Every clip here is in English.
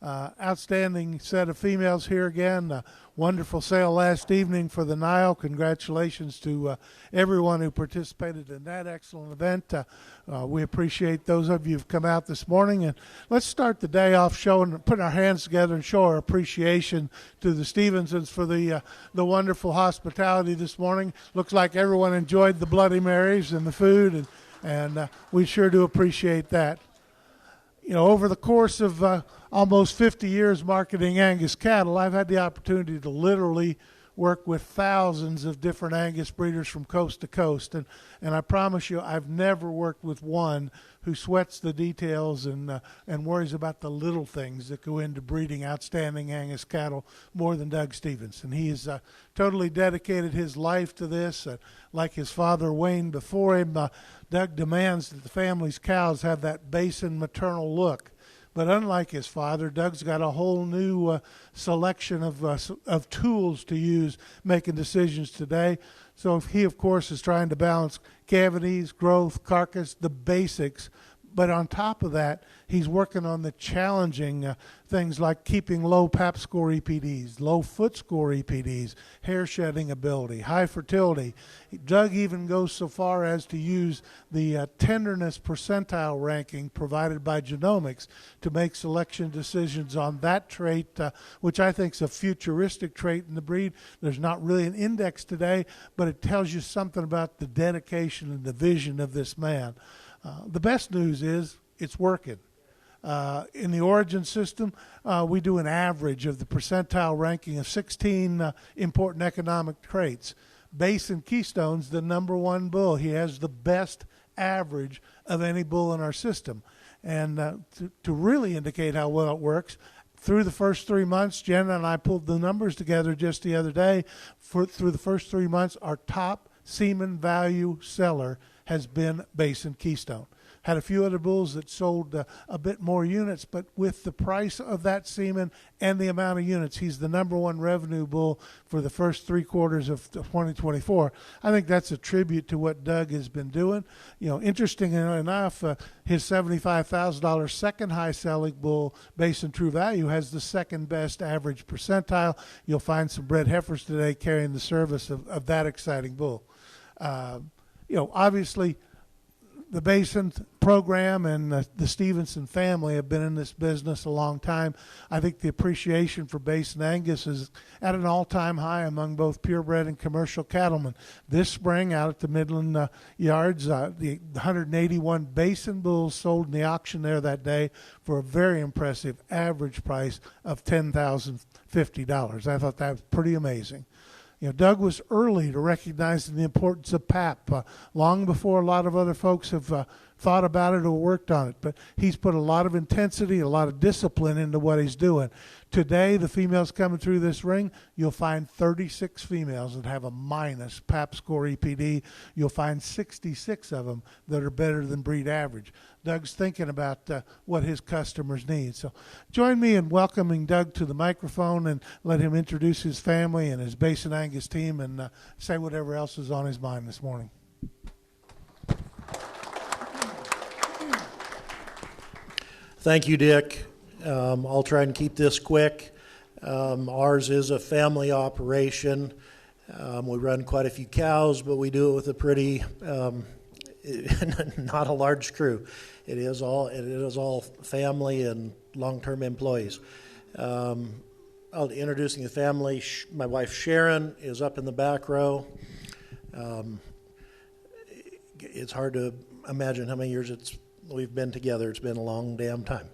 Outstanding set of females here again. Wonderful sale last evening for the Nile. Congratulations to everyone who participated in that excellent event. We appreciate those of you who've come out this morning. And let's start the day off putting our hands together and show our appreciation to the Stevensons for the wonderful hospitality this morning. Looks like everyone enjoyed the Bloody Marys and the food, and we sure do appreciate that. You know, over the course of almost 50 years marketing Angus cattle, I've had the opportunity to literally work with thousands of different Angus breeders from coast to coast. And I promise you, I've never worked with one who sweats the details and worries about the little things that go into breeding outstanding Angus cattle more than Doug Stevenson. He has totally dedicated his life to this. Like his father Wayne before him, Doug demands that the family's cows have that BASIN maternal look. But unlike his father, Doug's got a whole new selection of tools to use making decisions today. So he, of course, is trying to balance cavities, growth, carcass, the basics. But on top of that, he's working on the challenging things like keeping low PAP score EPDs, low foot score EPDs, hair shedding ability, high fertility. Doug even goes so far as to use the tenderness percentile ranking provided by genomics to make selection decisions on that trait, which I think is a futuristic trait in the breed. There's not really an index today, but it tells you something about the dedication and the vision of this man. The best news is it's working. In the origin system, we do an average of the percentile ranking of 16 important economic traits. BASIN Keystone's the #1 bull. He has the best average of any bull in our system. And to really indicate how well it works, through the first 3 months, Jenna and I pulled the numbers together just the other day. Through the first 3 months, our top semen value seller has been BASIN Keystone. Had a few other bulls that sold a bit more units, but with the price of that semen and the amount of units, he's the #1 revenue bull for the first 3 quarters of 2024. I think that's a tribute to what Doug has been doing. You know, interesting enough, his $75,000 second high selling bull, BASIN True Value, has the second best average percentile. You'll find some Bred heifers today carrying the service of that exciting bull. You know, obviously, the BASIN program and the Stevenson family have been in this business a long time. I think the appreciation for BASIN Angus is at an all-time high among both purebred and commercial cattlemen. This spring, out at the Midland yards, the 181 BASIN bulls sold in the auction there that day for a very impressive average price of $10,050. I thought that was pretty amazing. You know, Doug was early to recognizing the importance of PAP, long before a lot of other folks have thought about it or worked on it. But he's put a lot of intensity, a lot of discipline into what he's doing. Today, the females coming through this ring, you'll find 36 females that have a minus PAP score EPD. You'll find 66 of them that are better than breed average. Doug's thinking about what his customers need. So join me in welcoming Doug to the microphone and let him introduce his family and his BASIN Angus team and say whatever else is on his mind this morning. Thank you, Dick. I'll try and keep this quick. Ours is a family operation. We run quite a few cows, but we do it with a pretty, not a large crew. It is all family and long-term employees. Introducing the family, my wife Sharon is up in the back row. It's hard to imagine how many years we've been together. It's been a long damn time.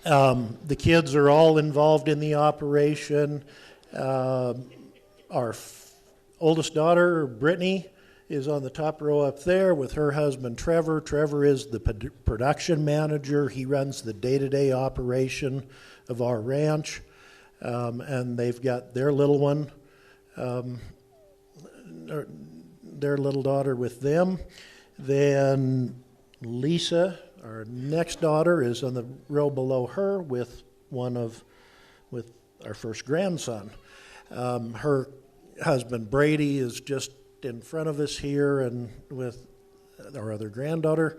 The kids are all involved in the operation. Our oldest daughter, Brittany, is on the top row up there with her husband, Trevor. Trevor is the production manager. He runs the day-to-day operation of our ranch. And they've got their little one, their little daughter with them. Then Lisa, our next daughter, is on the row below her with our first grandson. Her husband Brady is just in front of us here, and with our other granddaughter.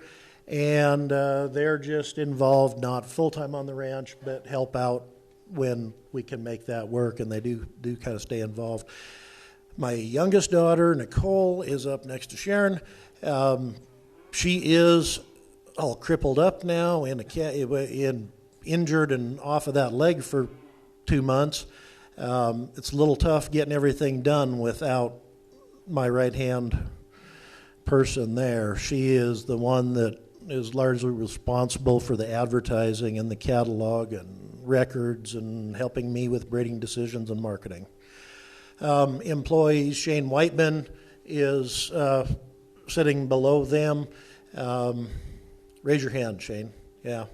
and they're just involved, not full-time on the ranch, but help out when we can make that work, and they do kind of stay involved. My youngest daughter, Nicole, is up next to Sharon. She is all crippled up now, injured and off of that leg for 2 months. It's a little tough getting everything done without my right-hand person there. She is the one that is largely responsible for the advertising and the catalog and records and helping me with breeding decisions and marketing. Employees, Shane Whiteman is sitting below them. Raise your hand, Shane. Yeah,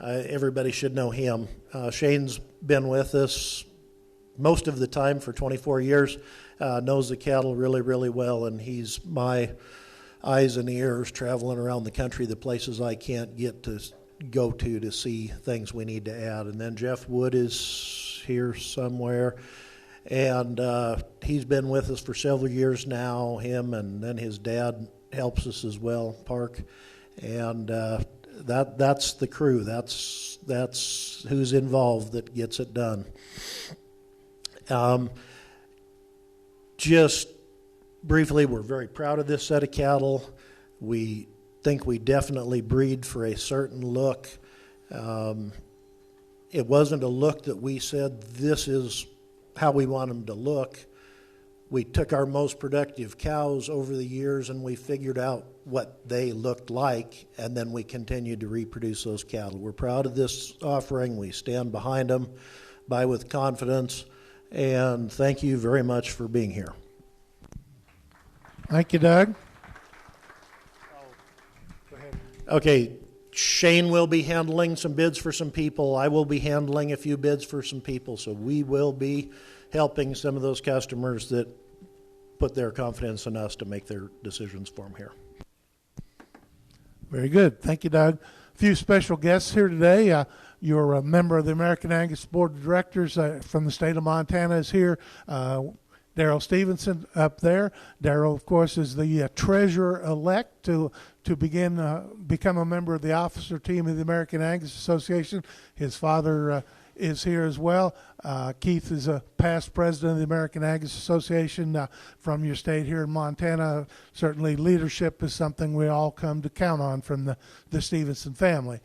everybody should know him. Shane's been with us most of the time for 24 years, knows the cattle really, really well, and he's my eyes and ears traveling around the country, the places I can't get to go to see things we need to add. And then Jeff Wood is here somewhere. And he's been with us for several years now, him, and then his dad helps us as well, Park. And that's the crew. That's who's involved that gets it done. Just briefly, we're very proud of this set of cattle. We think we definitely breed for a certain look. It wasn't a look that we said this is how we want them to look. We took our most productive cows over the years and we figured out what they looked like, and then we continued to reproduce those cattle. We're proud of this offering. We stand behind them, buy with confidence, and thank you very much for being here. Thank you, Doug. Go ahead. Okay, Shane will be handling some bids for some people. I will be handling a few bids for some people. So we will be helping some of those customers that put their confidence in us to make their decisions for them here. Very good. Thank you, Doug. A few special guests here today. You're a member of the American Angus Board of Directors from the state of Montana is here. Darrell Stevenson up there. Darrell, of course, is the treasurer-elect to become a member of the officer team of the American Angus Association. His father is here as well. Keith is a past president of the American Angus Association from your state here in Montana. Certainly leadership is something we all come to count on from the Stevenson family.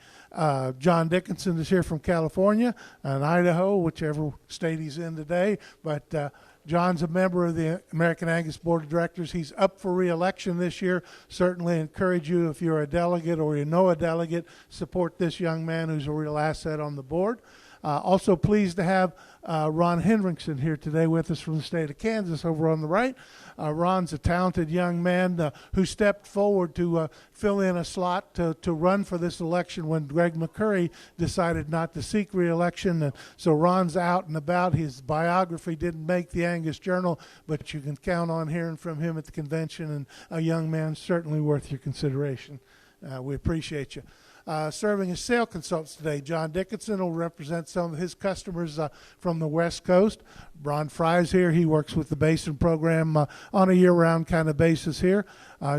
John Dickinson is here from California and Idaho, whichever state he's in today. But John's a member of the American Angus Board of Directors. He's up for re-election this year. Certainly encourage you, if you're a delegate or you know a delegate, support this young man who's a real asset on the board. Also pleased to have Ron Hendrickson here today with us from the state of Kansas over on the right. Ron's a talented young man who stepped forward to fill in a slot to run for this election when Greg McCurry decided not to seek re-election. And so Ron's out and about. His biography didn't make the Angus Journal, but you can count on hearing from him at the convention, and a young man certainly worth your consideration. We appreciate you. Serving as sales consultants today, John Dickinson will represent some of his customers from the West Coast. Ron Fry's here. He works with the BASIN program on a year-round kind of basis here.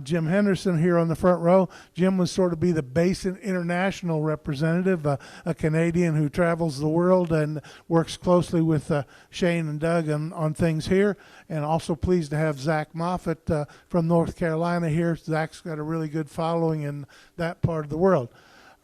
Jim Henderson here on the front row. Jim would sort of be the BASIN international representative, a Canadian who travels the world and works closely with Shane and Doug on things here. And also pleased to have Zach Moffett from North Carolina here. Zach's got a really good following in that part of the world.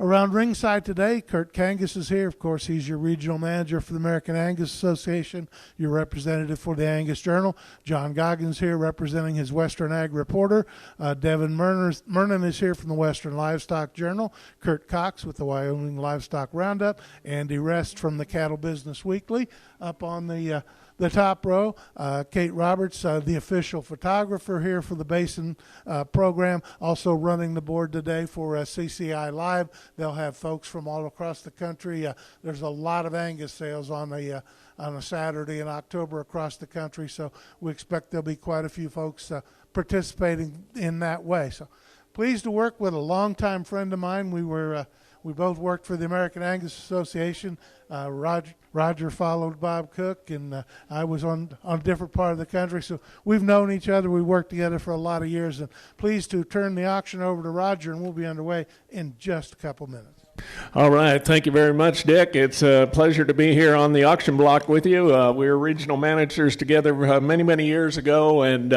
Around ringside today, Kurt Kangas is here. Of course, he's your regional manager for the American Angus Association, your representative for the Angus Journal. John Goggins here representing his Western Ag Reporter. Devin Mernon is here from the Western Livestock Journal. Kurt Cox with the Wyoming Livestock Roundup. Andy Rest from the Cattle Business Weekly. Up on the top row, Kate Roberts, the official photographer here for the BASIN program, also running the board today for CCI.live. They'll have folks from all across the country. There's a lot of Angus sales on a Saturday in October across the country, so we expect there'll be quite a few folks participating in that way. So pleased to work with a longtime friend of mine. We We both worked for the American Angus Association. Roger followed Bob Cook, and I was on a different part of the country. So we've known each other. We worked together for a lot of years. And pleased to turn the auction over to Roger, and we'll be underway in just a couple minutes. All right. Thank you very much, Dick. It's a pleasure to be here on the auction block with you. We were regional managers together many, many years ago, and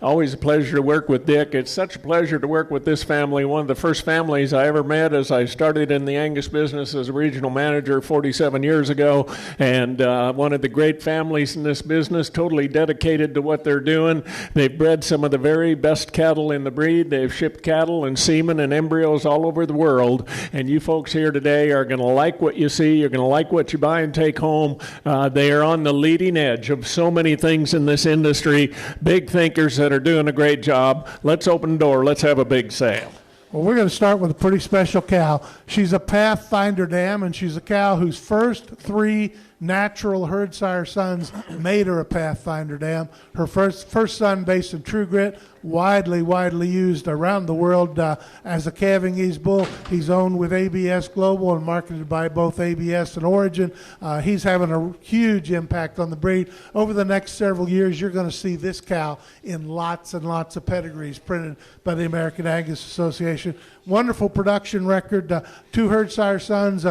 always a pleasure to work with Dick. It's such a pleasure to work with this family. One of the first families I ever met as I started in the Angus business as a regional manager 47 years ago, and one of the great families in this business, totally dedicated to what they're doing. They've bred some of the very best cattle in the breed. They've shipped cattle and semen and embryos all over the world, and you folks here today are going to like what you see. You're going to like what you buy and take home. They are on the leading edge of so many things in this industry. Big thinkers that are doing a great job. Let's open the door. Let's have a big sale. Well, we're going to start with a pretty special cow. She's a Pathfinder dam, and she's a cow whose first 3 natural herd sire sons made her a Pathfinder dam. Her first son, BASIN True Grit, widely used around the world as a calving ease bull. He's owned with ABS Global and marketed by both ABS and Origin. He's having a huge impact on the breed. Over the next several years, you're going to see this cow in lots and lots of pedigrees printed by the American Angus Association. Wonderful production record, 2 herd sire sons,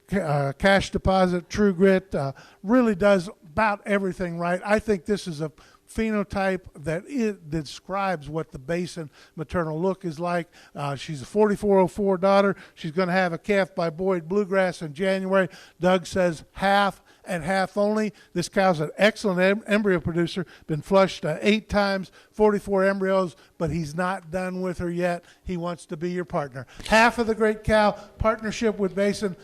cash deposit, True Grit, really does about everything right. I think this is a phenotype that describes what the BASIN maternal look is like. She's a 4404 daughter. She's going to have a calf by Boyd Bluegrass in January. Doug says half and half only. This cow's an excellent embryo producer, been flushed 8 times, 44 embryos, but he's not done with her yet. He wants to be your partner. Half of the great cow, partnership with BASIN,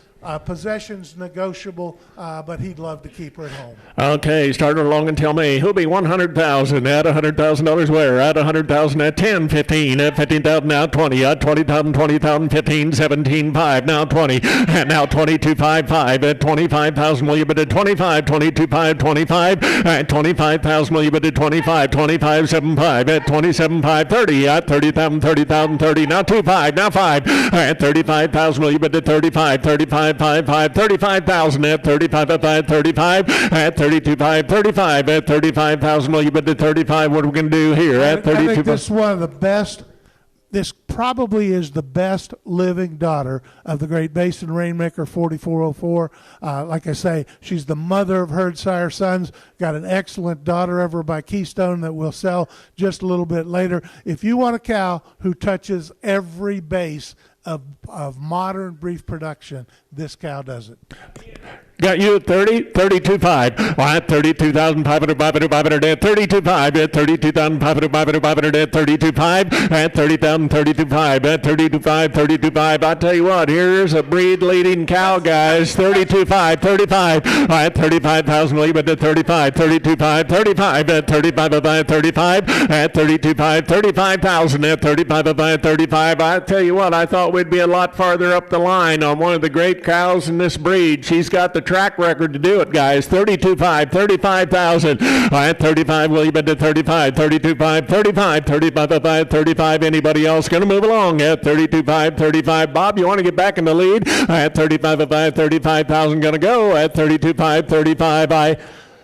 possessions negotiable, but he'd love to keep her at home. Okay, start along and tell me who'll be 100,000 at $100,000 where? At 100,000 at 10, 15, at 15,000 now 20, at 20,000, 20,000, 15, 17, 5, now 20, and now 22.55 at 25,000. Will you bid at 25, 22.5, 25 at 25,000? Will you bid at 25, 25.75 at 27.5, 30 at 30,000, 30,000, 30 now 25, now 5 at 35,000. Will you bid at 35, 35. 35,000 at 35 at 35 at 32.5 35 at 35,000. Will you bid at 35? What are we going to do here at 32? I think this is one of the best. This probably is the best living daughter of the great BASIN Rainmaker 4404. Like I say, she's the mother of herd sire sons. Got an excellent daughter over by Keystone that we'll sell just a little bit later. If you want a cow who touches every base of modern beef production, this cow does it. Got you at 30, 32.5. Well, at 32,500, 500, at 32.5, at 32,500, 500, at 32.5, at 30,000, 32.5, at 32.5, 32.5. I tell you what, here's a breed leading cow, guys. 32.5, 35, at 35,000, leave it at 35, 32.5, 35, at 35, at 35, at 32.5, 35,000, at 35, at 35. I tell you what, I thought we'd be a lot farther up the line on one of the great cows in this breed. She's got the track record to do it, guys. 32.5, 35,000. At 35, will you bid to 35, 32.5, 35, 35, 35. Anybody else going to move along at 32.5, 35? Bob, you want to get back in the lead? At 35, 35,000 going to go at 32.5, 35. I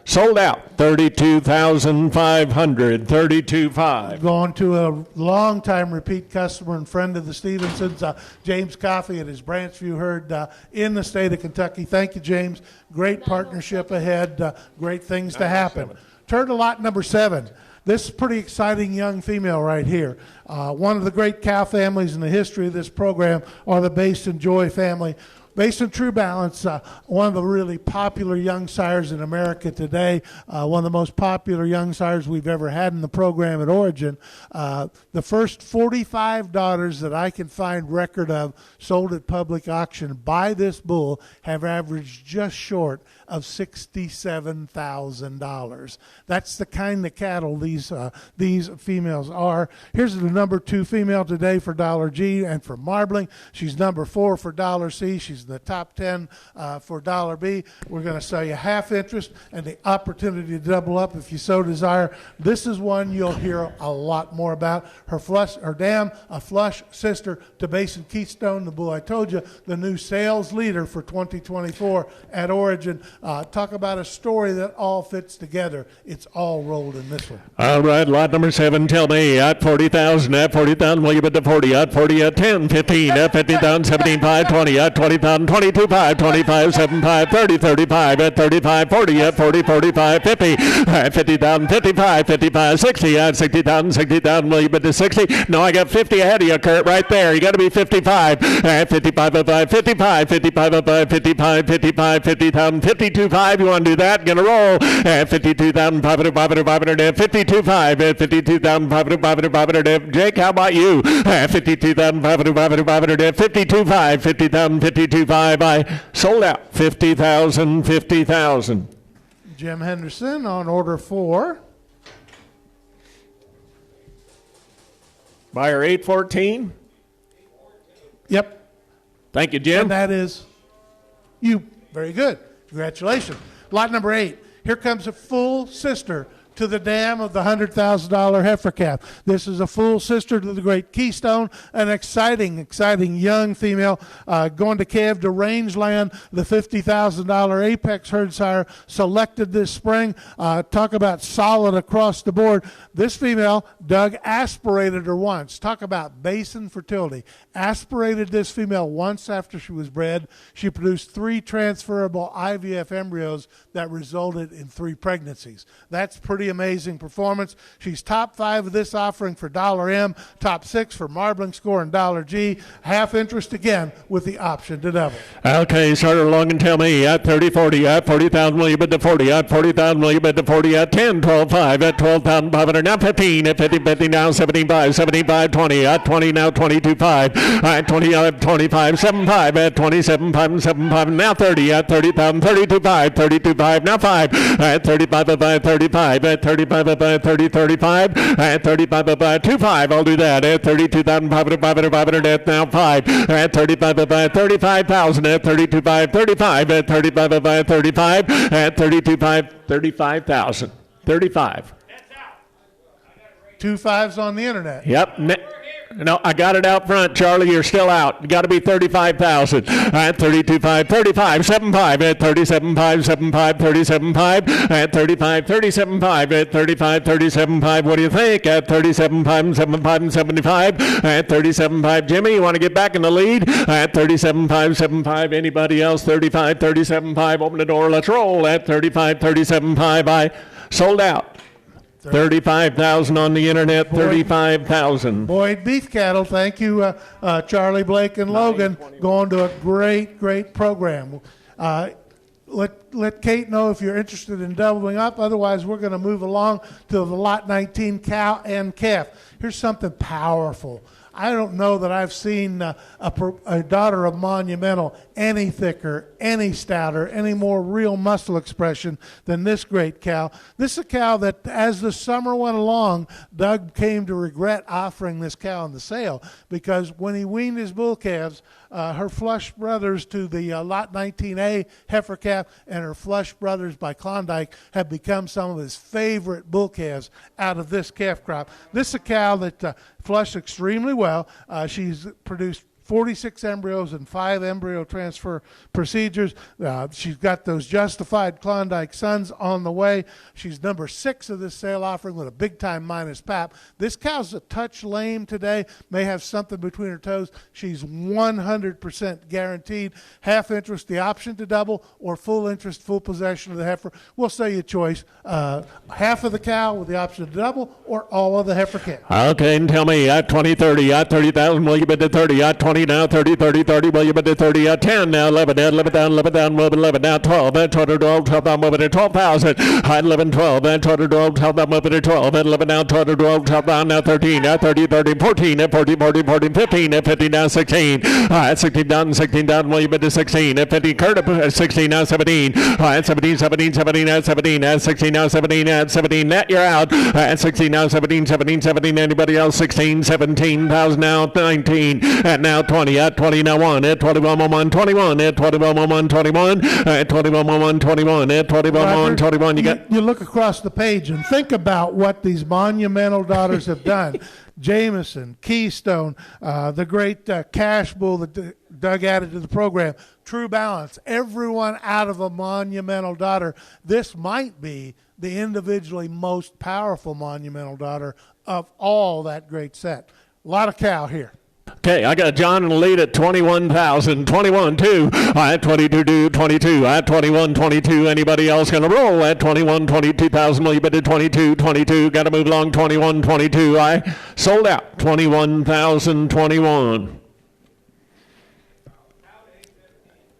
sold out. 32,500, 32.5. Going to a long-time repeat customer and friend of the Stevensons, James Coffey at his Branchview herd in the state of Kentucky. Thank you, James. Great partnership ahead. Great things to happen. Turn to lot number 7. This is a pretty exciting young female right here. One of the great cow families in the history of this program are the BASIN Joy family. BASIN True Balance, one of the really popular young sires in America today, one of the most popular young sires we've ever had in the program at Origin. The first 45 daughters that I can find record of sold at public auction by this bull have averaged just short of $67,000. That's the kind of cattle these females are. Here's the number 2 female today for Dollar G and for Marbling. She's number 4 for Dollar C. She's in the top 10 for $B. We're going to sell you half interest and the opportunity to double up if you so desire. This is one you'll hear a lot more about. Her dam, a flush sister to Basin Keystone, the bull I told you, the new sales leader for 2024 at Origin. Talk about a story that all fits together. It's all rolled in this one. All right, lot number 7, tell me, at 40,000, will you bid to 40, at 40, at 10, 15, at 15,000, 17, 5, 20, at 20,000, 22, 5, 25, 7, 5, 30, 35, at 35, 40, at 40, 45, 50, at 50,000, 55, 55, 60, at 60,000, will you bid to 60? No, I got 50 ahead of you, Kurt, right there. You got to be 55, at 55, 55, 55, 55, 55, 55, 50,000, 52, 5, you want to do that? Gonna roll, at 52,500, 500, 52, 5, at 52,500, 500, Jake, how about you? 52,500, 500, 52, 5, 50,000, 52, 5, I sold out. 50,000, 50,000. Jim Henderson on order 4. Buyer 814. Yep. Thank you, Jim. And that is you. Very good. Congratulations. Lot number 8. Here comes a full sister to the dam of the $100,000 heifer calf. This is a full sister to the Great Keystone, an exciting young female going to calve to rangeland, the $50,000 Apex herd sire selected this spring. Talk about solid across the board. This female, Doug aspirated her once. Talk about basin fertility. Aspirated this female once after she was bred. She produced 3 transferable IVF embryos that resulted in 3 pregnancies. That's pretty amazing performance. She's top 5 of this offering for $M, top 6 for marbling score and $G. Half interest again with the option to double. Okay, start along and tell me at 30, 40, at 40,000, will you bid to 40, at 40,000, will you bid to 40, at 10, 12, 5, at 12,500, now 15, at 50, 50, now 75, 75, 20, at 20, now 22, 5, at 20, 25, 7, 5, at 27, 5, 7, 5, now 30, at 30,000, 32, 5, 32, 5, now 5, at 35, 5, 35, at 35, 30, 35, at 35, 25, I'll do that, at 32,500, at now 5, at 35, 35,000, at 32, 35, at 35, 35, at 32, 35,000, 35. 2 5s on the internet. Yep. No, I got it out front, Charlie. You're still out. You got to be 35,000. At 32.5, 35, 7.5. At 37.5, 7.5, 37.5. At 35, 37.5. At 35, 37.5. What do you think? At 37.5, 7.5, 75. At 37.5, Jimmy, you want to get back in the lead? At 37.5, 7.5. Anybody else? 35, 37.5. Open the door. Let's roll. At 35, 37.5. I sold out. 35,000 on the internet, 35,000. Boyd Beef Cattle, thank you, Charlie, Blake, and Logan, going to a great program. Let Kate know if you're interested in doubling up. Otherwise, we're going to move along to the Lot 19 cow and calf. Here's something powerful. I don't know that I've seen a daughter of Monumental any thicker, any stouter, any more real muscle expression than this great cow. This is a cow that, as the summer went along, Doug came to regret offering this cow in the sale, because when he weaned his bull calves, her flush brothers to the Lot 19A heifer calf and her flush brothers by Klondike have become some of his favorite bull calves out of this calf crop. This is a cow that flushed extremely well. She's produced 46 embryos and 5 embryo transfer procedures. She's got those justified Klondike sons on the way. She's number 6 of this sale offering with a big-time minus pap. This cow's a touch lame today, may have something between her toes. She's 100% guaranteed. Half interest, the option to double, or full interest, full possession of the heifer. We'll sell you a choice. Half of the cow with the option to double, or all of the heifer calf. Okay, and tell me, at 20, 30, at 30,000, will you bid to 30, at 20 now, 30, 30, 30, will you bid to 30, at 10 now, 11, 11 down, 11 down, 11 now, 12, at 12, 12 down, moving to 12,000, at 11, 12, at 12, 12 down, moving to 12, at 11 now, 12, 12 down, now 13, at 30, 30, 14, at 40, 40, 14, 15, at 15 now, 16, at 16 down, will you bid to 16, at 15, Kurt, at 16 now, 17, at 17, 17, 17, at 17, at 16 now, 17, at 17, net, you're out, at 16 now, 17, 17, 17, anybody else, 16, 17,000 now, 19, at now 20, at 20 now 1, at 21 1, 21, at 21 1, 21, at 21 1, 21, at 21 1, 21. You look across the page and think about what these monumental daughters have done. Jameson, Keystone, the great Cash Bull that Doug added to the program, True Balance, everyone out of a monumental daughter. This might be the individually most powerful monumental daughter of all that great set. A lot of cow here. Okay, I got John in the lead at 21,000, 21, 2, at 22, 2, 22, at 21, 22. Anybody else going to roll at 21, 22,000? Will you bet at 22, 22? Got to move along, 21, 22. I sold out, 21,000, 21.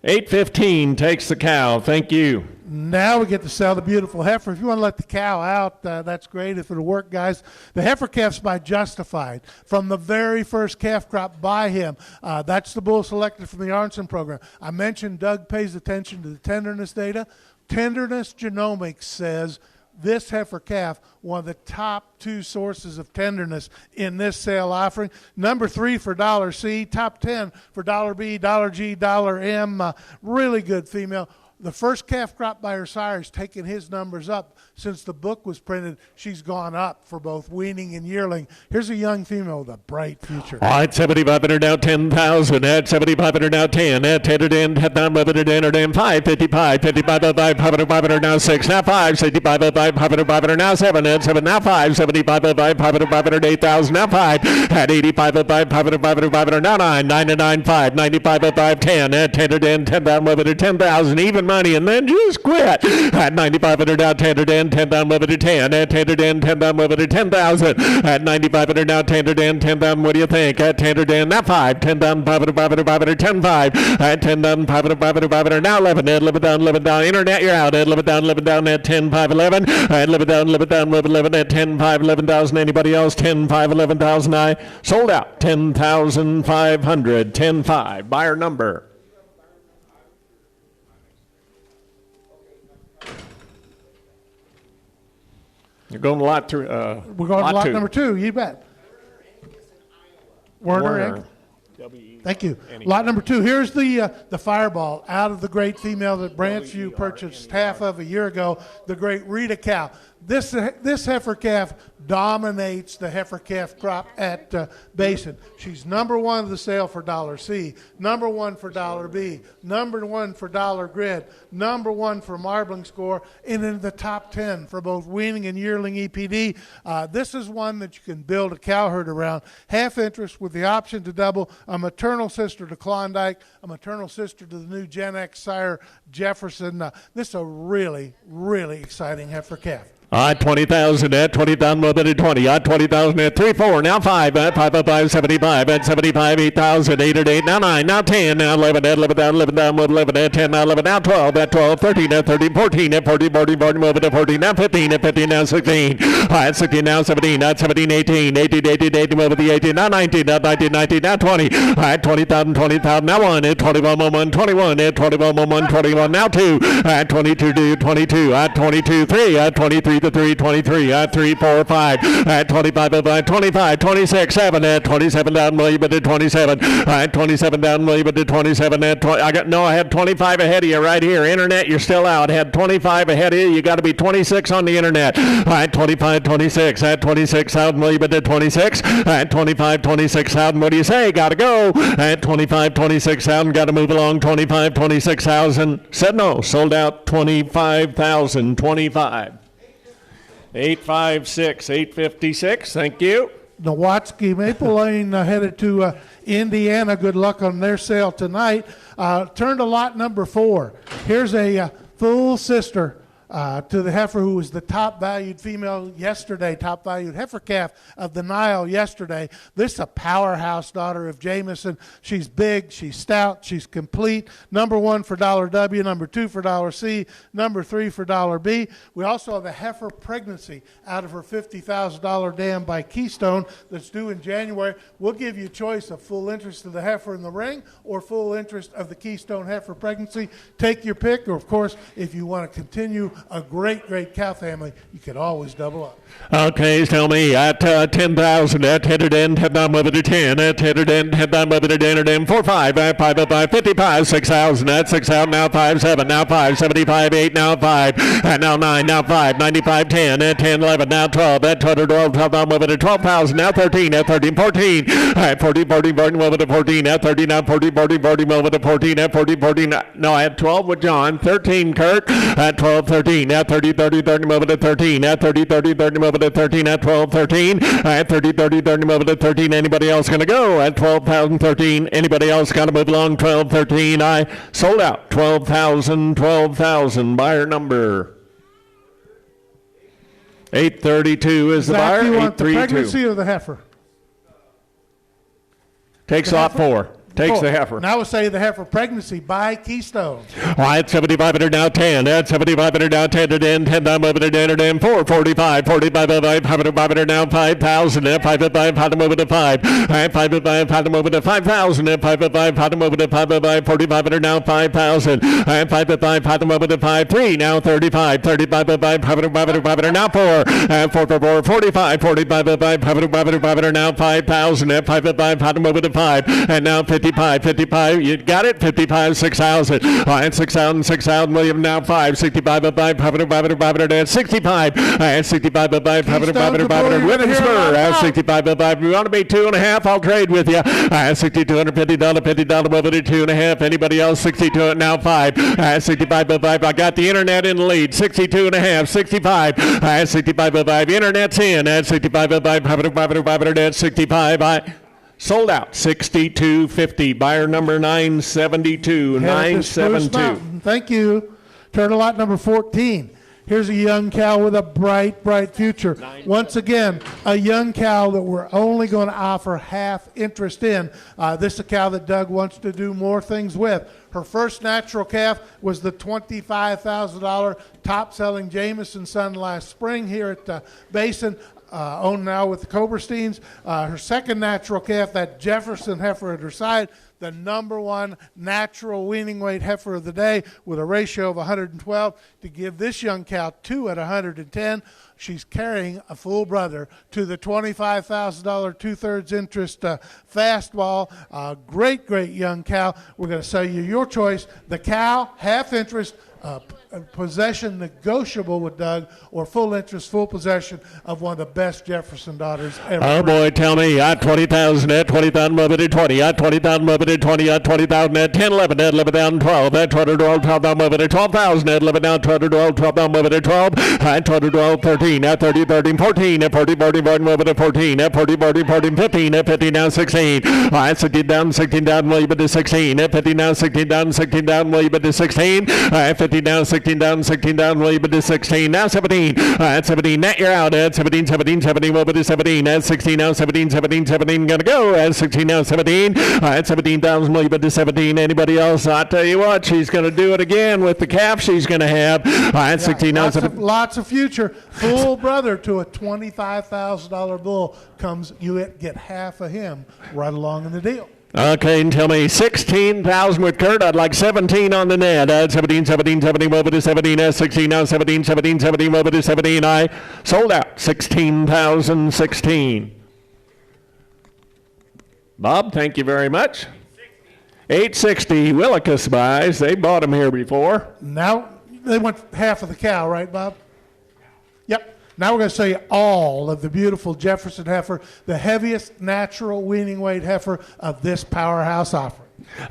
815 takes the cow. Thank you. Now we get to sell the beautiful heifer. If you want to let the cow out, that's great. If it'll work, guys. The heifer calf's by Justified. From the very first calf crop by him. That's the bull selected from the Arnson program. I mentioned Doug pays attention to the tenderness data. Tenderness Genomics says this heifer calf, one of the top 2 sources of tenderness in this sale offering. Number 3 for $C, top 10 for $B, $G, $M. Really good female. The first calf crop by her sire has taken his numbers up. Since the book was printed, she's gone up for both weaning and yearling. Here's a young female with a bright future. All right, 7,500 now 10,000. At 7,500 now 10. At 10 10, 10,500 5, 55, 55, 500 now 6, now 5, 65, 500 now 7, at 7 now 5, 75, 500 8,000 now 5, at 85, 500 now 9, 99, 5, 95, 5, 10, at 10 10, 10,000 10,000, even money, and then just quit. At 9,500 now 10 10, 10,000 10, at 10 10, 10,000 10,000, at 9,500 now 10 10, 10,000, what do you think? At 10 10, now 5, 10,500 10 5, at 10,500 now 11, at 11 down, internet you're out, at 11 down, at 10 5 11, at 11 down, 11 at 10 5 11,000. Anybody else? 10 5 11,000. I sold out. 10,500 10 5. Buyer number. You're going to lot 3. We're going to lot number 2. You bet. Werner. Thank you. Lot number 2. Here's the Fireball out of the great female that Branchview purchased half of a year ago, the great Rita cow. This heifer calf dominates the heifer calf crop at BASIN. She's number 1 of the sale for $C, number 1 for $B, number 1 for $Grid, number 1 for marbling score, and in the top 10 for both weaning and yearling EPD. This is one that you can build a cow herd around. Half interest with the option to double. A maternal sister to Klondike, a maternal sister to the new Gen X sire Jefferson. This is a really, really exciting heifer calf. All right, 20,000 at 20,000 more than 20. At 20,000 at 3 4. Now 5 at 5 5 75 at 75 8,000 8 at 8 now 9 now 10 now 11 at 11 down with 11 at 10 now 11 now 12 at 12 13 at 13 14 at 14 move it to 14 now 15 at 15 now 16. All right, 16 now 17 at 17 18 move it to 18 now 19 now 19 now 20. All right, 20,000 now 1 at 21 21 at 21 now 2 at 22 22 at 22 3 at 23 to 3 23 at 3 4 5 at 25 at 25 26 7 at 27 down William at 27 at 27 down William at 27 at 20. I had 25 ahead of you right here. Internet, you're still out. Had 25 ahead of you. You got to be 26 on the internet. At 25 26 at 26,000 William at 26 at 25 26,000. What do you say? Got to go at 25 26,000. Got to move along. 25 26,000. Said no. Sold out. 25,000 25. 856 856. Thank you. Nowatzki Maple Lane headed to Indiana. Good luck on their sale tonight. Turn to lot number 4. Here's a full sister to the heifer who was the top valued female yesterday, top valued heifer calf of the Nile yesterday. This is a powerhouse daughter of Jameson. She's big, she's stout, she's complete. Number 1 for $W, number 2 for $C, number 3 for $B. We also have a heifer pregnancy out of her $50,000 dam by Keystone that's due in January. We'll give you a choice of full interest of the heifer in the ring or full interest of the Keystone heifer pregnancy. Take your pick, or of course, if you want to continue a great, great cow family, you could always double up. Okay, tell me at 10,000, at 10 10, 10 down over to 10, at 10 10, 10 down over to 10, 10, 4 5, at 5 up 5, 55, 6,000, at 6,000, now 5 7, now 5 75, 8, now 5, and now 9, now 5 95, 10, at 10 11, now 12, at 12 12, 12 down over to 12,000, now 13, at 13 14, at 40 40 40 over to 14, at 30 now 40 40 40 over to 14, at 40 14, no, at 12 with John, 13 Kurt, at 12 13, at 30 30 30 over to 13, at 30 30 30 over to 13, at 12 13, at 30 30 30 over to 13. Anybody else going to go at 12,000 13? Anybody else got to move along 12 13? I sold out 12,000 12,000. Buyer number 832 is the Zach, buyer. you want the 832 pregnancy or the heifer? takes The lot heifer? 4. Takes Cool. the heifer. Now we'll say the heifer pregnancy by Keystone. All right, 7,500 now 10. At 7,500 now 10 to 10. 10 down over to 10 to 10. 4, 45. 45 to 5. 500 now 5,000. At 5 to 5. 5 over to 5. At 5 to 5. 5 over to 5,000. At 5 to 5. 5 over to 5 to 5. 4,500 now 5,000. At 5 to 5. 5 over to 5. 3 now 35. 35 to 5. 500 now 4. At 4 to 4. 45. 45 to 5. 500 now 5,000. At 5 to 5. 5 over to 5. And now 55, 55, you got it? 55, 6,000. All right, 6,000, 6,000, William now 5, 65 of 5, 500, and 65, and 65 of 5, 500, with a spur, at 65 of 5. You want to be 2.5? I'll trade with you. At $6,250, $50 over to 2.5. Anybody else? 62 now 5. At 65 of 5. I got the internet in the lead. 62.5, 65. At 65 of 5. Internet's in. At 65 of 5, 500, at 65. I sold out 62.50. Buyer number 972. Headed to Spruce 972. Mountain. Thank you. Turn to lot number 14. Here's a young cow with a bright, bright future. Once again, a young cow that we're only going to offer half interest in. This is a cow that Doug wants to do more things with. Her first natural calf was the $25,000 top-selling Jameson son last spring here at BASIN. Owned now with the Cobersteins. Her second natural calf, that Jefferson heifer at her side, the number one natural weaning weight heifer of the day with a ratio of 112. To give this young cow 2 at 110, she's carrying a full brother to the $25,000 2/3 interest fastball. Great, great young cow. We're going to sell you your choice. The cow, half interest, possession negotiable with Doug, or full interest, full possession of one of the best Jefferson daughters ever. Oh boy, tell me, at 20,000, at 20,000, move it to 20, at 20,000, move it to 20, at 20,000, at 10, 11, at 11 down 12, at 12, 12 down, move it to 12,000, at 11 down, 12, 12 down, move it to 12, at 12, 13, at 30, 13, 14, at 40, move it to 14, at 40, 15, at 15 down, 16, at 16 down, move it to 16, at 15 down, 16 down, move it to 16, at 15 down, 16 down, move it to 16, now 17, at 17, net you're out, at 17, move it to 17, at 16 now, 17, gonna go, at 16 now, 17, at 17,000, move it to 17, anybody else? I'll tell you what, she's gonna do it again with the calf she's gonna have, at 16 now, 17. Lots of future. Full brother to a $25,000 bull comes, you get half of him right along in the deal. Okay, and tell me 16,000 with Kurt. I'd like 17 on the net. 17, move it to 17. 16 now, 17, move it to 17. I sold out 16,016. Bob, thank you very much. 860 Willicus buys. They bought them here before. Now they want half of the cow, right, Bob? Yep. Now we're going to show you all of the beautiful Jefferson heifer, the heaviest natural weaning weight heifer of this powerhouse offering.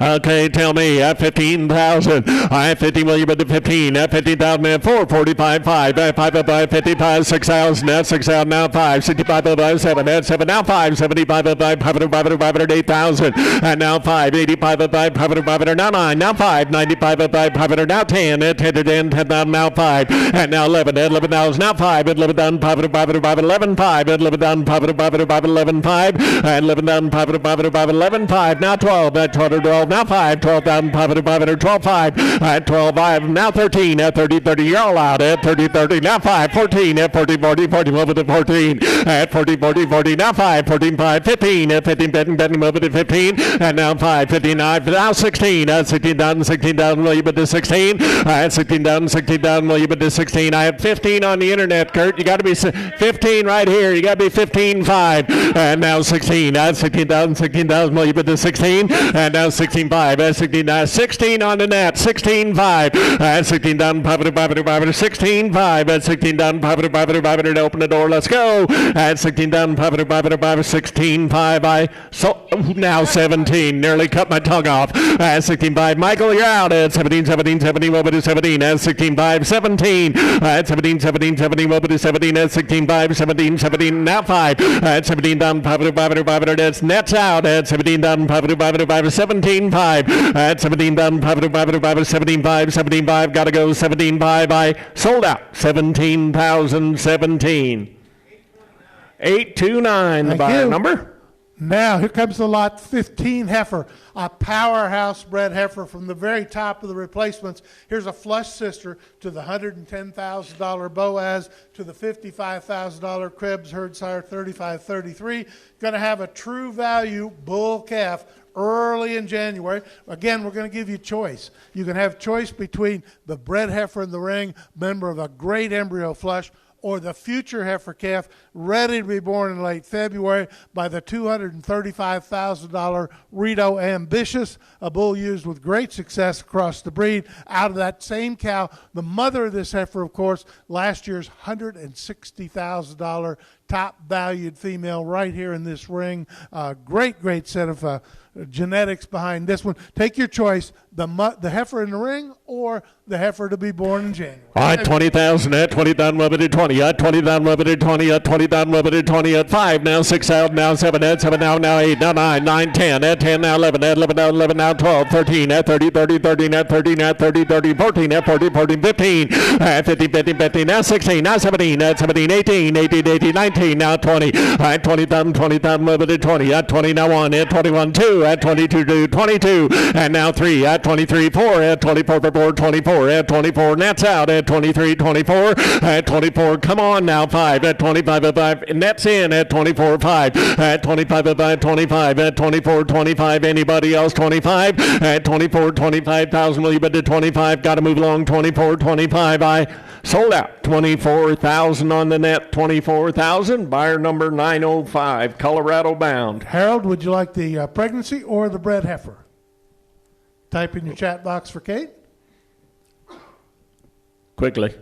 Okay, tell me, at 15,000, at 50 million, but to 15, at 15,000, at 445, 5, at 5, at 5, 55, 6,000, at 6,000, now 5, 65, at 5, 7, at 7, now 5, 75, at 5, 500, 8,000, and now 5, 85, at 5, 500, now 9, now 5, 95, at 5, 500, now 10, at 10 to 10, 10,000, now 5, and now 11, at 11,000, now 5, at 11,000, 500, 11, 5, at 11,000, 500, 11, 5, and 11,000, 500, 11, 5, now 12, at 12, 12, now 5, 12,500, 500, 12, 5, at 12, 5, now 13, at 30, 30, you're all out, at 30, 30, now 5, 14, at 40, 40, 40, over to 14, at 40, 40, 40, now 5, 14, 5, 15, at 15, betting over to 15, and now 5, 15, now 16, at 16,000, 16,000, will you bet to 16, at 16,000, 16,000, will you bet to 16, I have 15 on the internet, Kurt, you got to be 15 right here, you got to be 15, 5, and now 16, at 16,000, 16,000, will you bet to 16, and now 16, 5, at 16, 16 on the net, 16, 5, at 16,500, 500, 500, 16, 5, at 16,500, 500, 500, open the door, let's go, at 16,500, 500, 500, 16, 5, so now 17, nearly cut my tongue off, at 16, 5, Michael, you're out, at 17, 17, 17, over to 17, at 16, 5, 17, at 17, 17, 17, over to 17, at 16, 5, 17, 17, now 5, at 17,500, 500, 500, it's nets out, at 17,500, 500, 500, 17, 5, at 17,500, 500, 500, 17, 5, 17, 5, gotta go, 17, 5, I sold out, 17,017. 829, the Thank buyer you. number. Now, here comes the lot 15 heifer, a powerhouse bred heifer from the very top of the replacements. Here's a flush sister to the $110,000 Boaz, to the $55,000 Krebs herd sire 3533. Going to have a true value bull calf early in January. Again, we're going to give you choice. You can have choice between the bred heifer in the ring, member of a great embryo flush, or the future heifer calf ready to be born in late February by the $235,000 Rito Ambitious, a bull used with great success across the breed. Out of that same cow, the mother of this heifer, of course, last year's $160,000 top valued female right here in this ring. Great set of genetics behind this one. Take your choice, the heifer in the ring or the heifer to be born in January. All right, 20,000 at 20,000, limited 20 at 20,000, limited 20 at 20,000, limited 20 at 5, now 6 out, now 7 at 7, now 8, now 9, 9, 10 at 10, now 11 at 11, now 11, now 12, 13 at 30, 30, 13 at 13 at 30, 30, 14 at 40, 14, 15 at 15, 15, 15, now 16, now 17 at 17, 18, 18, 18, 19, now 20 at 20,000, 20,000, limited 20 at 20, now 1 at 21, 2 at 22, 2, 22, and now 3 at 23, 4 at 24, 4, 24 at 24, nets out at 23, 24 at 24, come on now, 5 at 25 at 5, nets in at 24, 5 at 25 at 5, 25 at 24, 25, anybody else 25 at 24, 25,000, will you bet to 25, got to move along, 24, 25, I sold out, 24,000 on the net, 24,000, buyer number 905, Colorado bound. Harold, would you like the pregnancy or the bred heifer? Type in your chat box for Kate. Quickly.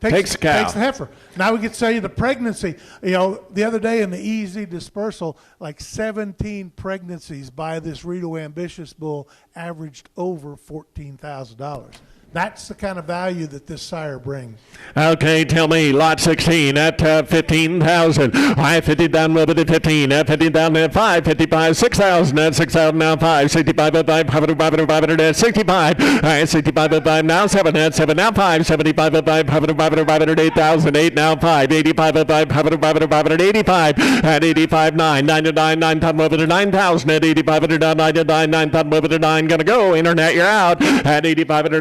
Takes the cow. Takes the heifer. Now we get to tell you the pregnancy. You know, the other day in the easy dispersal, like 17 pregnancies by this Rito Ambitious bull averaged over $14,000. That's the kind of value that this sire brings. Okay, tell me, lot 16 at 15,000. I 50 down, move it to 15. At 50 down at 5, 55, 6,000. At 6,000 now 5, 65 at 5, 500, 500, 500 at 65. At 65 at 5 now 7. At 7 now 5, 75 at 5, 500, 500, 500, 8,000. 8 now 5, 85 at 5, 500, 500, 500, 85. At 85, 9, 99, 9 ton, move it to 9,000. At 85 at 99, 9 ton, move it to 9. Gonna go, internet, you're out. At 85 at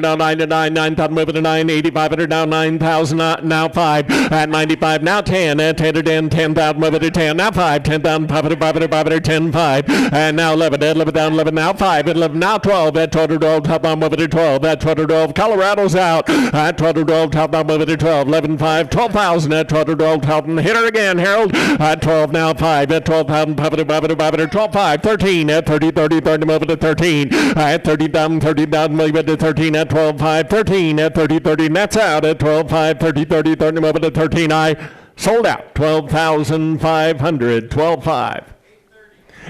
9, 9 ton, move it to 9, 85 at now 9,000, now 5, at 95, now 10, at 10 to 10, 10,000, move it to 10, now 5, 10,000, 500, 500, 500, 10, 5, and now 11, at 11 down, 11, now 5, at 11, now 12, at 12 to 12, top down, move it to 12, at 12 to 12, Colorado's out, at 12 to 12, top down, move it to 12, 11, 5, 12,000, at 12 to 12, Helton, hit her again, Harold, at 12, now 5, at 12,000, 500, 500, 500, 12, 5, 13, at 30, 30, 30, move it to 13, at 30,000, 30,000, move it to 13, at 12, 5, 13, at 30, 30, nets out at 12, 5, 30, 30, 30, move it to 13, I sold out, 12,500, 12, 5.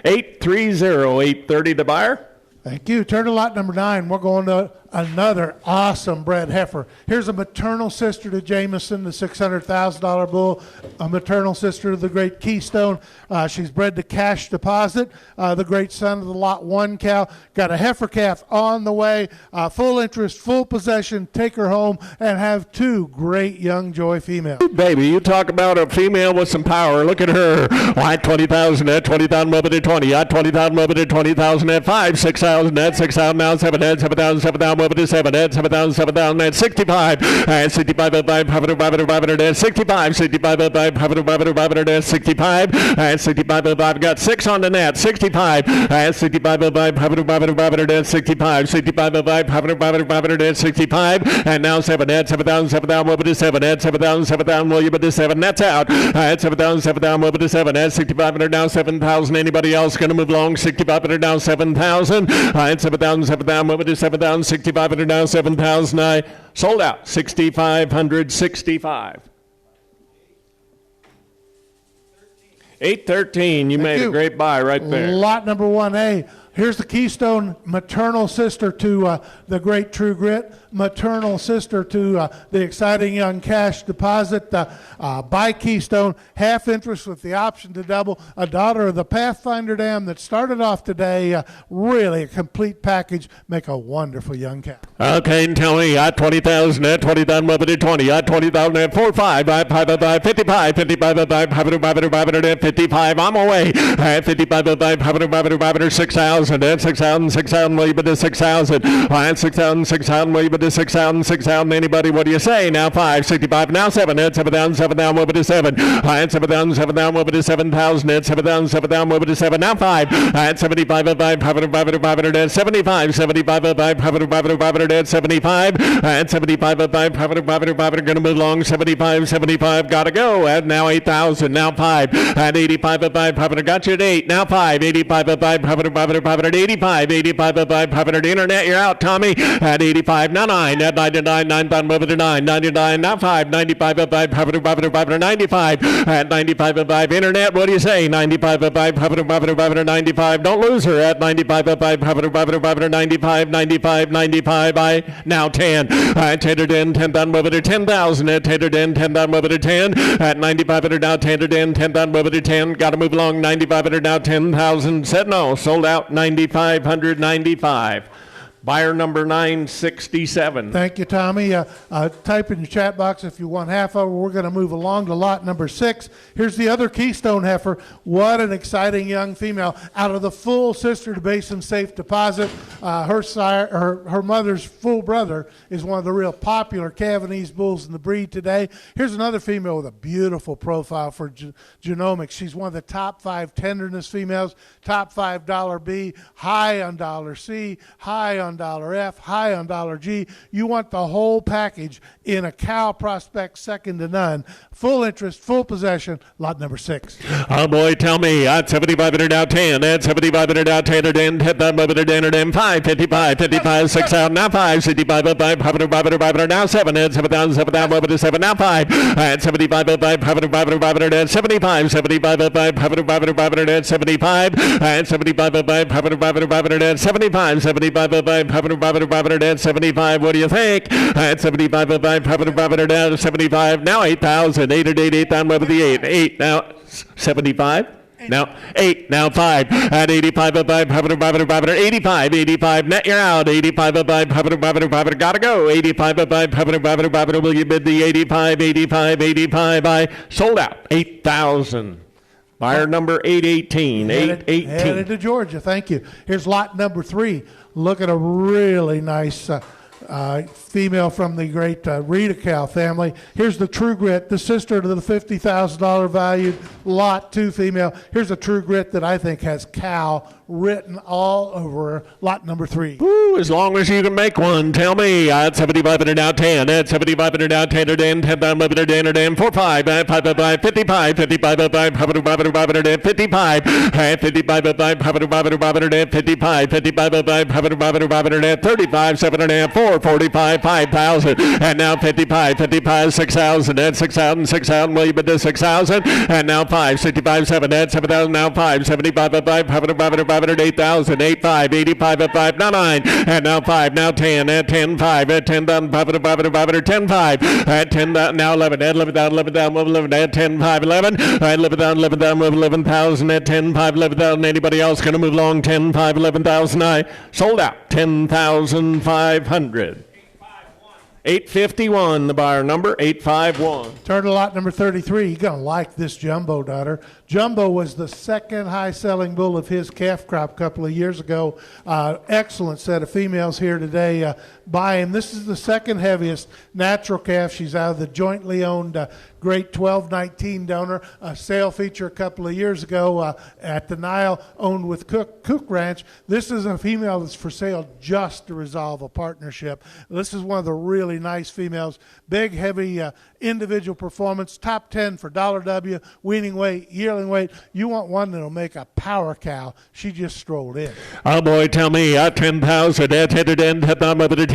830, 830 to buyer. Thank you. Turn to lot number 9. We're going to another awesome bred heifer. Here's a maternal sister to Jameson, the $600,000 bull, a maternal sister to the great Keystone. She's bred to Cash Deposit, the great son of the Lot 1 cow. Got a heifer calf on the way, full interest, full possession, take her home, and have two great young joy females. Baby, you talk about a female with some power. Look at her. At 20,000, at 20,000, up at 20, at 20,000, up at 20,000, at 5, 6,000, at 6,000, now 7, at 7,000, 7,000, up at 7, at 7,000, 7,000, at 65, at 65, at 5, 500, at 65, 65, at 5, 500, at 65, at 65, at 5, got 6 on the net, 65, at 65, at 5, 500, at 65, 65, at 5, 500, at 65, and now 7, at 7,000, 7,000, up at 7, at 7,000, 7,000, well, you put 7, that's out, at 7,000, 7,000, up at 7, at 6,500, now 7,000, anybody else going to move along, 6,500, now 7,000, at 7,000, 7,000, up at 7,000, 6,500, now 7,000, I sold out, 6,565. 813, you made a great buy right there. Lot number 1A. Here's the Keystone, maternal sister to the great True Grit, maternal sister to the exciting young Cash Deposit by Keystone, half interest with the option to double, a daughter of the Pathfinder Dam that started off today, really a complete package, make a wonderful young calf. Okay, and tell me, at 20,000, at 20,000, up at 20, at 20,000, at 45, at 55, 55, 55, at 500, at 55, I'm away, at 55, at 500, 6,000. At 6,000, 6,000, well, you bid to 6,000. At 6,000, 6,000, well, you bid to 6,000, 6,000. Anybody, what do you say? Now 5, 65, now 7. At 7,000, 7,000, well, bid to 7. At 7,000, 7,000, well, bid to 7,000. At 7,000, 7,000, well, bid to 7. Now 5. At 75, at 500, at 75, 75, at 500, at 75. At 75, at 500, going to move along. 75, 75, gotta go. At now 8,000, now 5. At 85, at 500, got you at 8. Now 5, 85, at 500, 85, 85, at 500, internet, you're out, Tommy. At 85, now 9, at 99, 9,000, over to 9, 99, now 5, 95, at 500, 95, at 95, at 5, internet, what do you say? 95, at 500, 95, don't lose her. At 95, at 500, 95, 95, 95, I now 10, at 10 to 10, 10,000, over to 10,000, at 10 to 10, 10,000, over to 10, at 95, now 10 to 10, 10,000, over to 10, got to move along, 95, now 10,000, said no, sold out, 9,595. Buyer number 967. Thank you, Tommy. Type in your chat box if you want half of it. We're going to move along to lot number 6. Here's the other Keystone heifer. What an exciting young female. Out of the full sister to Basin Safe Deposit, her mother's full brother is one of the real popular Cavanese bulls in the breed today. Here's another female with a beautiful profile for genomics. She's one of the top 5 tenderness females, top 5 dollar B, high on dollar C, high on dollar F, high on dollar G. You want the whole package in a cow prospect second to none. Full interest, full possession, lot number 6. Oh boy, tell me, at 7,500 now 10, at 7,500 now 10, 10, 5, 55, 55, 6,000, now 5, 65, 500, now 7, at 7,000, 7,000, over to 7, now 5, at 75, 500, at 75, 75, 500, at 75, at 75, 500, at 75, 75, 500, at 75, what do you think? At 75, 500, at 75, now 8,000, 8 at 8,000, over the 8, 8, now 75. Now 8, now 5, at 85, at 500, 85, 85, net you're out, 85, at 500, gotta go, 85, at 500, will you bid the 85, 85, 85, I sold out, 8,000. Buyer number 818, 818. Headed to Georgia, thank you. Here's lot number 3. Look at a really nice female from the great Rita cow family. Here's the True Grit, the sister to the $50,000 valued lot 2 female. Here's a True Grit that I think has cow written all over her, lot number 3. Woo, as long as you can make one, tell me. At 7,500 now 10, at 7,500 now 10, 10, 4, 5, at 5, 55, 55, at 500, at 55, at 55, at 500, at 55, 55, at 500, at 35, 7 and a half, 4, 45, 5,000, and now 55, 6,000, and 6,000, 6,000, will you bid to 6,000, and now 5, 65, 7, and 7,000, now 5, 75 at 5, 500, 500, 500, 8,000, 85, 85 at 5, now 9, and now 5, now 10, at 10, 5, at 10,000, 500, 500, 500, 10, 5, at 10, now 11, at 11 down, 11 down, move 11, at 10, 5, 11, at 11 down, move 11,000, at 10, 5, 11,000, anybody else going to move along, 10, 5, 11,000, I sold out, 10,500. 851, the buyer number, 851. Turn to lot number 33. You're going to like this Jumbo, daughter. Jumbo was the second high-selling bull of his calf crop a couple of years ago. Excellent set of females here today by him. This is the second heaviest natural calf. She's out of the jointly owned great 1219 donor. A sale feature a couple of years ago at the Nile, owned with Cook Ranch. This is a female that's for sale just to resolve a partnership. This is one of the really nice females. Big, heavy individual performance. Top 10 for $W, weaning weight, yearling weight. You want one that'll make a power cow. She just strolled in. Oh boy, tell me, 10,000, at 10, 10, at 10,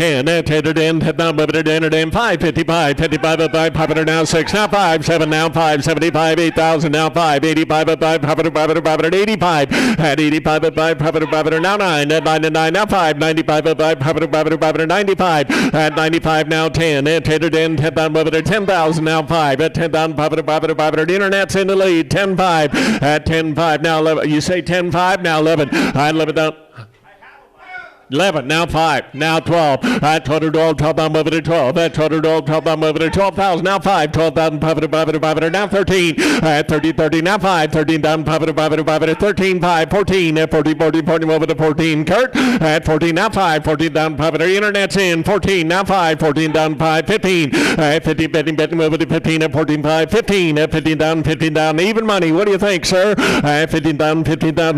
555, 55 at 5, 500 now 6, now 5, 7, now 5, 75, 8,000, now 5, 85 at 5, 500, 85, at 85 at 5, 500, now 9, at 9 and 9, now 5, 95 at 5, 500, 95, at 95, now 10, at 10, 10,000, now 5, at 10,000, 500, internet's in the lead, 10, 5, at 10, 5, now 11, you say 10, 5, now 11, I 11 down. 11, now 5, now 12, at 12, 12 down over to 12, at 12, 12 down over to 12,000, now 5, 12,000, 500, now 13, at 30, now 5, 13 down, 500, 13, 5, 14, at 14 over to 14, Kurt, at 14, now 5, 14 down, 500, internet's in, 14, now 5, 14 down, 5, 15, at 15, betting over to 15, at 14, 5, 15, at 15 down, even money, what do you think, sir? At 15 down,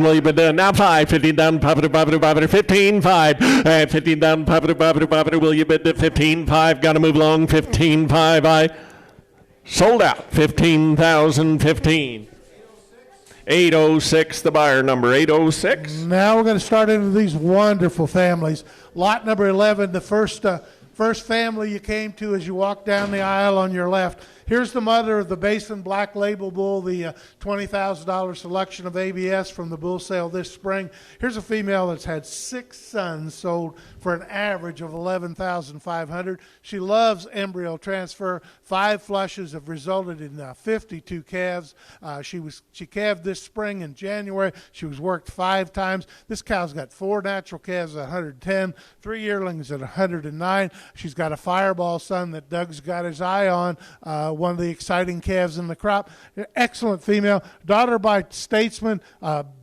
will you bid now 5, 15 down, 500, 15, 5, 15 down, will you bid to 15, 5, got to move along, 15, 5, I sold out, 15,015. 806, the buyer number, 806. Now we're going to start into these wonderful families. Lot number 11, the first family you came to as you walk down the aisle on your left. Here's the mother of the BASIN Black Label Bull, the $20,000 selection of ABS from the bull sale this spring. Here's a female that's had 6 sons sold for an average of $11,500. She loves embryo transfer. 5 flushes have resulted in 52 calves. She calved this spring in January. She was worked 5 times. This cow's got 4 natural calves at 110, 3 yearlings at 109. She's got a fireball son that Doug's got his eye on. One of the exciting calves in the crop. Excellent female. Daughter by Statesman,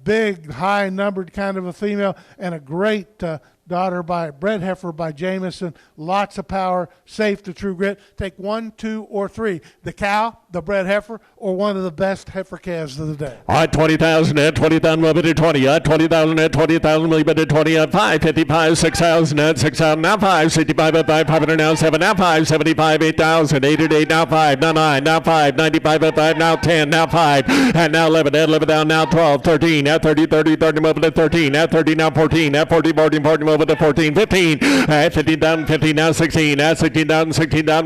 big, high-numbered kind of a female, and a great daughter by Bred Heifer by Jameson. Lots of power, safe to true grit. Take 1, 2, or 3. The cow, the Bred Heifer, or one of the best heifer calves of the day. All right, 20,000 at 20,000, will bid to 20. At 20,000 at 20,000, will bid to 20 at 5, 55, 6,000 at 6,000, now 5, 65 at 5, 500 now 7, now 5, 75, 8,000, 8 at 8, now 5, now 9, now 5, 95 at 5, now 10, now 5, and now 11, at 11 down, now 12, 13, at 30, over to 13, at 30, now 14, at 14, over to 14, 15, at 15 down, 15, now 16, at 16 down,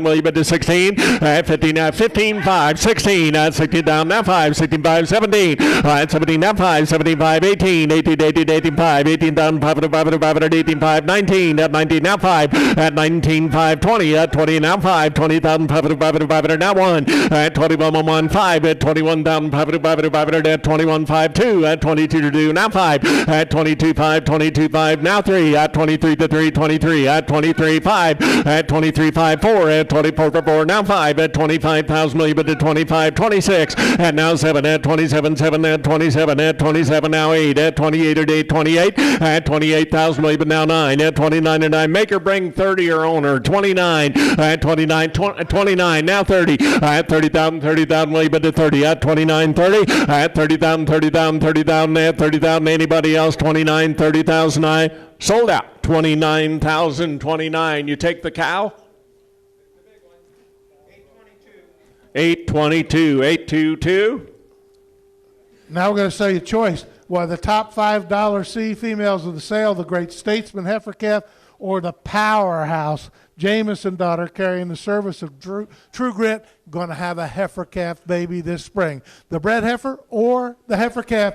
will you bid to 16, at 15, at 15, 5, 16, at 16 down, now 5, 16, 5, 17, at 17, now 5, 17, 5, 18, 18, 5, 18 down, 500, 18, 5, 19, at 19, now 5, at 19, 5, 20, at 20, now 5, 20,000, 500, now 1, at 21, 1, 5, at 21 down, 500, at 21, 5, 2, at 22 to 2, now 5, at 22, 5, 22, 5, now 3, at 23 to 3, 23, at 23, 5, at 23, 5, 4, at 24 for 4, now 5, at 25,000, will you bid to 25, 26, and now 7, at 27, 7, at 27, at 27, now 8, at 28 at 8, 28, at 28,000, will you bid now 9, at 29 and 9, make or bring 30 or owner, 29, at 29, 29, now 30, at 30,000, will you bid to 30, at 29, 30, at 30,000, 30,000, at 30,000, anybody else, 29, 30,000, I sold out, 29,029, you take the cow? 822, 822. Now we're going to show you choice. Well, the top $5 C females of the sale, the Great Statesman heifer calf, or the powerhouse Jameson daughter carrying the service of True Grit, going to have a heifer calf baby this spring. The bred heifer or the heifer calf,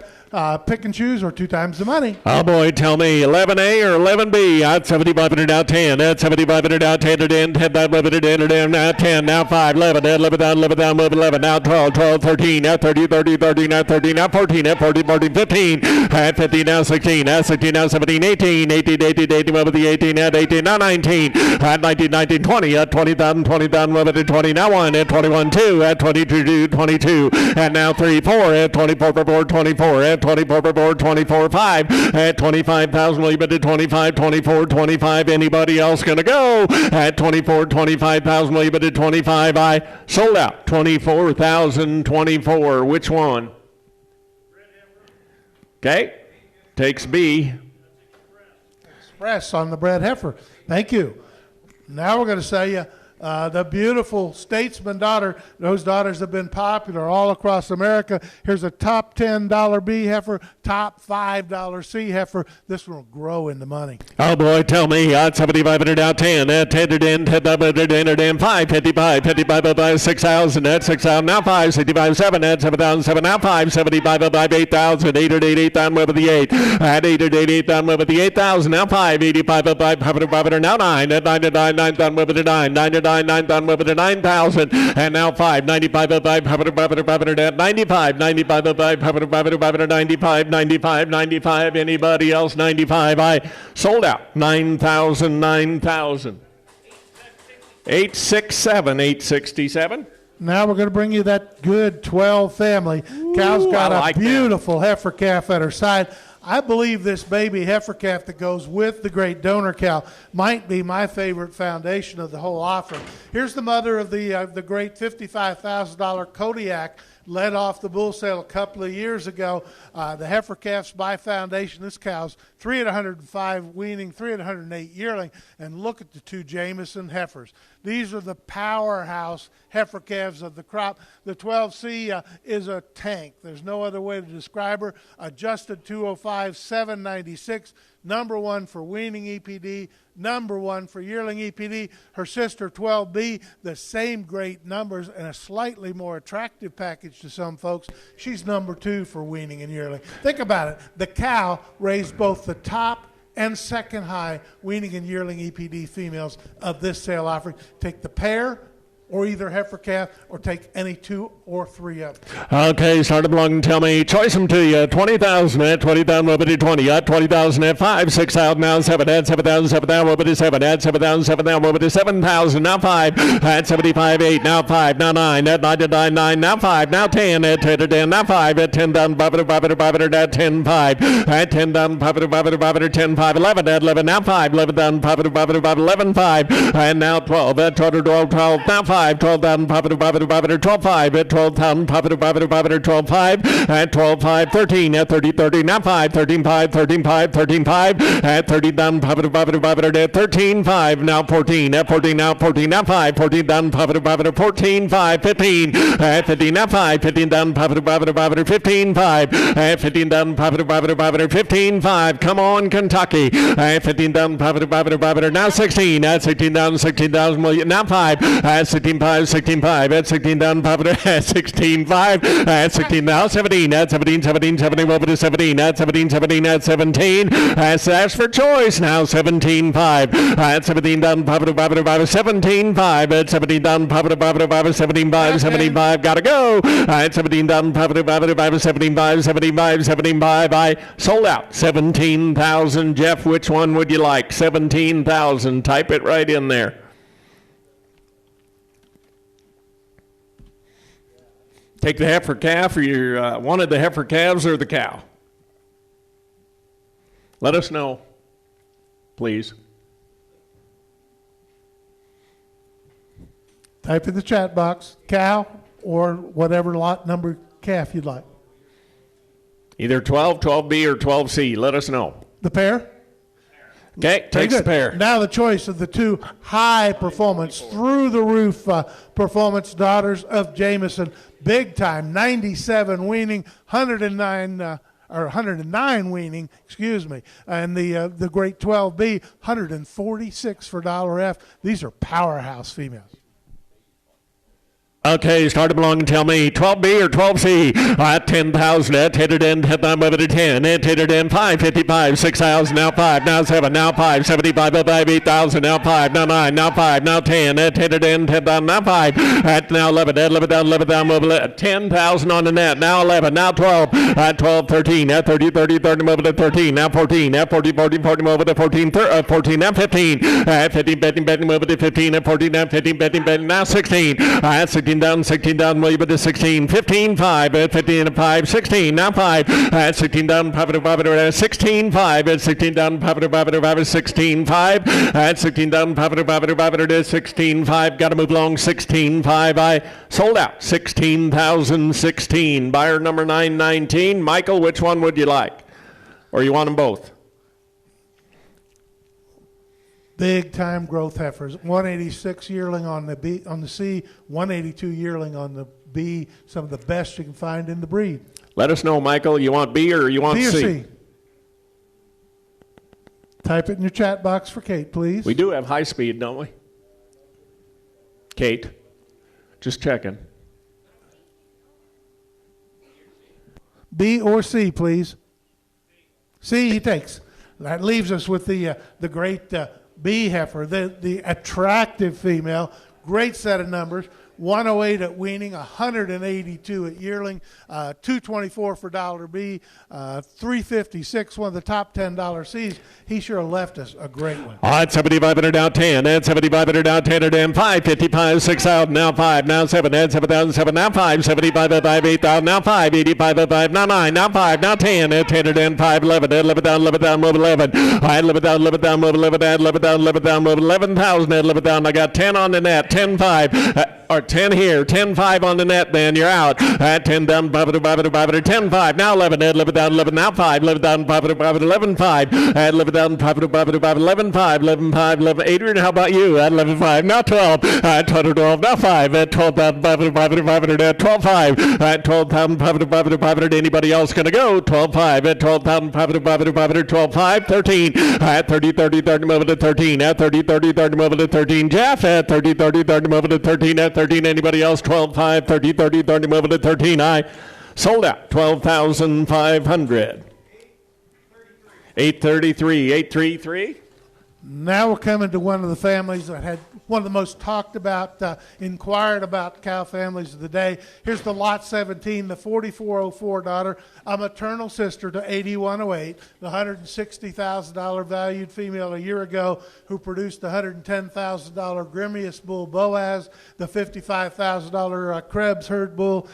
pick and choose, or 2 times the money. Oh boy, tell me, 11A or 11B? At 7,500 out 10. At 7,500 out 10 to 10. 10 down, 11 to 10. Now 10. Now 5. 11 down, 11 down, move 11. Now 12, 12, 13. Now 30, 30, 30. Now 30. Now 14. At 14, 14, 15. At 15. Now 16. At 16. Now 17, 18. 18, 18, 18. Move the 18. At 18. Now 19. At 19, 19, 20. At 20 down, 20 down. Move it to 20. Now 1. At 21, 2. At 22, 2, 22. And now 3, 4. At 24 for board, 24. At 24 for board, 24, 5. At 25,000, leave it at 25, 24, 25. Anybody else going to go? At 24, 25,000, leave it at 25. I sold out. 24,024. Which one? Okay. Takes B. Express on the bred heifer. Thank you. Now we're going to sell you the beautiful Statesman daughter. Those daughters have been popular all across America. Here's a top $10 B heifer, top $5 C heifer. This one will grow into money. Oh boy, tell me, at 7,500 out 10, at 10 to 10, 10 to 10, 5, 55, 55, 6,000, at 6,000, now 5, 65, 7, at 7,000, 7, now 5, 75, 8,000, 8 at 8, 8 down with the 8, at 8 at 8, 8 down with the 8,000, now 5, 85, 5, 500, now 9, at 9 to 9, 9 down with the 9, 9 to 9 down with the 9,000, and now 5, 95, 5, 500, at 95, 95, 5, 500, 95, 95, 95, anybody else 95, I sold out, 9,000, 9,000. 867, 867. Now we're going to bring you that good 12 family. Cow's got a beautiful heifer calf at her side. I believe this baby heifer calf that goes with the great donor cow might be my favorite foundation of the whole offering. Here's the mother of the great $55,000 Kodiak, led off the bull sale a couple of years ago. The heifer calf's by foundation. This cow's 3 at 105 weaning, 3 at 108 yearling. And look at the 2 Jameson heifers. These are the powerhouse heifer calves of the crop. The 12C is a tank. There's no other way to describe her. Adjusted 205, 796. Number 1 for weaning EPD, number 1 for yearling EPD. Her sister 12B, the same great numbers and a slightly more attractive package to some folks. She's number 2 for weaning and yearling. Think about it. The cow raised both the top and second high weaning and yearling EPD females of this sale offering. Take the pair or either heifer calf, or take any 2 or 3 of them. Okay, start them along and tell me. Choice them to you. 20,000 at 20,000, move it to 20. At 20,000 at 5, 6,000 now 7. At 7,000, 7,000, move it to 7. At 7,000, 7,000, move it to 7,000 now 5. At 75, 8 now 5 now 9. At 9 to 9, 9 now 5 now 10. At 10 to 10 now 5. At 10 down 5 at 10 5. At 10 down 5 at 10 5. 11 at 11 now 5. 11 down 5 11 5. And now 12 at 12 12 now 5. 12 down 5 at 12 5. At 12 down 5 at 12 5. At 12 5 13 at 30 30 now 5. 13 5 13 5 13 5. At 30 down 5 at 13 5 now 14. At 14 now 14 now 5. 14 down 5 at 14 5 15. At 15 now 5. 15 down 5 at 15 5. At 15 down 5 at 15 5. Come on, Kentucky. At 15 down 5 at now 16. At 16 down 16,000 now 5. At 16 5 16 5. At 16 down 5 at 16 5. At 16 now 17. At 17 17 17 over to 17. At 17 17 at 17. Ask for choice now 17 5. At 17 down 5 17 5. At 17 down 5 17 5 75. Gotta go. At 17 down 5 75 75 75. I sold out 17,000. Jeff, which one would you like? 17,000. Type it right in there. Take the heifer calf, or you wanted the heifer calves or the cow? Let us know, please. Type in the chat box, cow or whatever lot number calf you'd like. Either 12, 12B, or 12C. Let us know. The pair? Okay, takes the pair. Now the choice of the 2 high performance, through the roof performance daughters of Jameson. Big time, 97 weaning, 109 or 109 weaning, excuse me, and the great 12B, 146 for $F. These are powerhouse females. Okay, start along and tell me 12B or 12C. 10,000 at headed in, head down over to 10, at headed in 555, 6,000, now 5, now 7, now 5, 75, 8,000, now 5, now 9, now 5, now 10, at headed in, head down, now 5, at now 11, at 11 down, move 10,000 on the net, now 11, now 12, at 12, 13, at 30, move to 13, now 14, at 14, move to 14, 14, now 15, at 15, betting, move to 15, at 14, now 15, betting, now 16, at 16 down, move to 16, 15, 5, at 15 and 5, 16, now 5, at 16 down, 16, 5, at 16 down, 16, 5, at 16 down, 16, 5, got to move along, 16, 5, I sold out, 16,016, buyer number 919, Michael, which one would you like, or you want them both? Big time growth heifers. 186 yearling on the B, on the C, 182 yearling on the B. Some of the best you can find in the breed. Let us know, Michael. You want B or you want B or C? C? Type it in your chat box for Kate, please. We do have high speed, don't we? Kate, just checking. B or C, please. C, he takes. That leaves us with the great B heifer, the attractive female. Great set of numbers. 108 at weaning, 182 at yearling, 224 for $B, 356, one of the top $10 C's. He sure left us a great one. All right, 7,500 down 10, and 7,500 down 10, and then 555, 6,000, now 5, now 7, and 7,007, now 5, 75 at 5, 8,000, now 5, 85 at 5, now 9, now 5, now 10, and 10, and then 5, 11, and 11 down, move 11. All right, 11 down, move 11, and 11 down, move 11,000, and 11 down. I got 10 on the net, 10, 5. Or 10 here, 10-5 on the net, then you're out. At 10 down, 10-5, now 11, 11 down, 11, now 5, 11 down, 11-5, at 11 down, 11-5, 11, Adrian, how about you? At 11-5, now 12, at 12, now 5, at 12 down, 500, at 12-5, at 12 down, 500, anybody else going to go? 12-5, at 12 down, 12-5, 13, at 30, move to 13, at 30, move to 13, Jeff, at 30, move to 13, at 13, anybody else? 12-5, 30, move to 13. I sold out. 12,500. 833. Now we're coming to one of the families that had one of the most talked about, inquired about cow families of the day. Here's the lot 17, the 4404 daughter, a maternal sister to 8108, the $160,000 valued female a year ago who produced the $110,000 Grimius bull Boaz, the $55,000 Krebs herd bull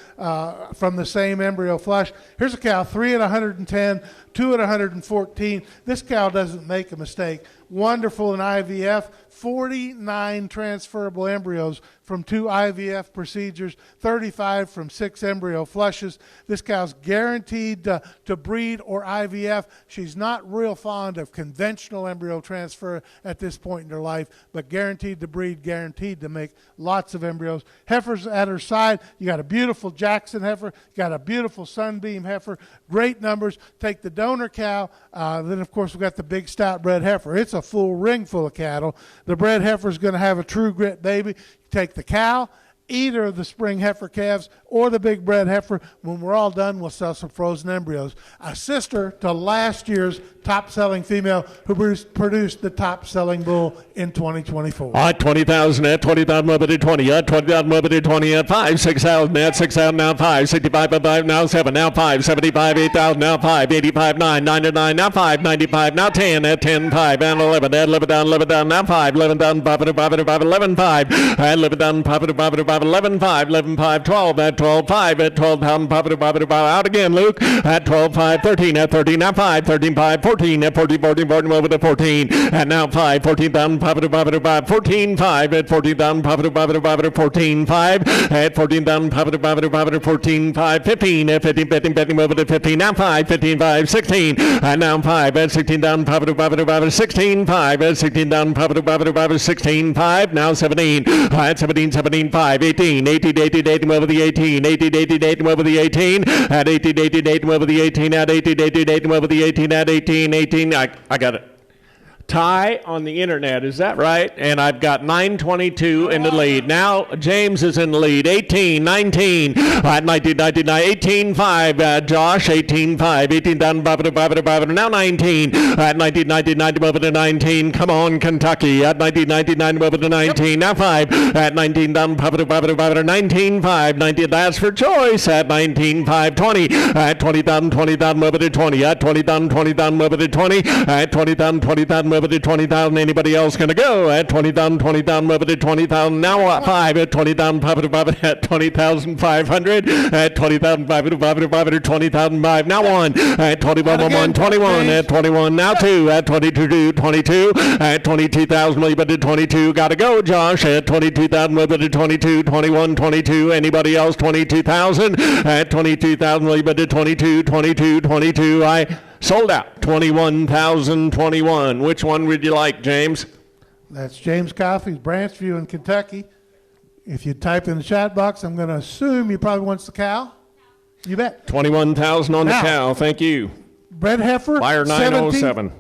from the same embryo flush. Here's a cow, 3 at 110, 2 at 114. This cow doesn't make a mistake. Wonderful in IVF, 49 transferable embryos from 2 IVF procedures, 35 from 6 embryo flushes. This cow's guaranteed to breed or IVF. She's not real fond of conventional embryo transfer at this point in her life, but guaranteed to breed, guaranteed to make lots of embryos. Heifers at her side. You got a beautiful Jackson heifer, you got a beautiful Sunbeam heifer, great numbers. Take the donor cow, then of course we've got the big stout bred heifer. It's a full ring full of cattle. The bred heifer is going to have a true grit baby. Take the cow, either of the spring heifer calves or the big bred heifer. When we're all done, we'll sell some frozen embryos. A sister to last year's top-selling female who produced the top-selling bull in 2024. All right, 20,000 at 20,000, move it to 20, at 20,000, move it to 20, at 5, 6,000, at 6,000, now 5, 65, at 5, now 7, now 5, 75, 8,000, now 5, 85, 9, 99, now 5, 95, now 10, at 10, 5, and 11, at 11 down, now 5, 11 down, 5, 11, 5, at 11 down, 5, 11, 5, 11, 5, 12, at 12, 5, at 12 down, 5, out again, Luke, at 12, 5, 13, at 13, now 5, 13, 5, 14, at 14, over to 14, and now 5, 14 down, 14, 5, at 14 down, 14, 5, at 14 down, 14, 5, 15, at 15, betting, over to 15, now 5, 15, 5, 16, and now 5, at 16 down, 16, 5, at 16 down, 16, 5, now 17, at 17, 5, 18, 18, 18, 18 over the 18, 18, 18, 18 over the 18, at 18, 18, 18 over the 18, at 18, 18, 18 over the 18, at 18, 18, I got it. Tie on the internet, is that right? And I've got 922 in the lead. Now James is in the lead. 18, 19, 19, 19, 18, 5. Josh, 18, 5. 18,500. Now 19. At 19, 19, 19 over to 19. Come on, Kentucky. At 19, 19, 19 over to 19. Now 5. At 19,500. 19, 5. 19, that's for choice. At 19, 5, 20. At 20,000, 20,000 over to 20. At 20,000, 20,000 over to 20. At 20,000, 20,000 over to 20,000. Anybody else going to go? At 20,000, 20,000 over to 20,000. Now 5 at 20,500 at 20,500 at 20,500 20,005. Now 1 at 21, 21 at 21. Now 2 at 22, 22 at 22,000 over to 22. Got to go, Josh. At 22,000 over to 22, 21, 22. Anybody else? 22,000 at 22,000 over to 22, 22, 22. I sold out. 21,021. Which one would you like, James? That's James Coffey's Branchview in Kentucky. If you type in the chat box, I'm going to assume you probably wants the cow. You bet. 21,000 on the cow. Thank you. Bred Heifer. Buyer 907.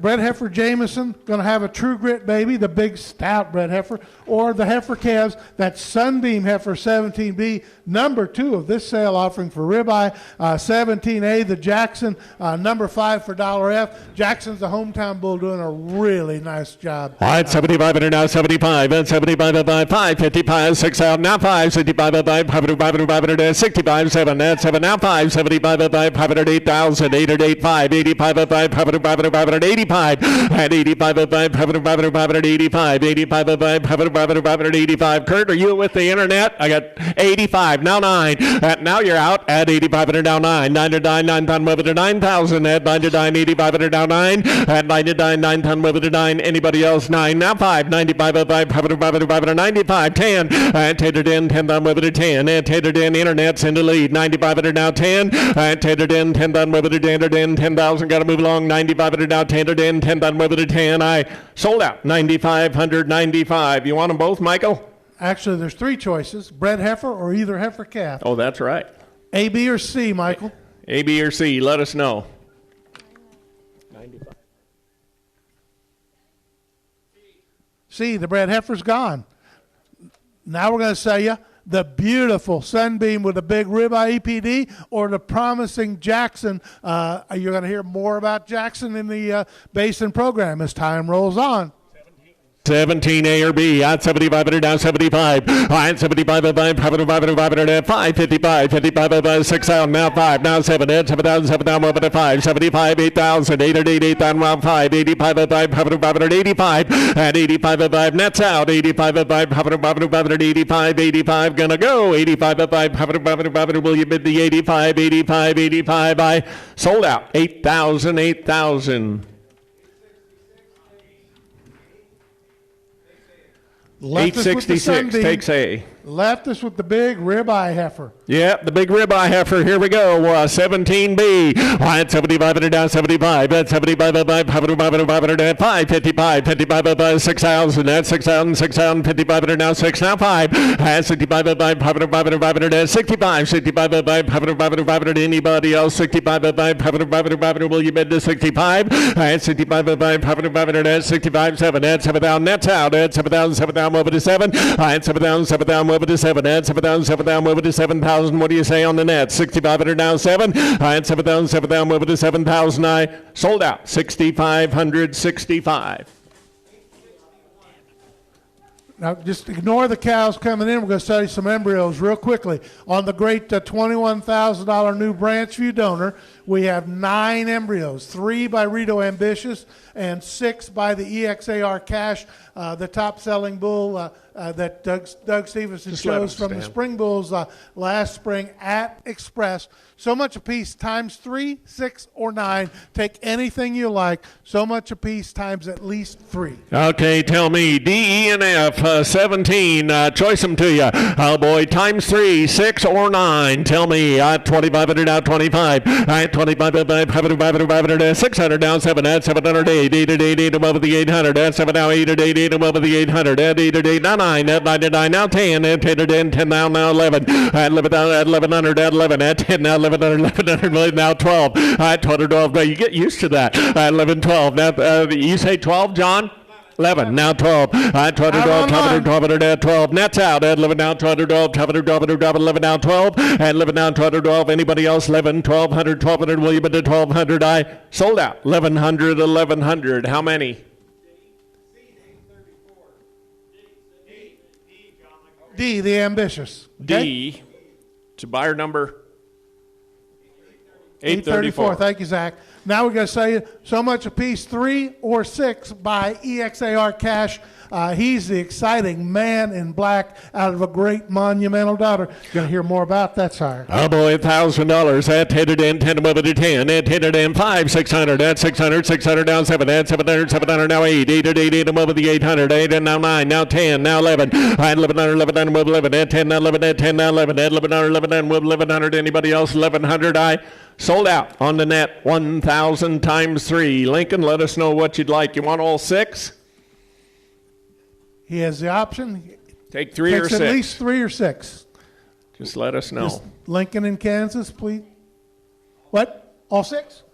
Bred Heifer Jameson, going to have a true grit baby, the big stout Bred Heifer, or the Heifer calves, that Sunbeam Heifer 17B, number 2 of this sale offering for ribeye, 17A, the Jackson, number 5 for $F. Jackson's the hometown bull doing a really nice job. All right, 75 now 75, and 75 at 5, 55, 6 out, now 5, 65 at 5, 500, 65, 7, at 7, now 5, 75 at 5, 500, 8,000, 800, 5, 85 at 5, 500, 85 at 85 at 5, 500, 85, 85 at 5, 500, 85. Kurt, are you with the internet? I got 85, now 9. Now you're out at 85 at now 9. 99, 9,000 over to 9,000 at 99, 85 at now 9. At 99, 9,000 over to 9. Anybody else? 9, now 5. 95 at 5, 500, 95, 10. At 10 to 10, 10,000 over to 10. At 10 to 10, internet's in the lead. 95 at now 10. At 10 to 10, 10,000 over to 10 to 10, 10,000. Got to move along. 95 at now 10 to 10, 10,000 over to 10. I sold out. 9,595. You want them both, Michael? Actually, there's 3 choices, Bred Heifer or either Heifer calf. Oh, that's right. A, B, or C, Michael? A, B, or C. Let us know. 95. C, the Bred Heifer's gone. Now we're going to sell you the beautiful Sunbeam with a big ribeye EPD or the promising Jackson. You're going to hear more about Jackson in the BASIN program as time rolls on. 17 A or B at 75 down 75. At 75 at 5, 500 at 5, 55, 55 at 6 out, now 5, now 7 at 7,000, 7 down over to 5, 75, 8,000, 808, 8,000, round 5, 85 at 5, 500 85, at 85 at 5, nets out, 85 at 5, 500 85, 85, gonna go, 85 at 5, 500, will you bid the 85, 85, 85, I sold out, 8,000, 8,000. Left us with the 866 Sunbeam. takes A. Left us with the big ribeye heifer. Yep, the big ribeye heifer. Here we go. 17B. At 75 down 75. At 75 at 5, 500 at 5, 55, 55 at 5, 6,000. At 6,000, 6,000, 55 at now 6, now 5. At 65 at 5, 500 at 65, 65 at 5, 500 anybody else? 65 at 5, 500 will you bid to 65? At 65 at 5, 500 at 65, 7. At 7,000, nets out. At 7,000, 7,000 over to 7. At 7,000, 7,000 over to 7. At 7,000, 7,000 over to 7,000. What do you say on the net? 65 now 7. At 7,000, 7,000 over to 7,000. I sold out. 6,565. Now, just ignore the cows coming in. We're going to sell you some embryos real quickly. On the great $21,000 new Branchview donor, we have 9 embryos, 3 by Rito Ambitious and 6 by the EXAR Cash, the top-selling bull that Doug Stevenson chose from the Spring Bulls last spring at Express. So much a piece times 3, 6, or 9. Take anything you like. So much a piece times at least 3. Okay, tell me. D, E, and F, 17. Choice them to you. Oh, boy, times 3, 6, or 9. Tell me. 2,500 out 25. 25 at 500, 600 down 7. At 700, 8, 8 over the 800. At 7 now 8 at 8 over the 800. At 8 at 8, 9, 9, at 99, now 10, at 10, at 10, now 11, at 11, at 1100, at 11, at 10, now 1100, now 12, at 12, you get used to that, at 11, 12, now, you say 12, John? 11, now 12, 12, 12, nets out, at 11, now 12, 11, now 12, at 11, now 12, anybody else, 11, 1200, William, at 1200, I sold out, 1100, how many? D, the ambitious. Okay? D, it's a buyer number 834. Thank you, Zach. Now we're going to say so much a piece, 3 or 6 by EXAR Cash. He's the exciting man in black out of a great monumental daughter. You're going to hear more about that, sire. Oh boy, $1,000. At 10 and 10 above it to 10. At 10 and 5, 600. At 600 down 7. At 700 now 8. 8 above the 800. 8 and now 9. Now 10. Now 11. At 1100 above 11. At 10 now 11. At 10 now 11. At 1100 above 1100. Anybody else? 1100. I sold out on the net. 1,000 times 3. Lincoln, let us know what you'd like. You want all 6? He has the option. Take 3 or 6. At least 3 or 6. Just let us know. Just Lincoln in Kansas, please. What? All 6?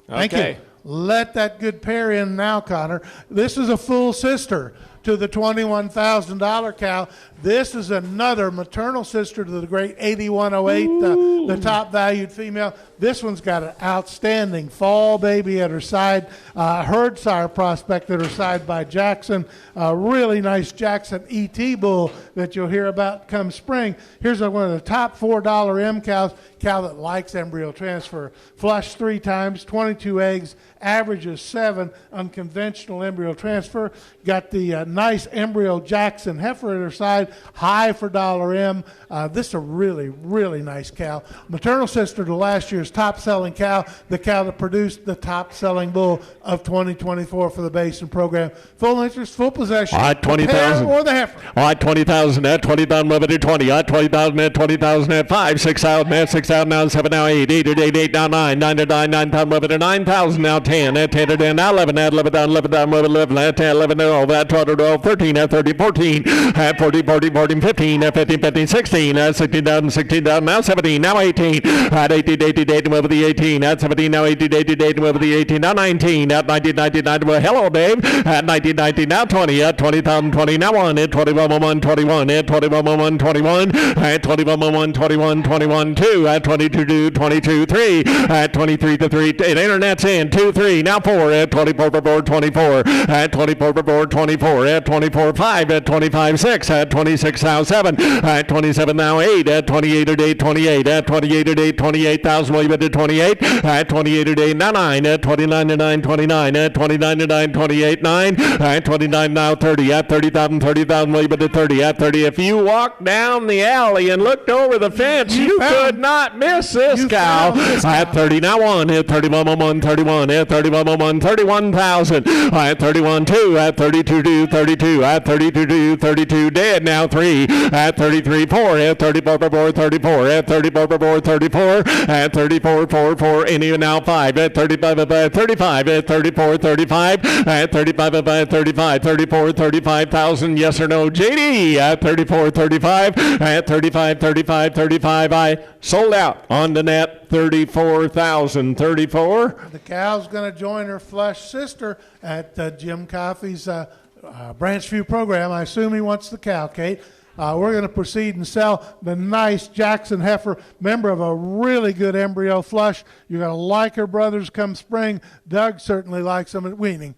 Thank you. Let that good pair in now, Connor. This is a full sister to the $21,000 cow. This is another maternal sister to the great 8108, the top valued female. This one's got an outstanding fall baby at her side, herd sire prospect at her side by Jackson, a really nice Jackson ET bull that you'll hear about come spring. Here's one of the top $4 M cows, cow that likes embryo transfer. Flushed 3 times, 22 eggs, averages 7, unconventional embryo transfer. Got the nice embryo Jackson heifer at her side, high for $M. This is a really, really nice cow. Maternal sister to last year's top-selling cow, the cow that produced the top-selling bull of 2024 for the BASIN program. Full interest, full possession. All right, 20,000. Or the heifer. All right, 20,000 at 20,000 over to 20. All right, 20,000 at 20,000 at 5, 6,000 at 6,000 now 7 now 8, 8 now 9, 9 to 9, 9,000 over to 9,000 now 10 at 10 to 10 now 11 at 11 down 11 at 10 11 12 at 12 13 at 30 14 at 14 15 at 15 16 at 16 down now 17 now 18 at 18 over the 18 at 17 now 18 over the 18 now 19 at 19 well, hello Dave at 19 now 20 at 20,000 20 now 1 at 21 21 at 21 21 at 21 21 2 at 22 3 at 23 to 3 internet's in 2 3 now 4 at 24 24 at 24 24 at 24 5 at 25 6 at 26 now 7 at 27 now 8 at 28 at 8 28 at 28 at 8 28,000 will you bet to 28 at 28 at 8 now 9 at 29 to 9 29 at 29 to 9 28 9 at 29 now 30 at 30,000 will you bet to 30 at 30 if you walked down the alley and looked over the fence you could not miss this cow at 30 now 1 at 31 31 at 31 31,000 at 31 2 at 32 32 at 32 32 dead now 3 at 33 4 at 34 34 at 34 34 at 34 4 any now 5 at 35 at 35 at 34 35 at 35 at 35 34 35,000 yes or no JD at 34 35 at 35 35 I sold out on the net 34,000 34. The cow's going to join her flush sister at Jim Coffey's Branchview program. I assume he wants the cow, Kate. We're going to proceed and sell the nice Jackson heifer, member of a really good embryo flush. You're going to like her brothers come spring. Doug certainly likes them at weaning.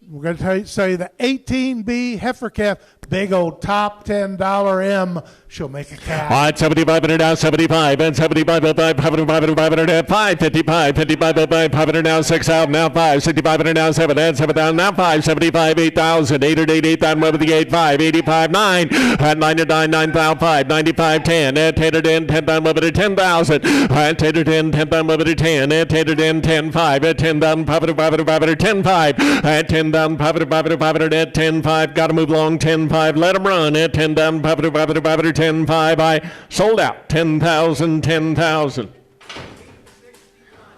We're going to say the 18B heifer calf, big old top $10 M. She'll make a calf. All right, 75 and now 75 and 75 at 5, 500 at 5, 55 at 5, 500 now 6 out now 5, 65 and now 7 and 7 down now 5, 75 8,000 8 at 8 down over the 8 5 85 9 at 9 to 9 9,000 5 95 10 at 10 to 10 10 down over to 10,000 at 10 to 10 10 down over to 10 at 10 to 10 10 5 at 10 down 5 at 10 5 at 10 down 5 at 10 5 got to move along 10 5 let them run at 10 down 5 at 10 5 I sold out 10,000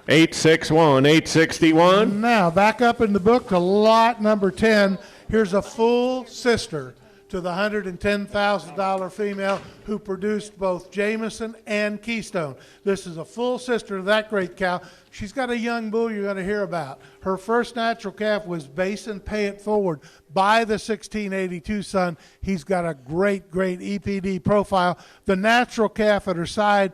861 Now back up in the book to lot number 10. Here's a full sister to the $110,000 female who produced both Jameson and Keystone. This is a full sister of that great cow. She's got a young bull you're going to hear about. Her first natural calf was BASIN Pay It Forward by the 1682 son. He's got a great EPD profile. The natural calf at her side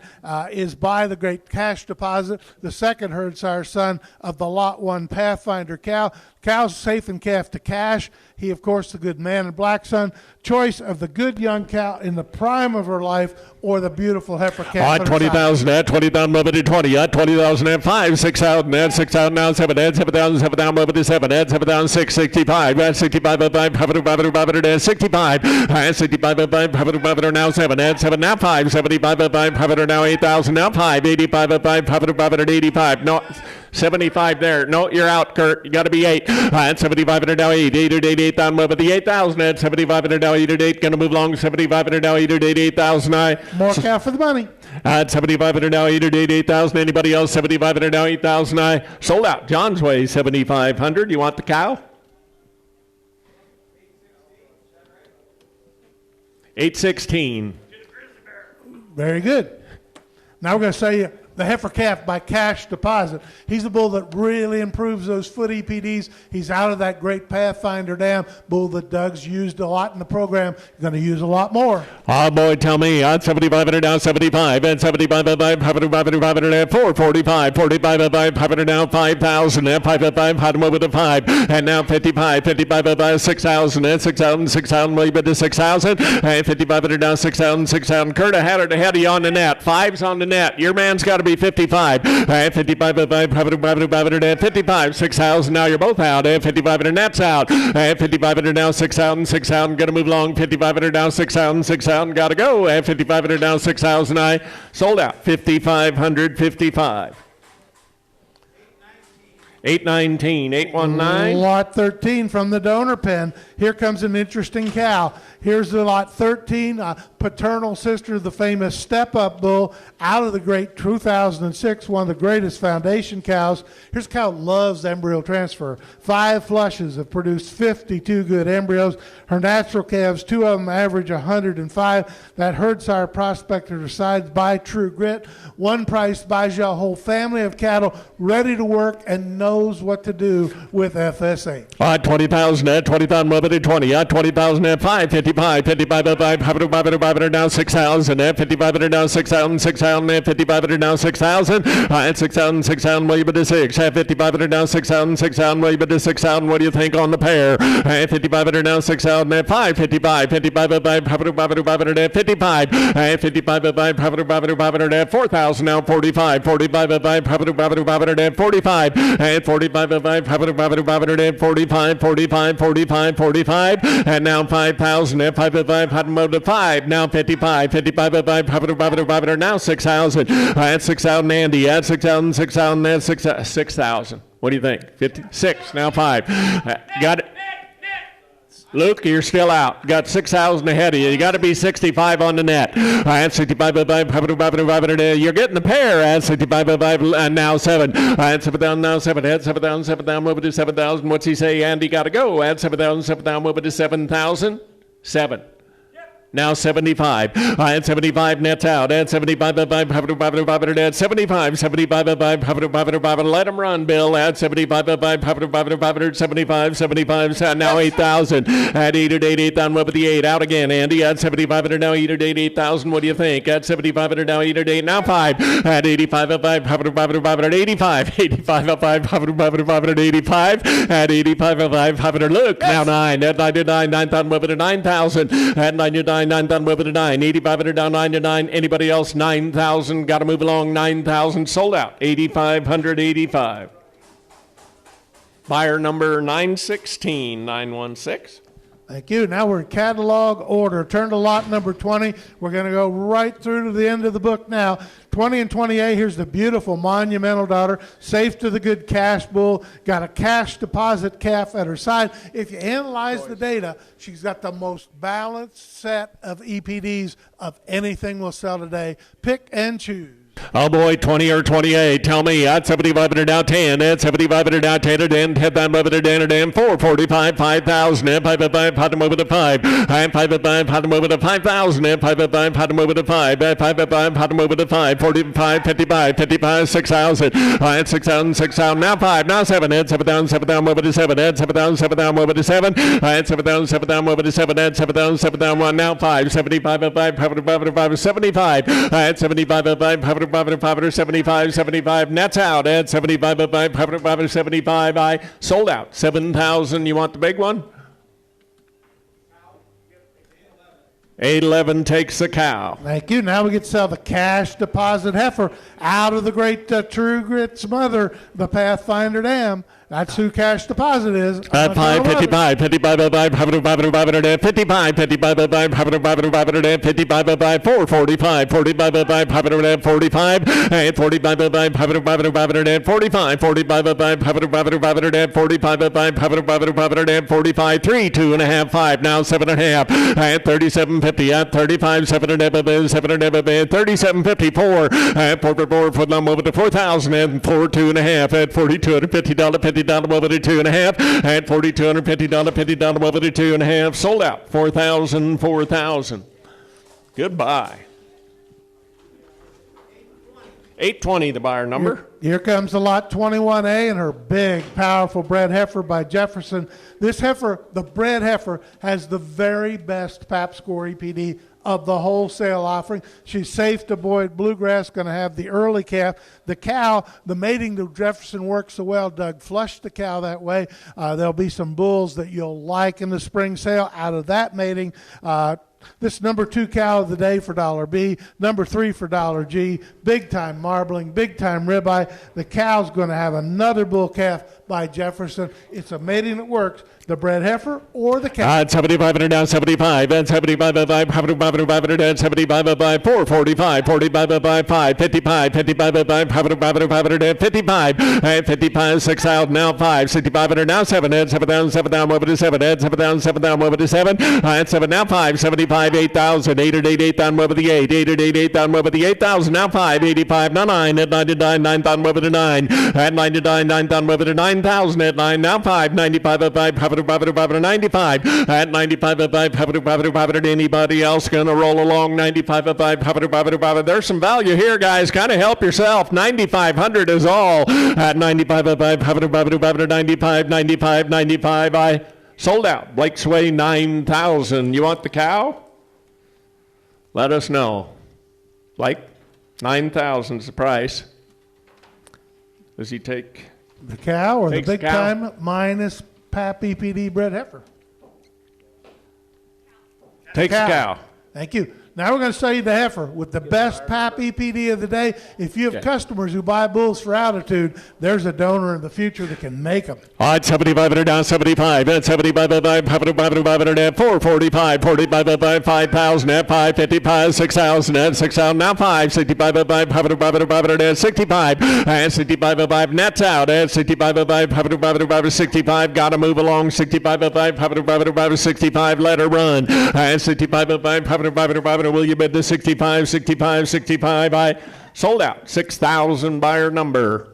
is by the great Cash Deposit, the second herd sire son of the Lot 1 Pathfinder cow. Cow's safe and calf to Cash. He, of course, the good man and black son. Choice of the good young cow in the prime of her life or the beautiful heifer calf. On 20,000 at 20,000 over to 20 at 20,000 at 5, 6,000 at 6,000 now 7 at 7,000 7,000 over to 7 at 7,000 6, 65 at 65 at 5 at 65 at 65 at 5 now 7 at 7 now 5 75 at 5 now 8,000 now 5 85 at 5 at 85 no 75 there. No, you're out, Kurt. You got to be 8. At 75 and now 8. 8 at 8,000 over the 8,000 at 75 and now 8 at 8. Going to move along 75 and now 8 at 8,000. More cow for the money. At 75 and now 8 at 8,000. Anybody else? 75 and now 8,000. Sold out. John's Way 7,500. You want the cow? 816. Very good. Now we're going to say the heifer calf by Cash Deposit. He's a bull that really improves those foot EPDs. He's out of that great Pathfinder dam. Bull that Doug's used a lot in the program. Going to use a lot more. Oh, boy, tell me. At 75 and now 75. At 75 and 445. 45 and 500 now 5,000. At 5 and 5, hot over to 5. And now 55. 55 and 6,000. At 6,000. 6,000, way to 6,000. And 55 and now 6,000. 6,000. Kurt, I had it ahead of you on the net. 5's on the net. Your man's got to be 55. At 55 and 500 at 55. 6,000. Now you're both out. At 55 and that's out. At 55 and now 6,000. 6,000. Going to move along. 55 and now 6,000. 6,000. Got to go. At 55 and now 6,000. I sold out. 5,555. 819, 819. Lot 13 from the donor pen. Here comes an interesting cow. Here's the lot 13, paternal sister of the famous Step Up Bull out of the great 2006, one of the greatest foundation cows. Here's a cow that loves embryo transfer. 5 flushes have produced 52 good embryos. Her natural calves, 2 of them average 105. That herd sire prospector decides by True Grit. One price buys you a whole family of cattle ready to work and knows what to do with FSA. 20,000 at 20,000 over to 20. 20,000 at 555. 55 at 500 now 6,000. At 55 at now 6,000. 6,000 at 55 at now 6,000. At 6,000. 6,000 way to 6. At 55 at now 6,000. 6,000 way to 6,000. What do you think on the pair? At 55 at now 6,000 at 555. 55 at 500 at 55. At 55 at 500 at 4,000 now 45. 45 at 500 at 45. At 45 at 500 at 45. 45 45 45. And now 5,000 at 5 at 500 at 5. Now 55. 55 at 500 now 6,000. At 6,000 Andy. At 6,000. 6,000 at 6,000. What do you think? 56. Now 5. Got it. Luke, you're still out. Got 6,000 ahead of you. You got to be 65 on the net. At 65 at 500. You're getting the pair at 65 at 5 and now 7. At 7,000 now 7. At 7,000. 7,000 over to 7,000. What's he say? Andy got to go. At 7,000. 7,000 over to 7,000. 7. Now 75. At 75, nets out. At 75, at 500, at 75. 75, at 500, let him run, Bill. At 75, at 500, 75, 75, now 8,000. At 8 at 8, 8,000 over the 8. Out again, Andy. At 75, now 8 at 8, 8,000. What do you think? At 75, now 8 at 8, now 5. At 85, at 500, 85. 85, at 500, 85. At 85, at 500, look, now 9. At 99, 9,000 over to 9,000. At 99, 9,000 over to 9. 85 down 9 to 9. Anybody else? 9,000. Got to move along. 9,000 sold out. 8,585. Buyer number 916, 916. Thank you. Now we're in catalog order. Turn to lot number 20. We're going to go right through to the end of the book now. 20 and 28, here's the beautiful monumental daughter, safe to the good cash bull, got a cash deposit calf at her side. If you analyze the data, she's got the most balanced set of EPDs of anything we'll sell today. Pick and choose. Oh boy, 20 or 28. Tell me, at 7,500 now 10. At 7,500 now 10 or 10. 10,500 10 or 10. 445, 5,000. At 5,500, had to move it to 5. At 5,500, had to move it to 5,000. At 5,500, had to move it to 5. At 5,500, had to move it to 5. 45, 55, 55, 6,000. At 6,000, 6,000. Now 5, now 7. At 7,000, 7,000, move it to 7. At 7,000, 7,000, move it to 7. At 7,000, 7,000, move it to 7. At 7,000, 7,000, 1. Now 5. 75, 5, 5, 75. At 75, 5, 75, 75, nets out at 75, 75, I sold out. 7,000, you want the big one? 811 takes the cow. Thank you. Now we get to sell the cash deposit heifer out of the great True Grit's mother, the Pathfinder Dam. That's who cash deposit is. At 555, 55, 55, 55, 55, 445, 45, 545, and 45, 545, 45, 45, 45, 3, 2.5, 5, now 7.5, at 37.50, at 35, 7.5, 37.54, at 4 for them over to 4,000, and 4, 2.5, at $4,250, $50 over to 2.5, at $4,250, $50 over to 2.5, sold out. 4,000, 4,000. Goodbye. 820, the buyer number. Here comes the lot 21A and her big, powerful Bred heifer by Jefferson. This heifer, the Bred heifer, has the very best PAP score EPD of the wholesale offering. She's safe to Boyd Bluegrass, going to have the early calf. The cow, the mating to Jefferson works so well, Doug flushed the cow that way. There'll be some bulls that you'll like in the spring sale out of that mating. This number 2 cow of the day for $B, number 3 for $G, big time marbling, big time ribeye. The cow's going to have another bull calf by Jefferson. It's a mating that works. The Bred heifer or the cow. At 7,500 now 75, and 75, 500, and 75, 445, 45, 5, 55, 55, 500, and 55, and 55, 6,000 now 5, 6,500 now 7, and 7,000, 7,000 over to 7, and 7,000, 7,000 over to 7, and 7 now 5, 75, 8,000, 8,000 over the 8, 8,000 over the 8,000 now 5, 85 now 9, at 99, 9,000 over to 9, at 99, 9,000 over to 9,000 at 9 now 5, 95, 5, 95 at 95 500 anybody else gonna roll along 95 500 there's some value here, guys. Kind of help yourself. 9,500 is all at 95 500 95 I sold out. Blake's Way 9,000. You want the cow? Let us know. Blake, 9,000 is the price. Does he take the cow or the big cow? Time minus PAP EPD Bred heifer? Takes the cow. Thank you. Now we're going to show you the heifer with the best PAP EPD of the day. If you have customers who buy bulls for altitude, there's a donor in the future that can make them. All right, 7,500 down 75, at 75, 500, at 445, 45, 5,000, at 555, 6,000, at 6,000, now 5, 65, 500, at 65, at 65, 5, nets out, at 65, 500, 65, got to move along, 65, 500, 65, let her run, at 65, 500, will you bid the 65, 65, 65, I sold out, 6,000 buyer number.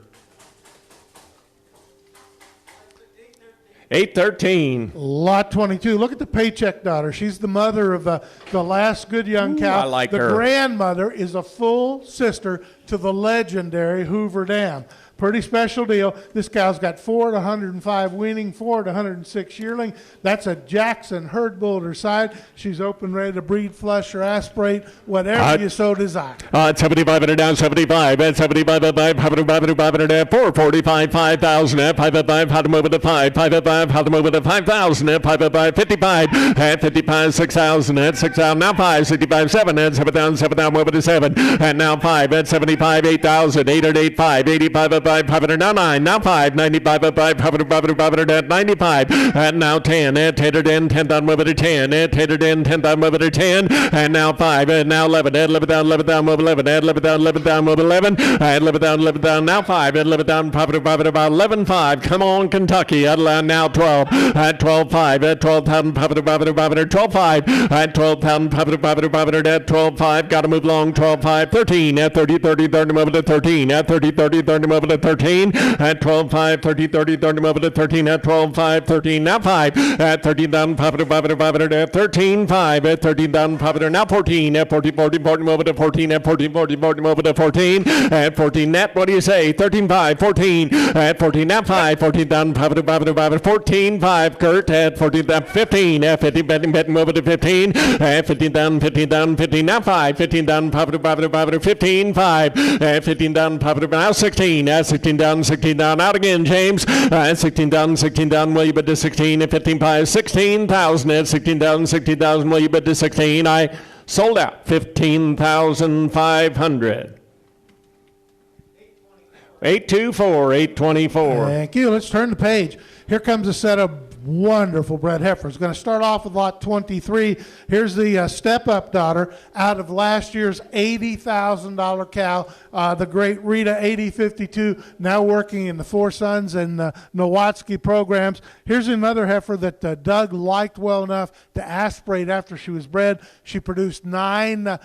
813. Lot 22. Look at the paycheck daughter. She's the mother of the last good young cow. I like the her. The grandmother is a full sister to the legendary Hoover Dam. Pretty special deal. This cow's got 4 to 105 weaning, 4 to 106 yearling. That's a Jackson herd bull at her side. She's open, ready to breed, flush, or aspirate, whatever you so desire. 7,500 down 75, at 75, 500, at 445, 5,000, at 555, how to move it to 5, 555, how to move it to 5,000, at 555, 55, at 55, 6,000, at 6,000, now 5, 65, 7, at 7,000, 7,000, move it to 7, and now 5, at 75, 8,000, 885, 85, 500, now 9, now 5, 95, 500, at 95, and now 10, at 10, 10,000, move it to 10, at 10, 10,000, move it to 10, and now 5, and now 11, at 11,000, move 11, at 11,000, move 11, at 11,000, now 5, at 11,000, 500, about 11, 5, come on, Kentucky, at now 12, at 12, 5, at 12,000, 500, 12, 5, at 12,000, 500, at 12, 5, got to move long, 12, 5, 13, at 30, move it to 13, at 30, move it to 13, at 12, 5, 30, move it to 13, at 12, 5, 13, now 5, at 13,000, 500, at 13, 5, at 13,000, 500, now 14, at 40, move it to 14, at 14, move it to 14, at 14, net, what do you say, 13, 5, 14, at 14, now 5, 14,000, 500, 14, 5, Kurt, at 14, 15, at 15, move it to 15, at 15,000, 15, now 5, 15,000, 500, 15, 5, at 15,000, 500, now 16, at 16 down, out again, James, at 16 down, will you bid to 16, at 15, 5, 16,000, at 16,000, will you bid to 16, I sold out, 15,500. 824. Thank you. Let's turn the page. Here comes a set of wonderful bred heifers. Going to start off with lot 23. Here's the step-up daughter out of last year's $80,000 cow, the great Rita 8052, now working in the Four Sons and Nowatzki programs. Here's another heifer that Doug liked well enough to aspirate after she was bred. She produced 9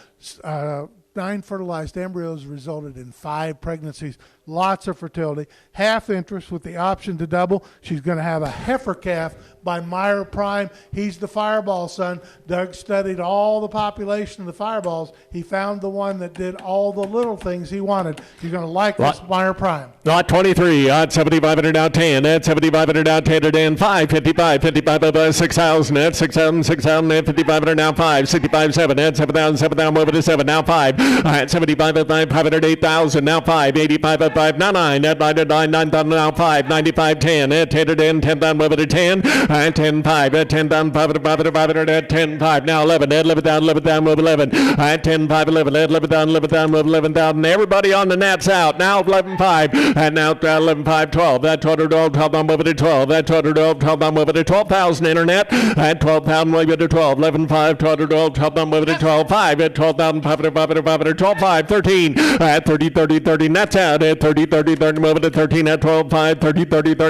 fertilized embryos, resulted in 5 pregnancies, lots of fertility, half interest with the option to double. She's going to have a heifer calf by Meyer Prime. He's the Fireball son. Doug studied all the population of the Fireballs. He found the one that did all the little things he wanted. You're going to like this Meyer Prime. Lot 23, at 7,500 out 10, at 7,500 out 10 and 5, 55 above 6,000, at 6,000, at 5,500 now 5, 65, 7, at 7,000, over to 7, now 5, at 75 at 500, 8,000, now 5, 85 at 5, now 9, at 9,000, now 5, 95, 10, at 10 and 10,000, over to 10, at 10, 5, at 10,000, 500, at 10, 5, now 11, at 11,000, move 11, at 10, 5, 11, at 11,000, move 11,000, everybody on the nets out, now 11, 5, and now 11, 5, 12, that 12, over to 12, that 12, over to 12,000 internet, at 12,000, move to 12, 11, 5, 12, over to 12, 5, at 12,000, 12, 5, 13, at 30, nets out, at 30, move to 13, at 12, 5, 30,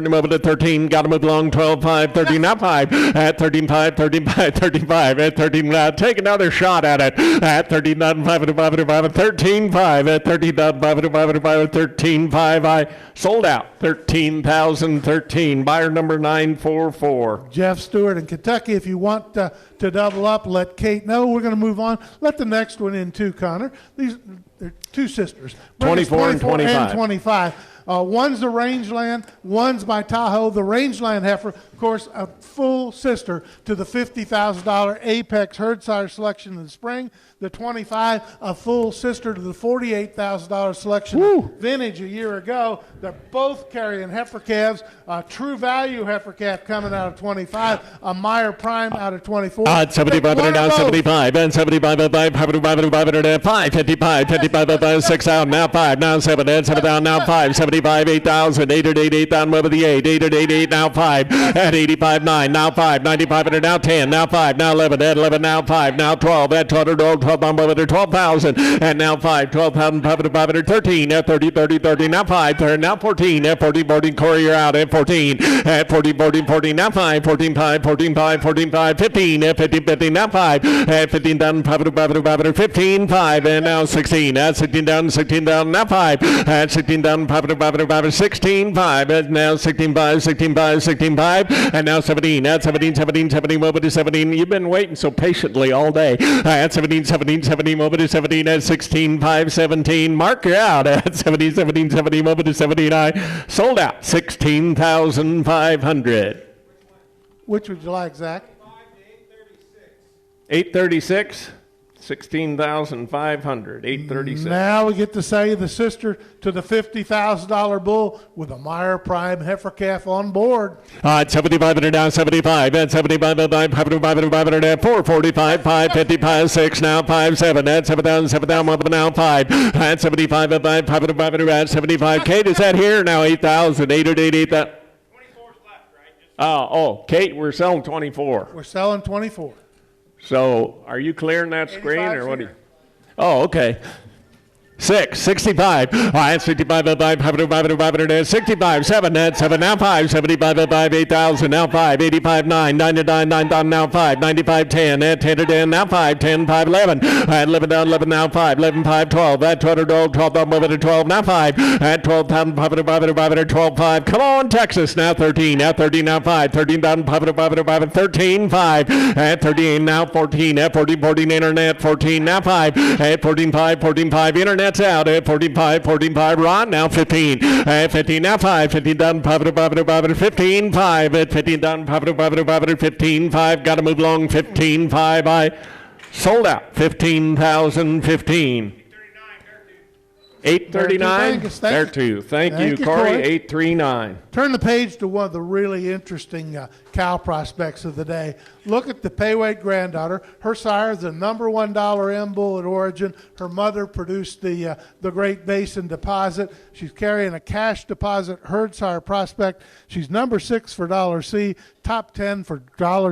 move to 13, got to move along, 12, 5, 13, now 5, at 13, 5, 35, at 13, take another shot at it, at 13,500, 13, 5, at 13,500, 13, 5, I sold out, 13,013, buyer number 944. Jeff Stewart in Kentucky. If you want to double up, let Kate know. We're going to move on. Let the next one in too, Connor. They're 2 sisters. 24 and 25. One's the Rangeland, one's by Tahoe. The Rangeland heifer, of course, a full sister to the $50,000 Apex herd sire selection in the spring. The 25, a full sister to the $48,000 selection vintage a year ago. They're both carrying heifer calves. A True Value heifer calf coming out of 25. A Meyer Prime out of 24. 75 now 75, and 75 at 500 at 5, 55 at 6 out, now 5, now 7, and 7 down, now 5, 75, 8,000, 8 down over the 8, 8, now 5, at 85, 9, now 5, 95 at now 10, now 5, now 11, at 11, now 5, now 12, at 12, 12,000, and now 5, 12,500, 13, at 30, now 5, now 14, at 14, Courier out, at 14, at 14, now 5, 14, 15, at 15, now 5, at 15,500, 15, 5, and now 16, at 16 down, now 5, at 16 down, 16, 5, and now 16, 5, and now 17, at 17, over to 17, you've been waiting so patiently all day, at 17, over to 17, at 16, 5, 17, mark her out, at 17, over to 17, I sold out, 16,500. Which would you like, Zach? 836. 16,500, 836. Now we get to say the sister to the $50,000 bull with a Meyer Prime heifer calf on board. All right, 7,500 now, 75, and 75, 500, 445, 555, 6 now, 57, and 7,000, 7,000, now 5, and 75, 500, 75. Kate, is that here? Now 8,000, 888, 24's left, right? Oh, Kate, we're selling 24. We're selling 24. So, are you clearing that screen, or what? here. Oh, okay. 65. All right, 65, 500, 65, 7, 7, now 5, 75, 8,000, now 5, 85, 9, 99, 9,000, now 5, 95, 10, 10, now 5, 10, 5, 11, 11 down, 11, now 5, 11, 5, 12, 12, 12, 12, now 5, 12,000, 500, 12, 5, come on, Texas, now 13, now 13, now 5, 13,000, 500, 13, 5, 13, now 14, 14, 14, internet, 14, now 5, 14, 5, 14, 5, internet, out at 45, 45, Ron, now 15, 15, now 5, 15 done, 15, 5, at 15 done, 15, 5, got to move along, 15, 5, I sold out, 15,015. 839, there too. Thank you, Corey. 839. Turn the page to one of the really interesting cow prospects of the day. Look at the pay weight granddaughter. Her sire is the #1 M bull at origin. Her mother produced the Great Basin deposit. She's carrying a cash deposit herd sire prospect. She's #6 for $C, top 10 for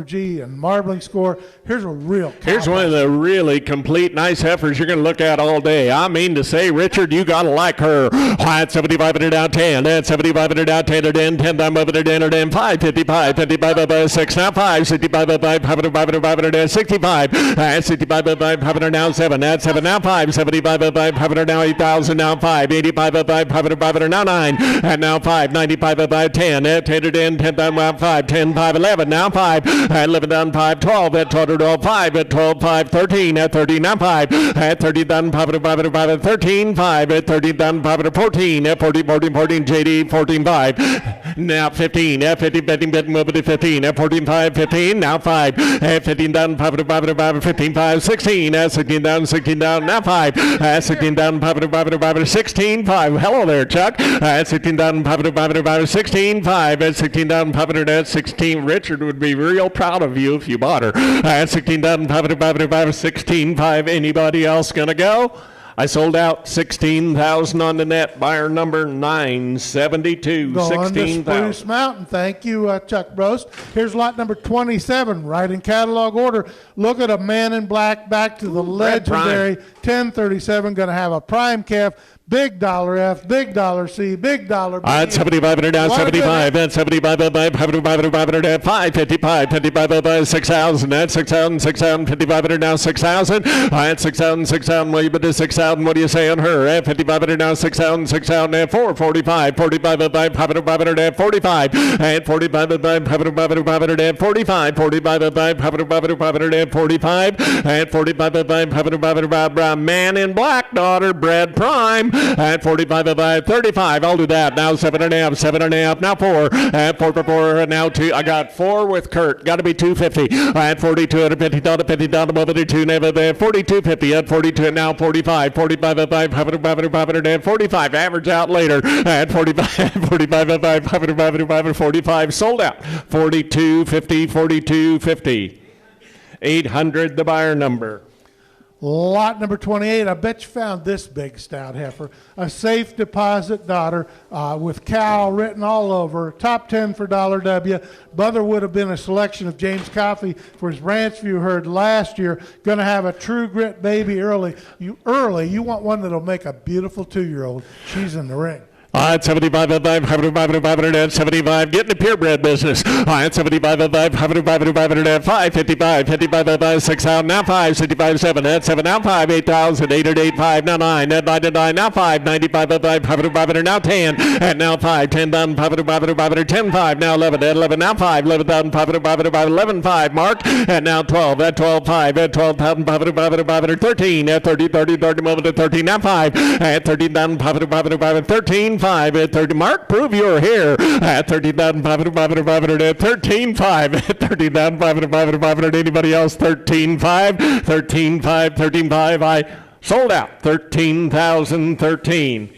$G and marbling score. Here's a real cow. Here's one of the really complete nice heifers you're going to look at all day. I mean to say, Richard, you got to like her. At 7,500 out 10, and 7,500 out 10, and 10 time over the dinner, and 555, 55, 6 now 5, 65, 500, 65, 65, 500 now 7, at 7 now 5, 75, 500 now 8,000 now 5, 85, 500 now 9, and now 5, 95, 10, 10 to 10, 10 time out 5, 10, 5, 11 now 5, 11 down 5, 12, at 12, 5, at 12, 5, 13, at 13 now 5, at 13 down 5, 13, 5, at 13 down 5, 14, at 14, 14, 14, JD, 14, 5, now 15, at 15, betting over to 15, at 14, 5, 15, now 5, at 15 down 5, 15, 5, 16, at 16 down, now 5, at 16 down 5, 16, 5, hello there, Chuck, at 16 down 5, 16, 5, at 16 down 5, at 16, Richard would be real proud of you if you bought her, at 16 down 5, 16, 5, anybody else gonna go? I sold out 16,000 on the net. Buyer number 972, Go on to 16,000. Spruce Mountain. Thank you, Chuck Bros. Here's lot number 27, right in catalog order. Look at a man in black back to the legendary 1037. Going to have a prime calf. Big dollar F, big dollar C, big dollar B. All right, 7,500 down, 75, and 75, 500, 555, 55, 6,000, that's 6,000, 6,000, 5,500 now, 6,000. All right, 6,000, 6,000, well, you better 6,000, what do you say on her? 5,500 now, 6,000, 6,000, and 445, 45, 500, 45, and 45, 500, 45, 45, 500, 45, and 45, 500, man in black, daughter, Bred Prime. At 45, 35, I'll do that. Now 7.5, now 4. At 4 for 4, now 2. I got 4 with Kurt. Got to be 250. At 42, at 50 down to 52, never there. 42.50 at 42, now 45. 45, 500, and 45. Average out later. At 45, 45, sold out. 42.50, 42.50. 800, the buyer number. Lot number 28, I bet you found this big stout heifer. A safe deposit daughter with cow written all over. Top 10 for $W. Mother would have been a selection of James Coffey for his Ranchview herd last year. Going to have a true grit baby early. You want one that'll make a beautiful 2-year-old. She's in the ring. All right, 75, 500, 75, getting the purebred business. All right, 75, 500, 555, 55, 6,000, now 5, 65, 7, that's 7, now 5, 8,000, 885, now 9, 9, now 5, 95, 500, now 10, and now 5, 10 down, 500, 10, 5, now 11, 11, now 5, 11,000, 500, 11, 5, mark, and now 12, at 12, 5, at 12,000, 500, 13, at 30, moment to 13, now 5, at 13 down, 500, 13, 13.5 at 30. Mark, prove you're here at 13,500 at 13.5 at 13,500. Anybody else? 13.5, 13.5, 13.5. I sold out. 13,013.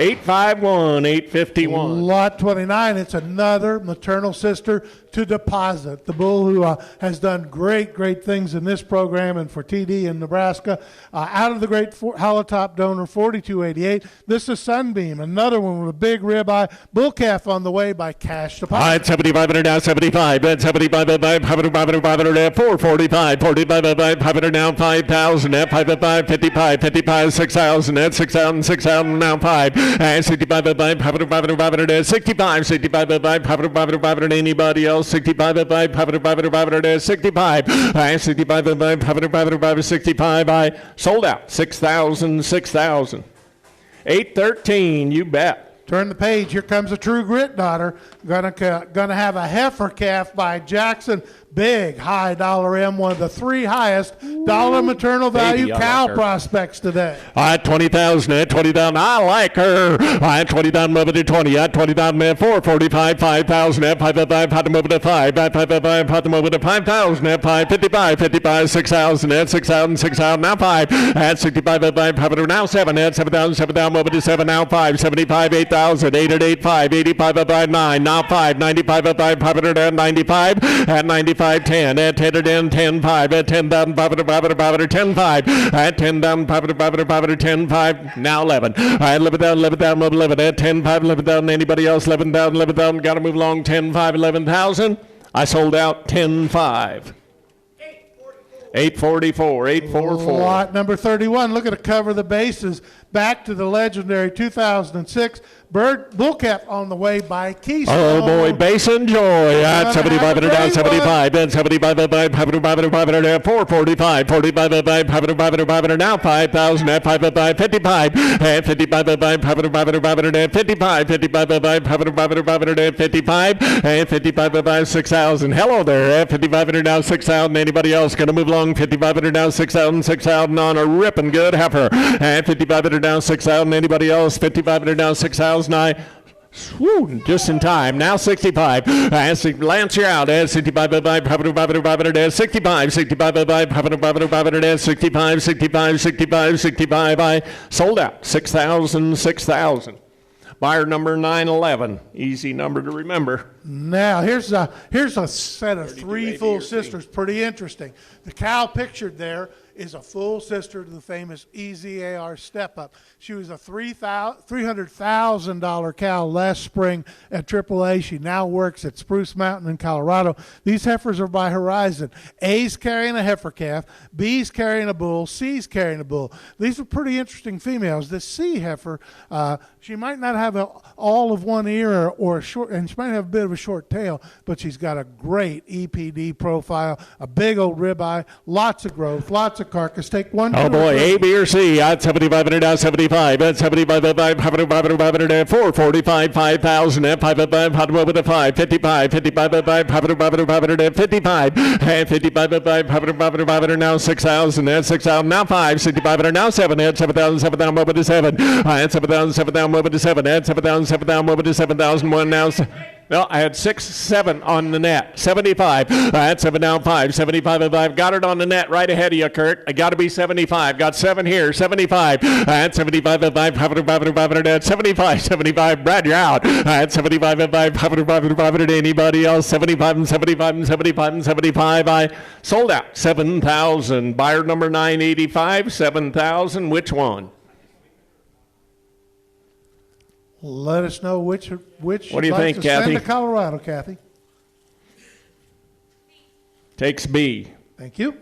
851, 851. Lot 29, it's another maternal sister to deposit. The bull who has done great things in this program and for TD in Nebraska. Out of the great Holotop donor, 4288. This is Sunbeam, another one with a big ribeye. Bull calf on the way by cash deposit. All right, 7,500 now, 75. At 75, 500 at 445. 45, now, 5,000 at 5, 55, 6,000 at 6,000, 6,000 now, 5. And 65, 500 at 65, 65, 500 anybody else? 65, 500 at 65. And 65, 500 65. I sold out. 6,000, 6,000. 813, you bet. Turn the page. Here comes a true grit daughter. Gonna have a heifer calf by Jackson. Big, high dollar M, one of the three highest dollar maternal value cow prospects today. I had 20,000 at 20,000. I like her. I had 20,000 move it to 20. I had 20,000 at 445. 5,000 at 555. Had to move it to 5. At 555. Had to move it to 5,000 at 555. 55. 6,000 at 6,000. 6,000 now 5. At 65 at 500 now 7. At 7,000. 7,000 move it to 7 now 5. 75. 8,000. 8 at 85. 85 at 5 9. Now 5. 95 at 500 at 95. At 95. 10 at 10 at 10 5 at 10,500 10 5 at 10,500 10 5 now 11. I 11,000 move 11 at 10 5 11,000. Anybody else? 11,000 got to move along 10 5 11,000. I sold out 10 5. 844, 844. Lot number 31. Look at the cover of the bases. Back to the legendary 2006 bull calf on the way by Keystone. Oh boy, Basin Joy at 7,500 down, 75, and 75 at 500 at 445, 45 at 500 now 5,000 at 5 at 55, and 55 at 500 at 55, 55 at 500 at 55, and 55 at 6,000. Hello there at 5,500 now 6,000. Anybody else going to move along? 5,500 now 6,000, 6,000 on a ripping good heifer. And 5,500 now 6,000. Anybody else? 5,500 now 6,000. I swoon just in time. Now 65. Lance, you're out. At 65 at 500 at 65. 65 at 500 at 65. 65, 65, 65. I sold out. 6,000, 6,000. Buyer number 911. Easy number to remember. Now, here's a set of three full sisters. Pretty interesting. The cow pictured there is a full sister to the famous EZAR step-up. She was a $300,000 cow last spring at AAA. She now works at Spruce Mountain in Colorado. These heifers are by Horizon. A's carrying a heifer calf, B's carrying a bull, C's carrying a bull. These are pretty interesting females. This C heifer, she might not have all of one ear or a short, and she might have a bit of a short tail, but she's got a great EPD profile, a big old ribeye, lots of growth, lots of carcass. Take one. Oh boy, A, B, or C at 7,500 now 75 at 75 at 500 at 445 5,000 at 5 at 500 at 5 55 55 at 500 at 55 and 55 at 500 now 6,000 at 6,000 now 5 65 at now 7 at 7,000 7,000 over to 7 at 7,000 7,000 over to 7 at 7,000 7,000 over to 7,001 now. Well, I had 6, 7 on the net. 75. I had 7 down 5. 75 and 5. Got it on the net right ahead of you, Kurt. I got to be 75. Got 7 here. 75. I had 75 and 5. 500 at 75. 75. Brad, you're out. I had 75 and 5. 500 anybody else? 75 and 75 and 75 and 75. I sold out. 7,000. Buyer number 985. 7,000. Which one? Let us know which. What do you think, Kathy? Send to Colorado, Kathy. Takes B. Thank you.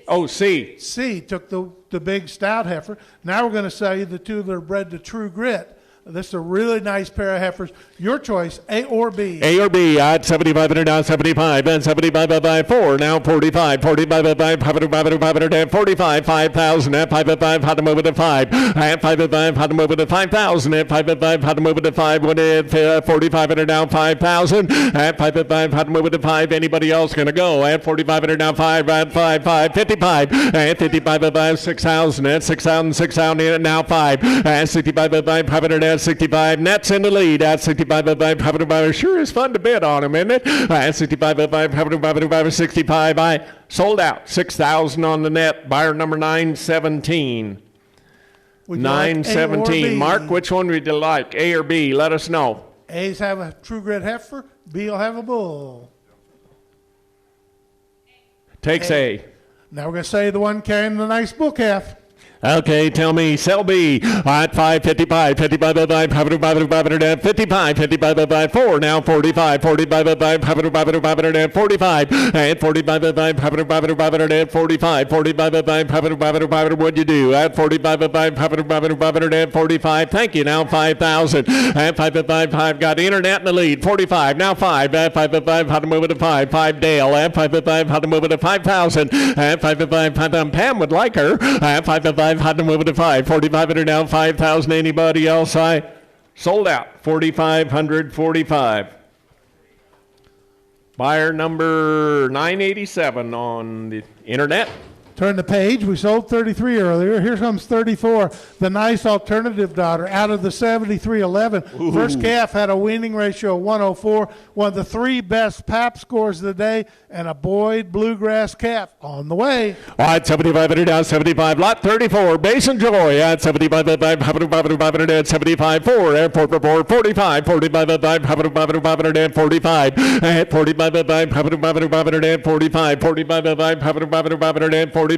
Oh, C. C took the big stout heifer. Now we're going to sell you the two that are bred to True Grit. This is a really nice pair of heifers. Your choice, A or B. A or B at 75 and now 75 and 75 at 4 now 45 45 at 500 at 45 5,000 at 5 at 5 had to move it to 5 at 5 at 5 had to move it to 5,000 at 5 at 5 had to move it to 5 when at 45 and now 5,000 at 5 at 5 had to move it to 5. Anybody else going to go at 45 and now 5 at 5 5 55 at 55 at 5 6,000 at 6,000 6,000 now 5 at 65 at 5 at At 65, Nets in the lead. At 65, sure is fun to bid on him, isn't it? At 65, I sold out. 6,000 on the net. Buyer number 917. Would you like A or 917. B? Mark, which one would you like? A or B? Let us know. A's have a true grit heifer. B will have a bull. Takes A. Now we're going to say the one carrying the nice bull calf. Okay, tell me, sell B at 555, 55, 55, 55, 55, 4, now 45, 45, 45, 45, and 45, 45, 45, what'd you do? At 45, 45, thank you, now 5,000, at 5, got internet in the lead, 45, now 5, at 5, how to move it to 5 Dale, at 5, how to move it to 5,000, at 5, Pam would like her, at 5, had to move it to 5. 4,500 now, 5,000. Anybody else? I sold out. 4,545. Buyer number 987 on the internet. Turn the page. We sold 33 earlier. Here comes 34. The nice alternative daughter out of the 73-11. First calf had a weaning ratio of 104. One of the 3 best pap scores of the day, and a Boyd bluegrass calf on the way. All right, 7,500 down, 75. Lot 34. Basin Joy at 75, 500, 75, 4, airport report, 45, 45, 500, 45, at 45, 500, 45, 45, 500, 45,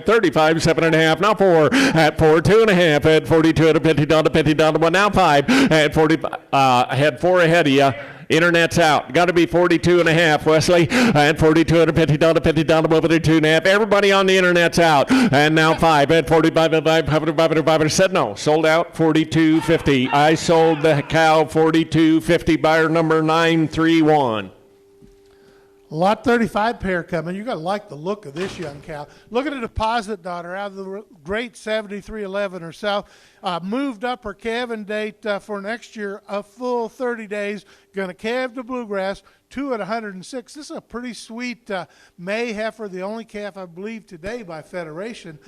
35, 7.5, now 4, at 4, 2.5, at 42, at a $50, $1, now 5, at 45, had 4 ahead of you. Internet's out. Got to be 42.5, Wesley. And 42 at a $50, over to 2.5. Everybody on the internet's out. And now 5 at 45, 500, said no. Sold out 42.50. I sold the cow 42.50. Buyer number 931. Lot 35 pair coming. You got to like the look of this young cow. Look at the deposit daughter out of the great 73-11 herself. Moved up her calving date for next year a full 30 days. Going to calve to bluegrass. 2 at 106. This is a pretty sweet May heifer, the only calf I believe today by Federation.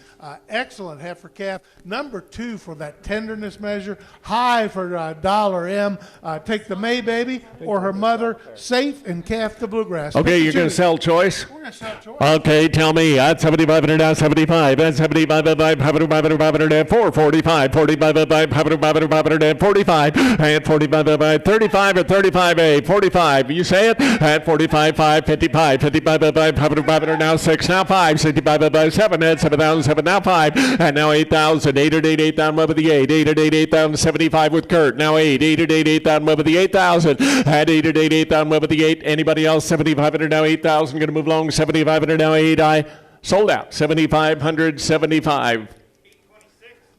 Excellent heifer calf. Number 2 for that tenderness measure. High for $1M. Take the May baby or her mother. Safe and calf to bluegrass. Okay, you're going to sell choice? We're going to sell choice. Okay, tell me. At 7,500 down, 75. At 75, 500, 445, 45, 500, 45, and 45, 35 or 35A, 45. You say it? At 45, 5, 55, 55, 500, now 6, now 5, 65, 7, at 7,007, now 5, and now 8,000, 808, 8,000 over the 8, 808, 8,000, 75 with Kurt, now 8, 808, 8,000 over the 8,000, at 808, 8,000 over the 8, anybody else, 7,500, now 8,000, going to move along, 7,500, now 8, I sold out, 7,575.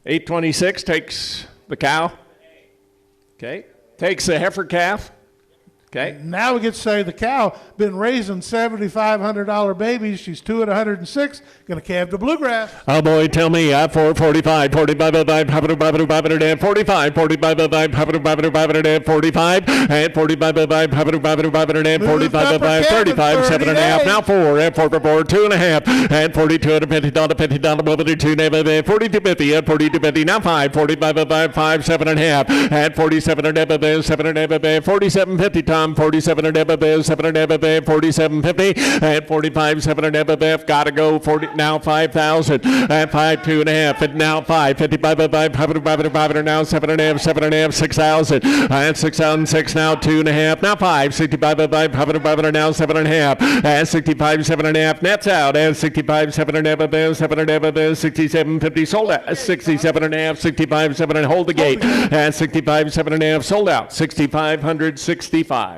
826 takes the cow. Okay. Takes the heifer calf. Okay. Now we get to say the cow been raising $7,500 babies. She's 2 at 106. Going to calve to bluegrass. Oh boy, tell me. At 445, 45, 500, 45, 45, 500, 45, and 45, 500, 45, 35, 7.5. Now 4 at 4 for 4, 2.5, and 42 at a $50 over the 2 neighbor there. 42.50 at 42.50. Now 5, 45, 5, 7.5, and 47 at neighbor there, 7 at neighbor there, 47.50 Tom. 47 and Ebba Bev, 7 and Ebba Bev, 47.50, and 45, 7 and Ebba Bev, gotta go, 40, now 5,000, and 5, 2.5, and now 5, 55, 500, now 7.5, 6,000, and 6,006, now 2.5, now 5, 65, 500, now 7.5, and 65, 7.5, nets out, and 65, 7 and Ebba Bev, 7 and Ebba Bev, 67.50, sold out, 67.5, 65, 7 and hold the gate, and 65, 7.5, sold out, 6,565.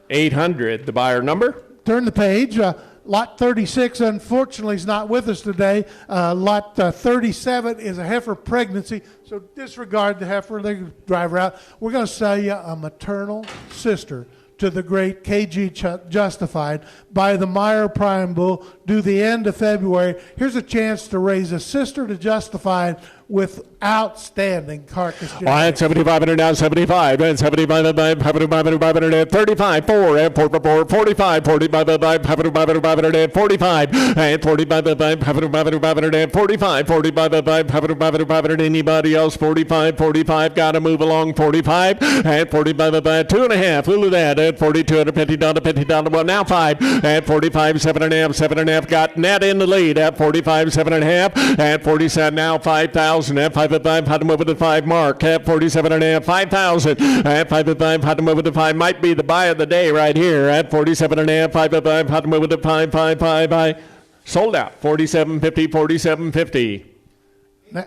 800, the buyer number. Turn the page. Lot 36, unfortunately, is not with us today. Lot 37 is a heifer pregnancy, so disregard the heifer. They can drive her out. We're going to sell you a maternal sister to the great KG Justified by the Meyer Prime Bull due the end of February. Here's a chance to raise a sister to Justified with outstanding carcass All right, genetics. 7,500 now, 75, and 75, 500, 35, 4, and 4, 45, 45, 500, 45, and 45, 500, 45, 45, 500, anybody else, 45, 45, gotta move along, 45, and 45, 2.5, who that, at 42, and $50, well, now 5, and 45, 7.5, got net in the lead, at 45, 7.5, and 47, now 5,000, at 5, had to move it to 5 mark, at 47.5, 5,000, at 5, had to move it to 5, might be the buy of the day right here, at 47.5, 5, had to move it to 5, sold out, 47.50, 47.50, Na-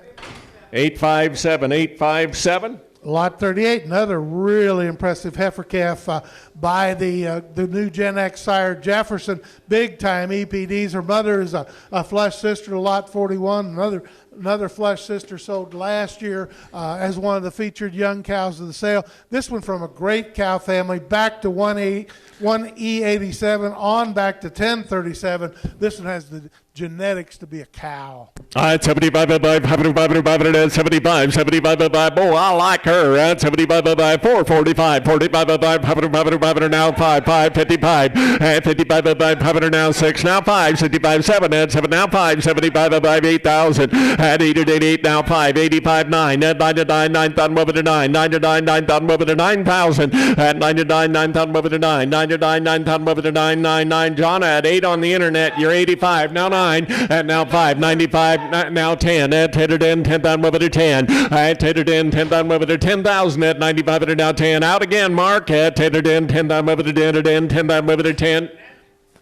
857. Lot 38, another really impressive heifer calf by the new Gen X sire Jefferson, big time EPDs. Her mother is a flush sister to Lot 41, another flush sister sold last year as one of the featured young cows of the sale. This one from a great cow family, back to 1E87, on back to 1037. This one has the genetics to be a cow. All right, 75, 75, 75, oh, I like her, at 75, 445, 45, 500, now 5, 55, and 55, 500, now 6, now 5, 65, 7, and 7, now 5, 75, 8,000, at 88, now 5, 85, 9, at 99, 9,000, over to 9, 99, 9,000, over to 9,000, at 99, 9,000, over to 9, 99, 9,000, over to 999, John, at 8 on the internet, you're 85, now 9, and now 5, 95, now 10, at 10,000, over to 10, at 10,000, over to 10,000, at 95, and now 10, out again, Mark, at 10,000, over to 10,000, over to 10.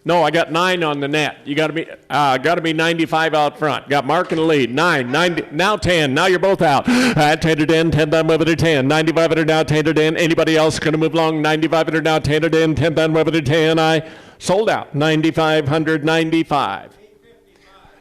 No, I got 9 on the net. You got to be 95 out front. Got Mark in the lead. 9, now 10. Now you're both out. 10,000, over to 10. 95 now 10,000. Anybody else going to move along? 95 now 10,000, over to 10. I sold out. 9,595.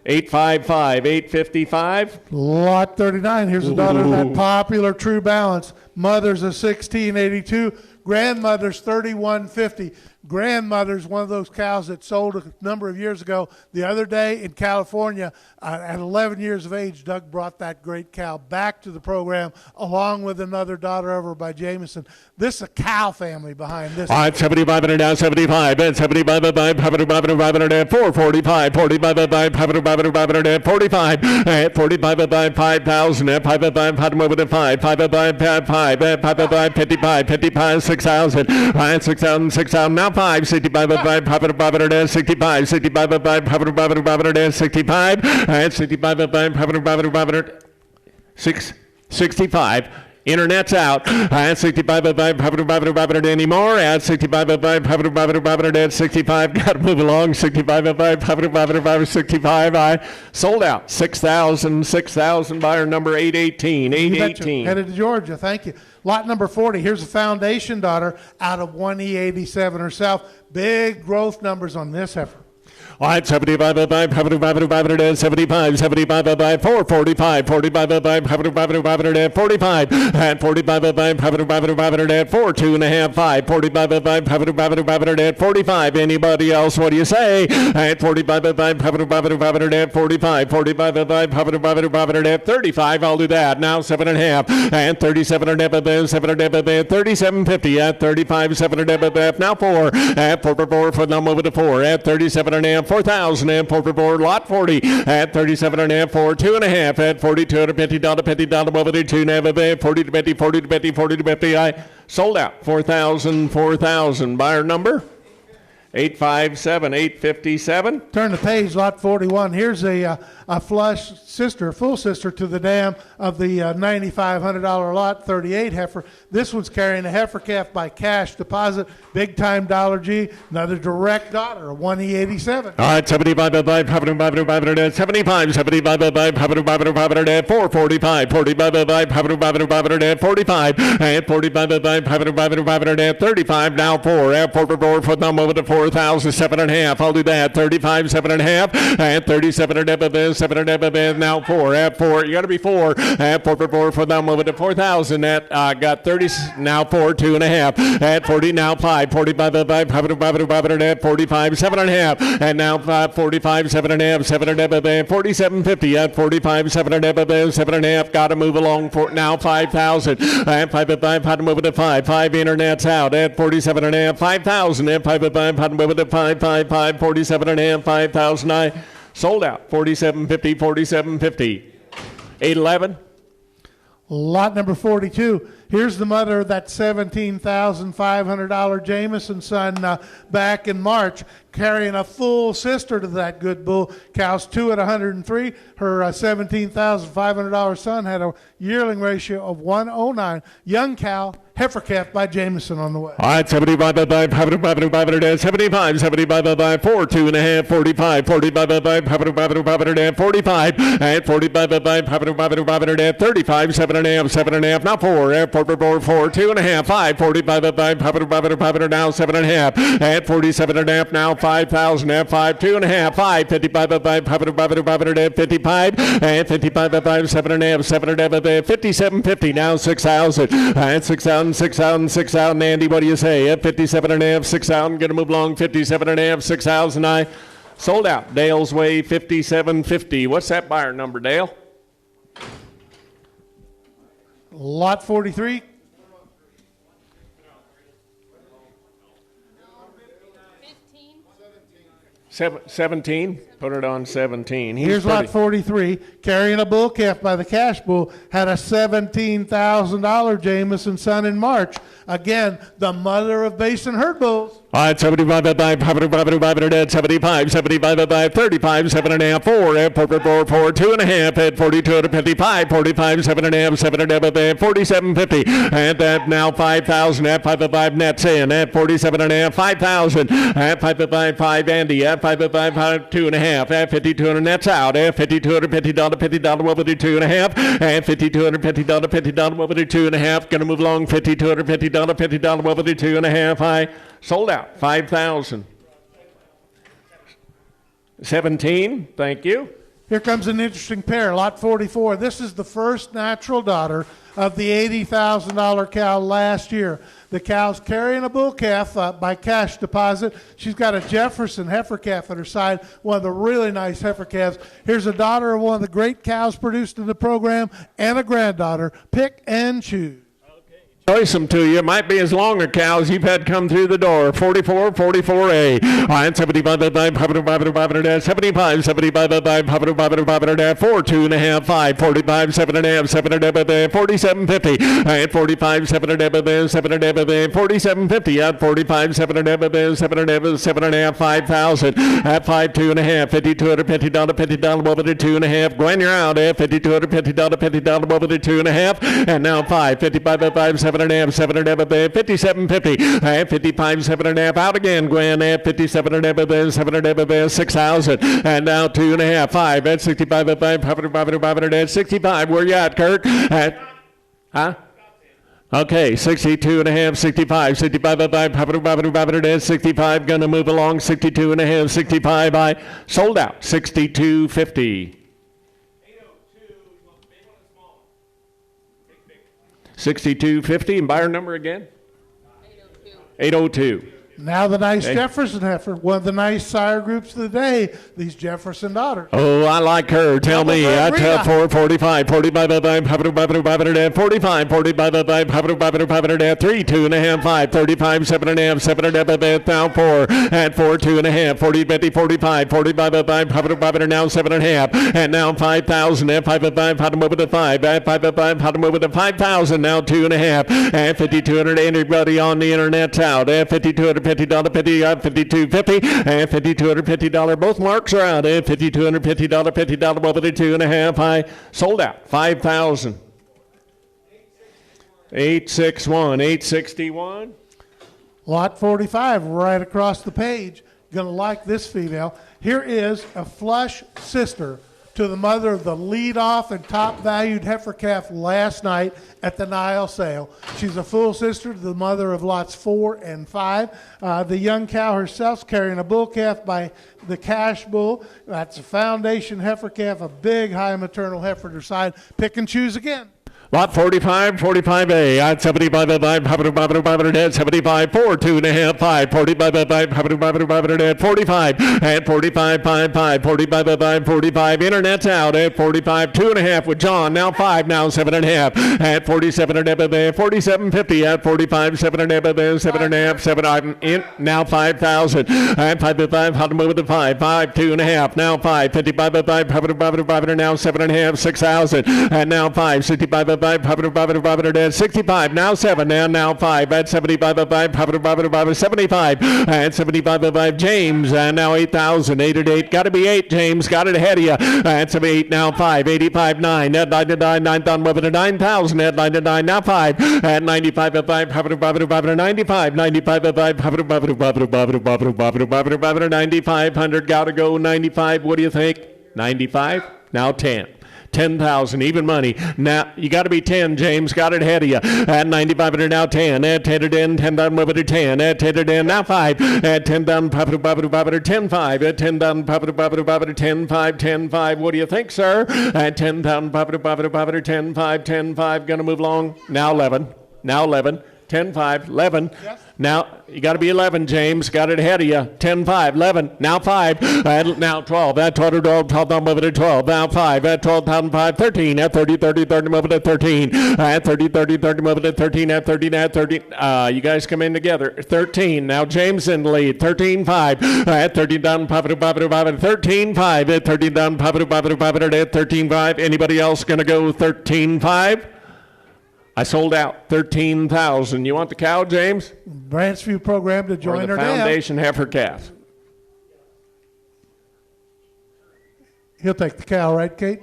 855, 855. Lot 39, here's a daughter of that popular True Balance. Mother's a 1682, grandmother's 3150. Grandmother's one of those cows that sold a number of years ago. The other day in California, at 11 years of age, Doug brought that great cow back to the program along with another daughter over by Jameson. This is a cow family behind this. All right, 75 now, 75, and 75, 500, 445, 45, 500, 45, and 45, 5,000, 5, had to move it to 5, 5, 55, 6,000, 6,000, now 5, 65, 500, 65, 65, 500, 65, and 65, 500, 65. Internet's out. At 65, 500 anymore. At 65, 500, at 65. Got to move along. 65, 500, 65. I sold out. 6,000. Buyer number 818. You betcha. 818. Headed to Georgia. Thank you. Lot number 40. Here's a foundation daughter out of 1E87 herself. Big growth numbers on this heifer. All right, 75, 500, 75, 445, 45, 500, 45, and 45, 500, 4, 2.5, 5, 45, 500, 45. Anybody else? What do you say? At 45, 500, 45, 45, 500, 35. I'll do that. Now 7.5, and 37.5, 37.50 at 35, 7.5. Now 4, at 4 for them over to 4 at 37.5. 4,000 and 4 lot 40 at 37.5 for 2.5 at $42 $50 over to 2.5 40 to 50. I sold out. 4,000. Buyer number 857, 857. Turn the page, lot 41. Here's a flush sister, full sister to the dam of the $9,500 lot 38 heifer. This one's carrying a heifer calf by cash deposit, big time Dollar G, another direct daughter, a 1E87. All right, 75, 500, 75, 445, 45, 45, and 45, 500, 35, now 4 for them over to 4 4,000, 7.5. I'll do that. 35, 7.5, and 37 and a bit, 7 and a bit. Now 4 at 4. You got to be 4 at 4 for them over to 4,000. At got 30. Now 4, 2.5 at 40. Now 5, 45 at 5, 45, 7.5, and now 45, 7.5, 7 and a bit, 47.50 at 45, 7 and a bit, 7.5. Got to move along for now 5,000 at 5 at 5. How to move it to 5. 5 internet's out at 47.5. 5,000 at 5 at 5. How to move it to 5, 5, 5. 47.5. 5,000. I sold out. 47.50. 47.50. 811. Lot number 42. Here's the mother of that $17,500 Jameson son back in March, carrying a full sister to that good bull. Cows 2 at 103. Her $17,500 son had a yearling ratio of 109. Young cow, heifer calf by Jameson on the way. All right, 75 by 5, 75, 75, 75 by 5, 4, 2.5, 45, 45 by 5, 45, and 45 by 5, 35, 7.5, 7.5, now 4, 4, 2.5, 5, 45 by 5, now 7.5, and 47.5, now 5,000, at 5, 2.5, 5, 55 by 5, 55, and 55 by 5, 7.5, 7.5, 57.50, now 6,000, and 6,000. 6,000, Andy, what do you say? At 57.5, 6,000, going to move along, 57.5, 6,000. I sold out. Dale's Way, 57.50. What's that buyer number, Dale? Lot 43. 17. Put it on 17. Here's lot 43. Carrying a bull calf by the cash bull. Had a $17,000 Jameson son in March. Again, the mother of Basin herd bulls. All right, 75 by 5, 75, 75 by 5, 35, 7.5, 4, 4, 2.5, at 42 to 55, 45, 7.5, 7.5, 47.50, and at now 5,000, at 5 by 5, nets in, at 47.5, 5,000, at 5 by 5, 5, Andy, at 5 by 5, 2.5, at 5,200, nets out, at $5,250, $50 over to 2.5, and $5,250, $50 over to 2.5, going to move along, $5,250, $50 over to 2.5, I sold out. 5,000. 17, thank you. Here comes an interesting pair, lot 44. This is the first natural daughter of the $80,000 cow last year. The cow's carrying a bull calf by cash deposit. She's got a Jefferson heifer calf at her side, one of the really nice heifer calves. Here's a daughter of one of the great cows produced in the program and a granddaughter. Pick and choose. Choice them to you. It might be as long a cow as you've had come through the door. 44, 44A. All right, 75, 75, 75, 75, 4, 2.5, 5, 45, 7.5, 7.5, 47.50, and 45, 7.5, 7.5, 47.50, at 45, 7.5, 7.5, 5,000, at 5, 2.5, $5,250, over to 2.5. Gwen, you're out at $5,250, over to 2.5, and now 5, 55 by 5, 7.5, 57.50, and 55, 7.5, out again, Gwen, at 57.5, 7.5, 6,000, and now 2.5, 5, at 65 by 5, at 65, where you at, Kirk? At, huh? Okay, 62.5, 65, 65 by 5, 65, gonna move along, 62.5, 65, I sold out, 62.50. 62.50, and buyer number again? 802. Now the nice Jefferson heifer, one of the nice sire groups of the day, these Jefferson daughters. Oh, I like her. Tell me. I tell 445, 45 by 5, 45, 45 by 5, 3, 2.5, 5, 35, 7.5, 7.5, now 4, at 4, 2.5, 40, 50, 45, 45 by 5, now 7.5, and now 5,000, at 5 by 5, how to move it to 5, at 5 by 5, how to move it to 5,000, now 2.5, at 5,200, anybody on the internet's out, at 5,250, $52.50, and $5,250. Both marks are out. And $5,250, $50 over to 2.5. I sold out. 5,000. 861, 861. Lot 45, right across the page. Gonna like this female. Here is a flush sister to the mother of the lead-off and top-valued heifer calf last night at the Nile sale. She's a full sister to the mother of lots 4 and 5. The young cow herself's carrying a bull calf by the Cash Bull. That's a foundation heifer calf, a big high maternal heifer to side. Pick and choose again. Lot 45, 45A, at 75, 75, 4, 2.5, 5, 45, 45, at 45, 5, 45, 45, internet's out at 45, 2.5 with John, now 5, now 7.5, at 47, 47.50, at 45, 7.5, 7, I'm in, now 5,000, at 5, how to move it to 5, 2.5, now 5, 55, 5, now 7.5, 6,000, and now 5, 65, 65, now 7, and now 5, at 75, 75, at 75, James, and now 8,000, 8 at 8, got to be 8, James, got it ahead of you, at 78, now 5, 85, 9, at 99, 9,000, 9,000, at 99, now 5, at 95, 95, 9,500, got to go, 95, what do you think? 95, now 10. 10,000, even money. Now, you got to be 10, James. Got it ahead of you. At 9,500, now 10. At 10 to 10, 10,000 over to 10. At 10 to 10, now 5. At 10,000, 10, 5. At 10,000, 10, 5, 10, 5. What do you think, sir? At 10,000, 10, 5, 10, 5. Going to move along. Now 11. Now 11. 10, 5, 11. Yes. Now, you got to be 11, James. Got it ahead of you. 10, 5, 11. Now 5. Now 12. At 12, 12,000 over to 12. Now 5. At 12,000, 5, 13. At 30, 30, 30 over to 13. At 30, 30, 30 over to 13. At 13, at 13. You guys come in together. 13. Now James in the lead. 13, 5. At 13,000, 13, 5. At 13,000, at 13, 5. Anybody else going to go 13, 5? I sold out 13,000. You want the cow, James? Branchview program to join or the her foundation heifer calf. He'll take the cow, right, Kate?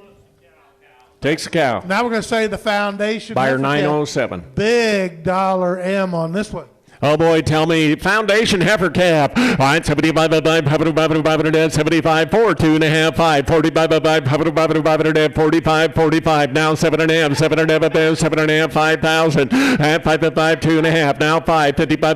Takes the cow. Now we're going to say the foundation. Buyer 907. Big dollar M on this one. Oh boy, tell me, foundation heifer calf. All right, 75, 75, 4, 2.5, 5, 45, 45, 45, now 7.5, 7.5, 5,000, at 5, 2.5, now 5, 55,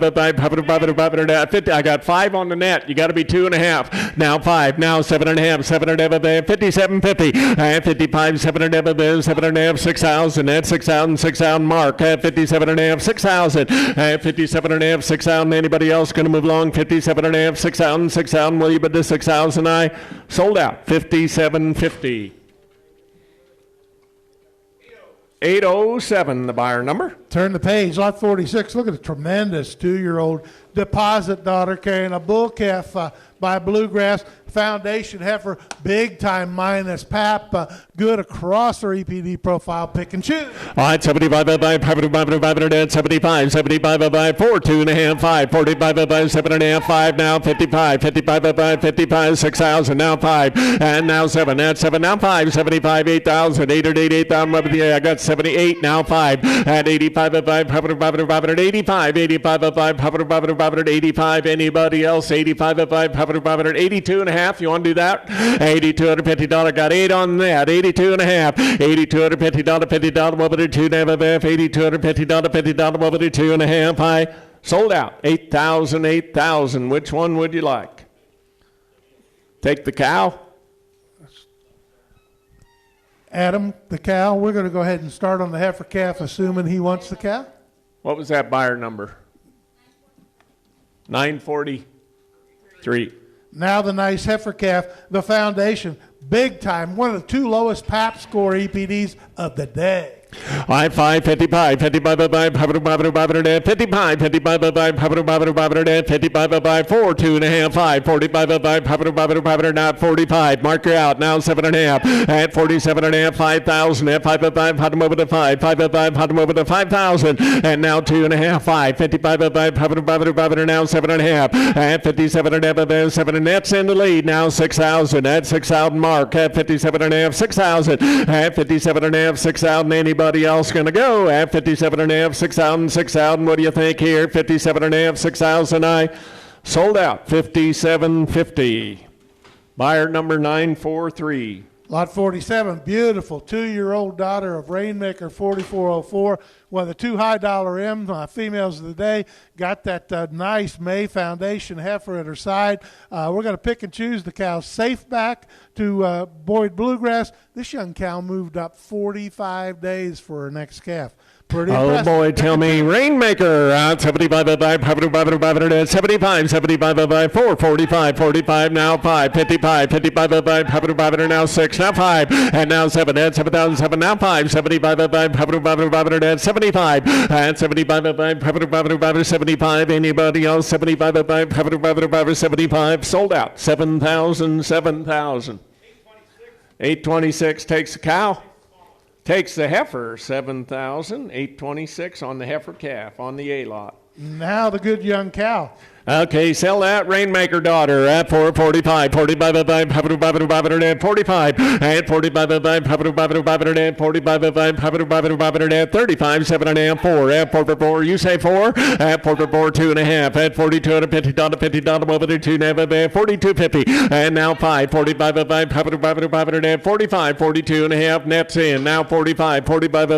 50, I got 5 on the net, you got to be 2.5, now 5, now 7.5, 57.50, at 55, 7.5, 6,000, at 6,000, mark, at 57.5, 6,000, at 57.5, 6,000. Anybody else going to move along? 57.5, 6,000. Will you bid to 6,000? I sold out. 57.50. 807, the buyer number. Turn the page, lot 46. Look at the tremendous 2-year-old deposit daughter carrying a bull calf by Bluegrass. Foundation heifer, big time minus pap, good across her EPD profile. Pick and choose. All right, 75, 75, 4, 2.5, 5, 45, 7.5, 5, now 55, 55, 6,000, now 5, and now 7, at 7, now 5, 75, 8,000, 8 at 8, 8,000, up at the I got 78, now 5, at 85, 85, 85, anybody else, 85, 82.5, you want to do that? $8,250, got 8 on that, 82.5, $8,250, over to 2.5, $8,250, over to 2.5, I sold out, 8,000, which one would you like? Take the cow? Adam, the cow, we're going to go ahead and start on the heifer calf, assuming he wants the cow. What was that buyer number? 943. Now the nice heifer calf, the foundation, big time, one of the 2 lowest PAP score EPDs of the day. I 55, 55, 4, 2.5, 5, 45, not 45, mark her out, now 7.5, at 47.5, 5,000, at 5, hot them over to 5, 5, hot them over to 5,000, and now 2.5, 5, 55, 5, now 7.5, at 57.5, 7, nets in the lead, now 6,000, at 6,000 mark, at 57.5, 6,000, at 57.5, 6,000, anybody else going to go at 57.5, 6,000, what do you think here? 57.5, 6,000, I sold out, 57.50. Buyer number 943. Lot 47, beautiful 2-year-old daughter of Rainmaker 4404, one of the 2 high-dollar M females of the day. Got that nice May Foundation heifer at her side. We're going to pick and choose the cow safe back to Boyd Bluegrass. This young cow moved up 45 days for her next calf. Pretty Oh impressive. boy, tell me, Rainmaker, 75, 75, 75, 4, 45, 45, now 5, 55, 55, now 6, now 5, and now 7, and 7,007, now 5, 75, 75, 75, and 75, 75, anybody else, 75, 75, sold out, 7,000, 7,000. 826 takes the cow. Takes the heifer, 7,826 on the heifer calf on the A lot. Now the good young cow. Okay, sell that Rainmaker daughter at 445, 45, 45, 45, and 45, 35, 7.5, 4, at 4, you say 4, at 4, 2.5, at 4250, $50, over the 2.5, 4250, and now 5, 45, 45, 42.5, nets in, now 45, 45,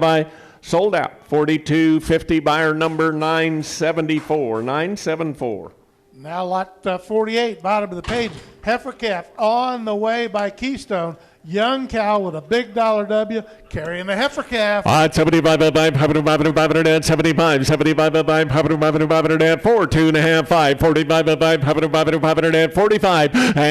I sold out. 42.50, buyer number 974, 974. Now lot 48, bottom of the page. Heifer calf on the way by Keystone. Young cow with a big dollar W carrying the heifer calf. 75, 75, 75, 4, 2.5, 5, 45,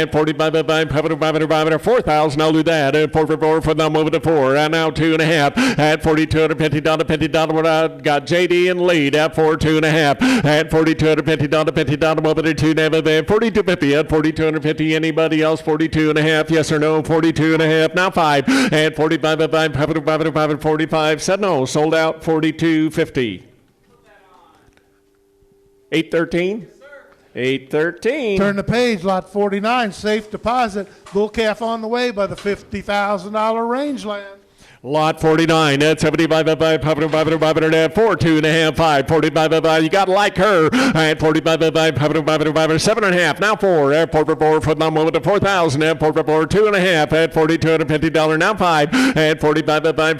45, and 45, 4,000, I'll do that, and 4 for them over to 4, and now 2.5, at $4,250, what I got JD in lead, at 4, 2.5, at $4,250, over to 2.5, 42.50, at 4,250, anybody else, 42.5, yes or no, 42.5, now 5, and 45, 45, said no, sold out, 42.50. 813? 813. Turn the page, lot 49, safe deposit. Bull calf on the way by the $50,000 rangeland. Lot 49, at 75, 4, 2.5, 5, 45, you got to like her, at 45, 7.5, now 4, at 4 for them over to 4,000, at 4, 2.5, at $4,250, now 5, at 45, at 45,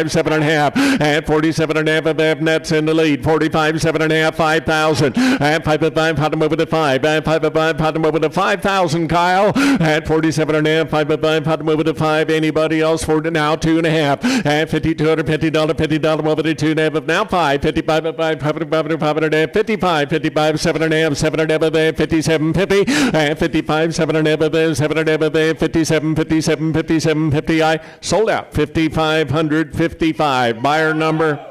7.5, at 47.5, nets in the lead, 45, 7.5, 5,000, at 5, hot them over to 5, at 5, hot them over to 5,000, Kyle, at 47.5, 5, hot them over to 5, anybody else for now, 2.5, at $5,250, over to 2.5, now 5, 55, 55, 7.5, 57.5, at 55, 7.5, 57.50, I sold out, 5,555, buyer number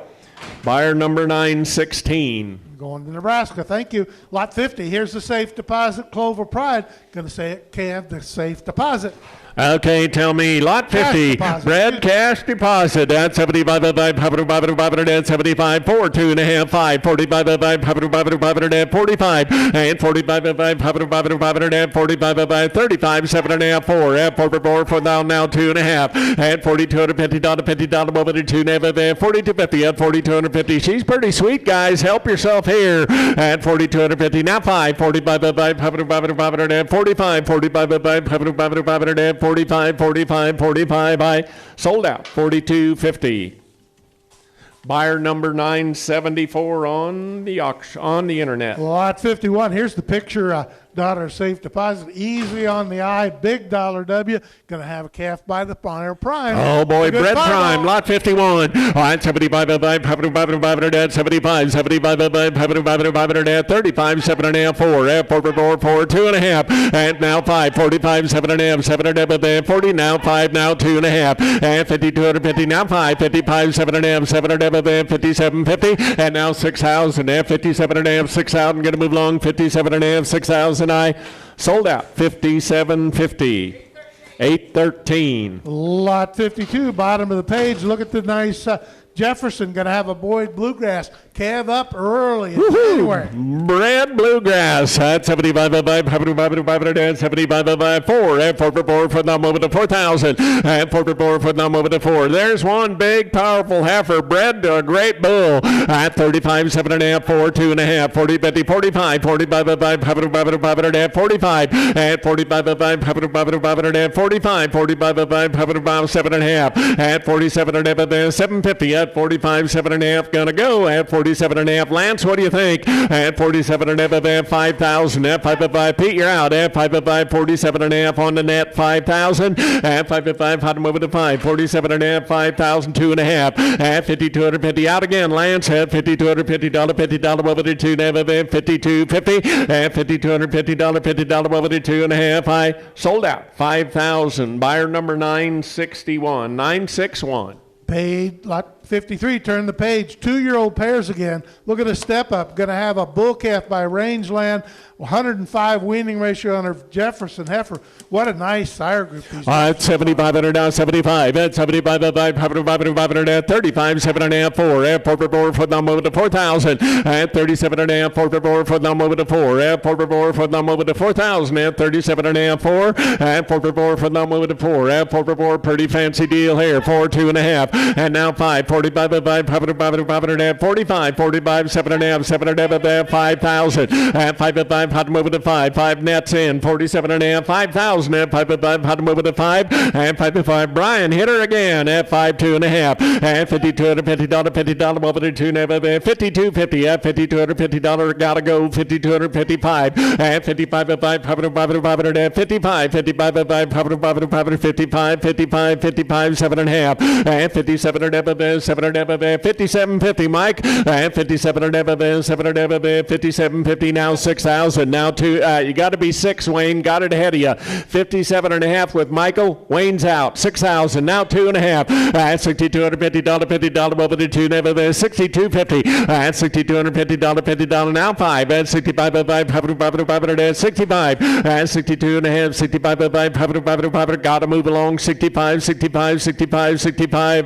916. Going to Nebraska. Thank you. Lot 50. Here's the safe deposit. Clover Pride. Going to say it can the safe deposit. Okay, tell me, lot 50, Bred cash deposit at 75, 75, 4, 2.5, 5, 45, 45, and 45, 35, 7.5, 4, at 4 for now, 2.5, at $4,250, over to 2.5, 42.50, at 4,250. She's pretty sweet, guys. Help yourself here at 4,250, now 5, 45, 45, I sold out, 42.50. Buyer number 974 on the auction, on the internet. Lot 51. Here's the picture. Daughter safe deposit, easy on the eye, big dollar W. Going to have a calf by the Fire Prime. Oh boy, Bred Prime, lot 51. All right, 75, 75, 75, 35, 7.5, 4, at 4, 2.5, and now 5, 45, 7.5, 40, now 5, now 2.5, and 5,250, now 5, 55, 7.5, 57.50, and now 6,000, at 57.5, 6,000, going to move along, 57.5, 6,000. I sold out, 57.50. 813. Lot 52, bottom of the page. Look at the nice Jefferson going to have a Boyd Bluegrass calve up early in January. Bred Bluegrass at 75 by 75 by 4 at 4 for them over to 4,000 at 4 for them over to 4. There's one big powerful heifer bred to a great bull at 35 7.5 4 2.5 40 50 45 45 by 45 at 45 at 45 by 45 at 45 45 by 7.5 at 47 at 750 at 45 7.5 gonna go at 47.5. Lance, what do you think? At 47.5 at 5,000 at 5 Pete, you're out at 5 47.5 on the net 5,000 at 5 hot over to 5 47.5 5,000 2.5 at 5,250 out again. Lance at $5,250 $50 over to 2 $52.50 at $5,250 $50 over to 2.5. I sold out 5,000. Buyer number 961. Paid lot 53, turn the page. 2-year-old pairs again. Look at a step up. Going to have a bull calf by Rangeland. 105 weaning ratio on her Jefferson heifer. What a nice sire group these are. At 7,500 now, 75. At 75, at 500 at 35, 7.5, 4. At 4 for them over to 4,000. At 37.5, 4 for them over to 4. At 4 for them over to 4,000. At 37.5, 4. At 4 for them over to 4. At 4, pretty fancy deal here. 4, 2.5. And now 5, 45, 500 at 45, 7.5, 7.5 at 5,000. At 5 hot move to 5 nets in 47.5 5,000 at 5 hot move to 5 and 5 Brian hit her again at 5 2.5 and $5,250 over to 2 $52.50 at $5,250 gotta go 5,255 and 55 at 5 at 55 55 at 5 55 7.5 and 57 at 57.50 Mike and 57 at 57.50 now 6,000 now two you got to be 6 Wayne got it ahead of you 57.5 with Michael Wayne's out 6,000 now 2.5 at $6,250 over to 2 $62.50 at $6,250 now 5 at 65 at 5 at 65 at 62.5 65 at 5 got to move along 65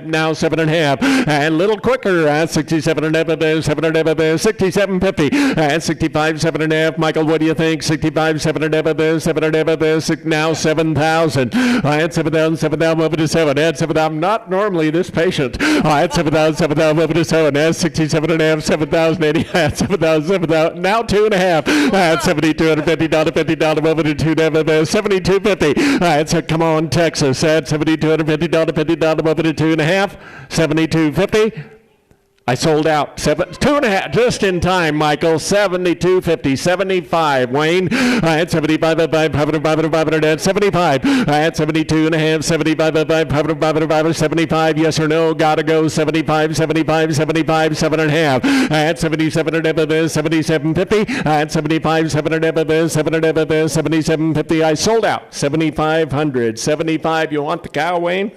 now 7.5 and a little quicker at 67.5 67.50 at 65 7.5 Michael what do you think 65 7.5 now 7,000 at 7,000 over to 7 at 7,000 not normally this patient at 7,000 over to 7 at 67.5 7,080 at 7,000 now 2.5 at $7,250 over to 2 $72.50 at come on Texas at $7,250 over to 2.5 $72.50 I sold out 2.5 just in time, Michael. 72.50, 75. Wayne at 75 at 5 at 75 at 72.5, 75 at 5 75. Yes or no? Gotta go 75, 7.5 at 77 at 77.50 at 75 7 at 77.50. I sold out 7,500, 75. You want the cow, Wayne?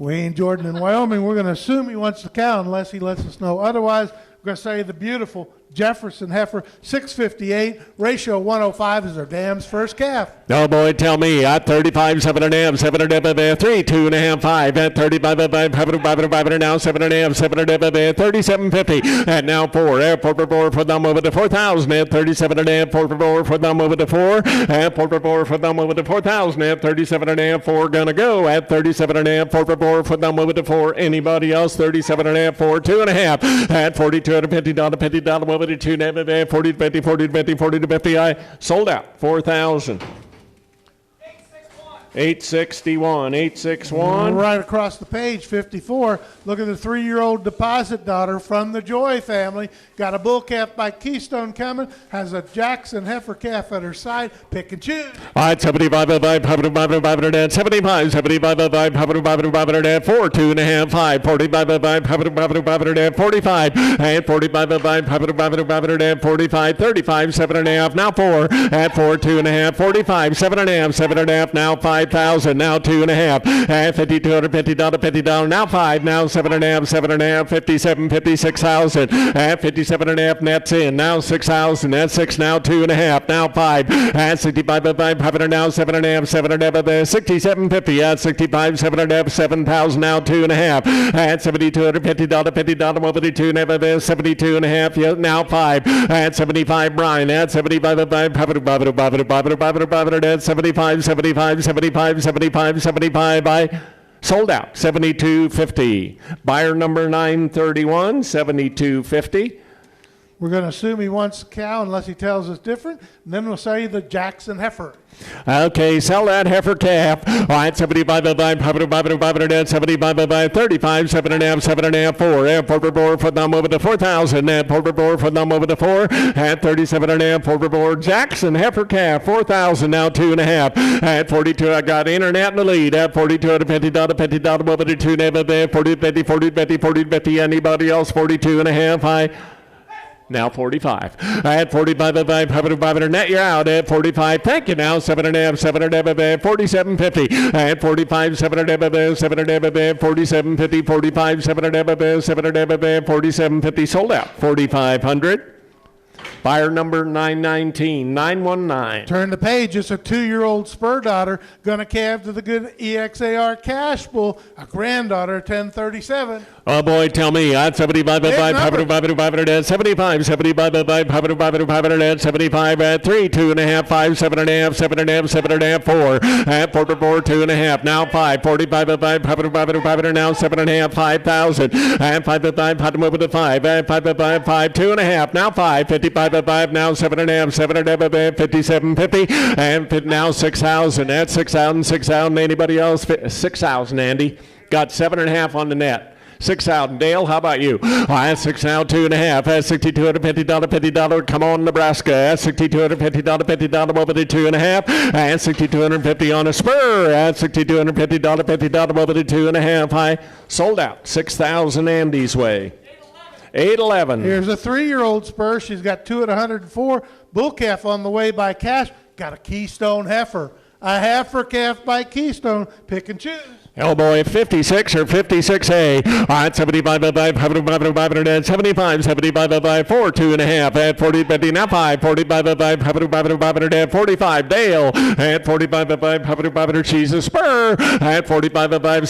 Wayne Jordan in Wyoming, we're going to assume he wants the cow unless he lets us know. Otherwise, we're going to say the beautiful Jefferson heifer, 658, ratio 105 is our dam's first calf. Oh boy, tell me, at 35, 7.5, 7.5, 3, 2.5, 5, at 35, 5, now 7.5, 7.5, 37.50, and now 4, at 4 for them over to 4,000, at 37.5, 4 for them over to 4, at 4 for them over to 4,000, at 37.5, 4 gonna go, at 37.5, 4 for them over to 4, anybody else, 37.5, 4, 2.5, at $4,250 over to 2, 40 to 50, I sold out, 4,000. 861. Right across the page, 54. Look at the 3-year-old deposit daughter from the Joy family. Got a bull calf by Keystone coming. Has a Jackson heifer calf at her side. Pick and choose. All right, 75 at 5, 75, 75 at 5, 4, 2.5, 5, 45 at 5, 45, and 45 at 5, 45, 35, 7.5, now 4, at 4, 2.5, 45, 7.5, now 5, 5,000, now 2.5, at $5,250, now 5, now 7.5, 7.5, 57, 56,000, at 57.5, nets in, now 6,000, at 6, now 2.5, now 5, at 65,500, now 7.5, 7.5, 67.50, at 65, 7.5, 7,000, now 2.5, at $7,250, $50, over the 2.5, 72.5, yeah, now 5, at 75, Brian, at 75, at 75, 75, 75, 75, 75, I sold out, 72.50. Buyer number 931, 72.50. We're going to assume he wants the cow unless he tells us different, and then we'll say the Jackson heifer. Okay, sell that heifer calf. All right, 75, 75, 75, 35, 7.5, 7.5, 4. And Porterboard for them over to 4,000. And Porterboard for them over to 4. At 37.5, Porterboard Jackson heifer calf, 4,000, now 2.5. At 42, I got internet in the lead. At 42, at $50, over to 2.5, 40, 50, 40, 50, 40, 50. Anybody else? 42.5. I. Now 45. At 45, 500, net, you're out at 45. Thank you now. 7.5, 7.5, 47.50. At 45, 7.5, 7.5, 47.50, 45, 7.5, 7.5, 47.50. Sold out. 4,500. Buyer number 919, 919. Turn the page. It's a 2-year-old spur daughter going to calve to the good EXAR cash bull, a granddaughter, 1037. Oh boy, tell me. At 75, 500, 75, 75, 500, 75, at 3, 2.5, 5, 7.5, 7.5, 7.5, 4. At Porterboard, 2.5. Now 5, 45, 500, now 7.5, 5,000. At 5, 5, over to 5. At 5, 5, 2.5. Now 5, 55, 5, now 7.5, 7.5, 57.50. And now 6,000. At 6,000, 6,000. Anybody else? 6,000, Andy. Got 7.5 on the net. 6,000. Dale, how about you? At 6 now, 2.5. At $6,250, $50. Come on, Nebraska. At $6,250, $50 over the 2.5. At $6,250 on a spur. At $6,250, $50 over the 2.5. I sold out. 6,000 Andy's way. 811. Here's a 3-year-old spur. She's got 2 at 104. Bull calf on the way by cash. Got a Keystone heifer. A heifer calf by Keystone. Pick and choose. Hellboy 56 or 56A. All right, 75, 500, 75, 75, 4, 2.5. At 40, 50, now 5, 45, 500, at 45. Dale at 45, 500, she's a spur. At 45, 7.5,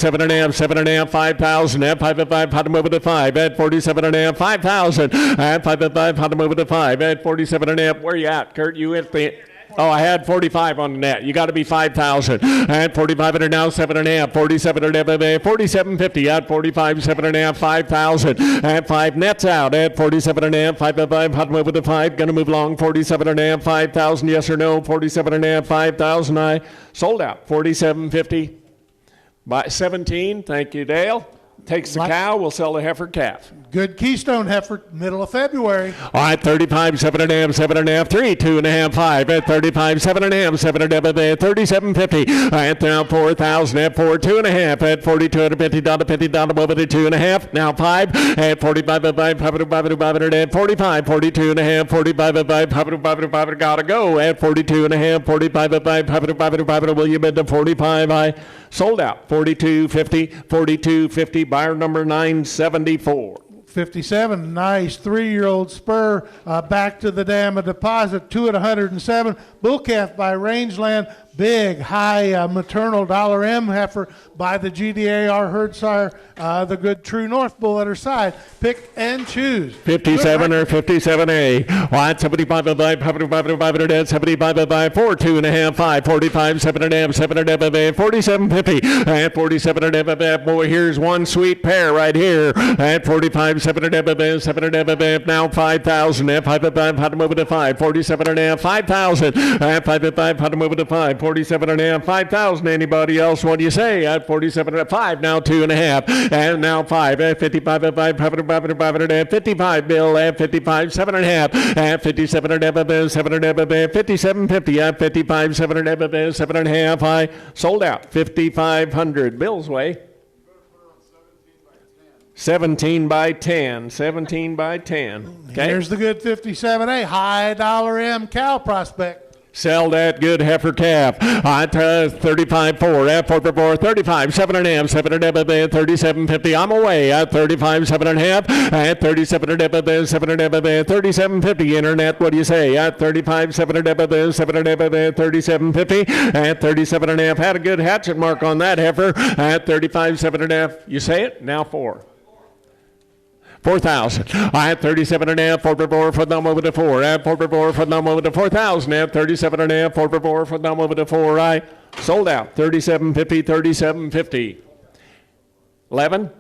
7.5, 5,000. At 5, 5, over to 5. At 47.5, 5,000. At 5, 5, over to 5. At 47.5, where you at, Kurt? You at the... Oh, I had 45 on the net. You got to be 5,000. At 4,500 now, 7.5. 47.5, 47.50. At 45, 7.5, 5,000. At 5 nets out. At 47.5, 5 over the 5. Going to move along. 47.5, 5,000. Yes or no? 47.5, 5,000. I sold out. 47.50 by 17. Thank you, Dale. Takes the cow. We'll sell the heifer calf. Good Keystone heifer, middle of February. All right, 35, 7.5, 7.5, 3, 2.5, 5. At 35, 7.5, 7.5, 37.50. At now 4,000. At 4, 2.5. At 42.50, $50 over to 2.5. Now 5. At 45, 500, at 45, 42.5, 45, 500, gotta go. At 42.5, 45, 500, will you bid to 45? I sold out. 42.50, 42.50. Buyer number 974. 57, nice 3-year-old spur, back to the dam of deposit, 2 at 107. Bull calf by Rangeland, big, high maternal $M heifer by the GDAR herd sire, the good True North bull at her side. Pick and choose. 57 or 57A. All right, 75, 500, 75, 4, 2.5, 5, 45, 7.5, 7.5, 47.50. At 47.5, boy, here's one sweet pair right here. At 45, 7.5, now 5,000. At 5, how to move it to 5, 47.5, 5,000. At 5, how to move it to 5, 47.5, 5,000. Anybody else? What do you say? At 47.5, now 2.5, and now 5. At 55, 500, at 55, Bill. At 55, 7.5. At 57.5, 7.5, 57.50. At 55, 7.5, 7.5. I sold out. 5,500. Bill's way. 17 by 10. 17 by 10. Okay. Here's the good 57A, high $M cow prospect. Sell that good heifer calf. 35.4 at 4 35 7.5 7.5 37.50. I'm away at 35 7.5 at 37.5 7.5 37.50. Internet, what do you say? At 35 7.5 7.5 37.50 at 37.5. Had a good hatchet mark on that heifer at 35 7.5. You say it now 4,000. I at 37.5, 4 for them over to 4. At 4 for them over to 4,000. At 37.5, 4 for them over to 4. I sold out. 37.50, 37.50. 11?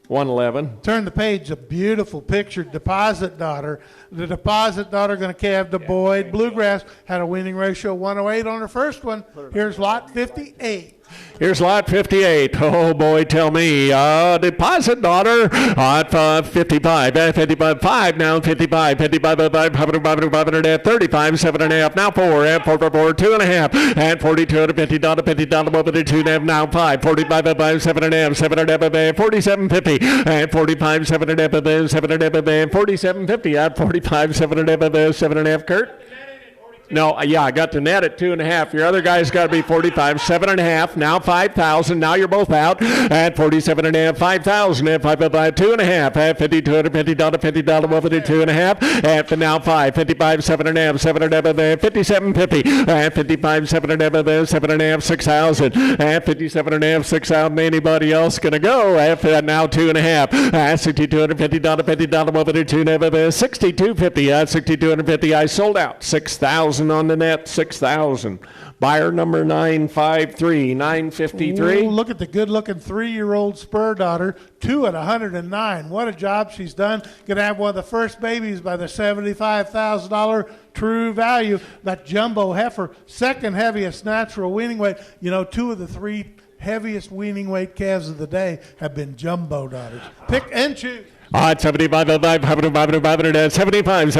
111. Turn the page, a beautiful picture, deposit daughter. The deposit daughter going to calve to Boyd. Bluegrass had a winning ratio of 108 on her first one. Here's lot 58. Here's lot 58. Oh, boy, tell me. Deposit daughter at 55. At 55. 5 now. 55. 55. 5. 35. 7.5. Now 4. At 4. 2.5. At 42. At $50. $50 over to 2.5. Now 5. 45. 5. 7.5. 7.5. 47.50. At 45. 7.5. 7.5. 47.50. At 45. 7.5. 7.5. Kurt? No, yeah, I got the net at 2.5. Your other guy's got to be 45, 7.5. Now 5,000. Now you're both out at 47.5, 5,000. At 5, 2.5. At 52, $50 over to 2.5. At now 5, 55, 7.5, 7.5. 57.50. At 55, 7.5, 7.5, 6,000. At 57.5, 6,000. Anybody else gonna go? At now 2.5. At 62, $50 over to 2.5. 62.50. At 62.50. I sold out 6,000. On the net, 6,000. Buyer number 953, 953. Ooh, look at the good-looking 3-year-old spur daughter, 2 at 109. What a job she's done. Going to have one of the first babies by the $75,000 true value. That jumbo heifer, second heaviest natural weaning weight. You know, 2 of the 3 heaviest weaning weight calves of the day have been jumbo daughters. Pick and choose. 75, 75, 75, 75,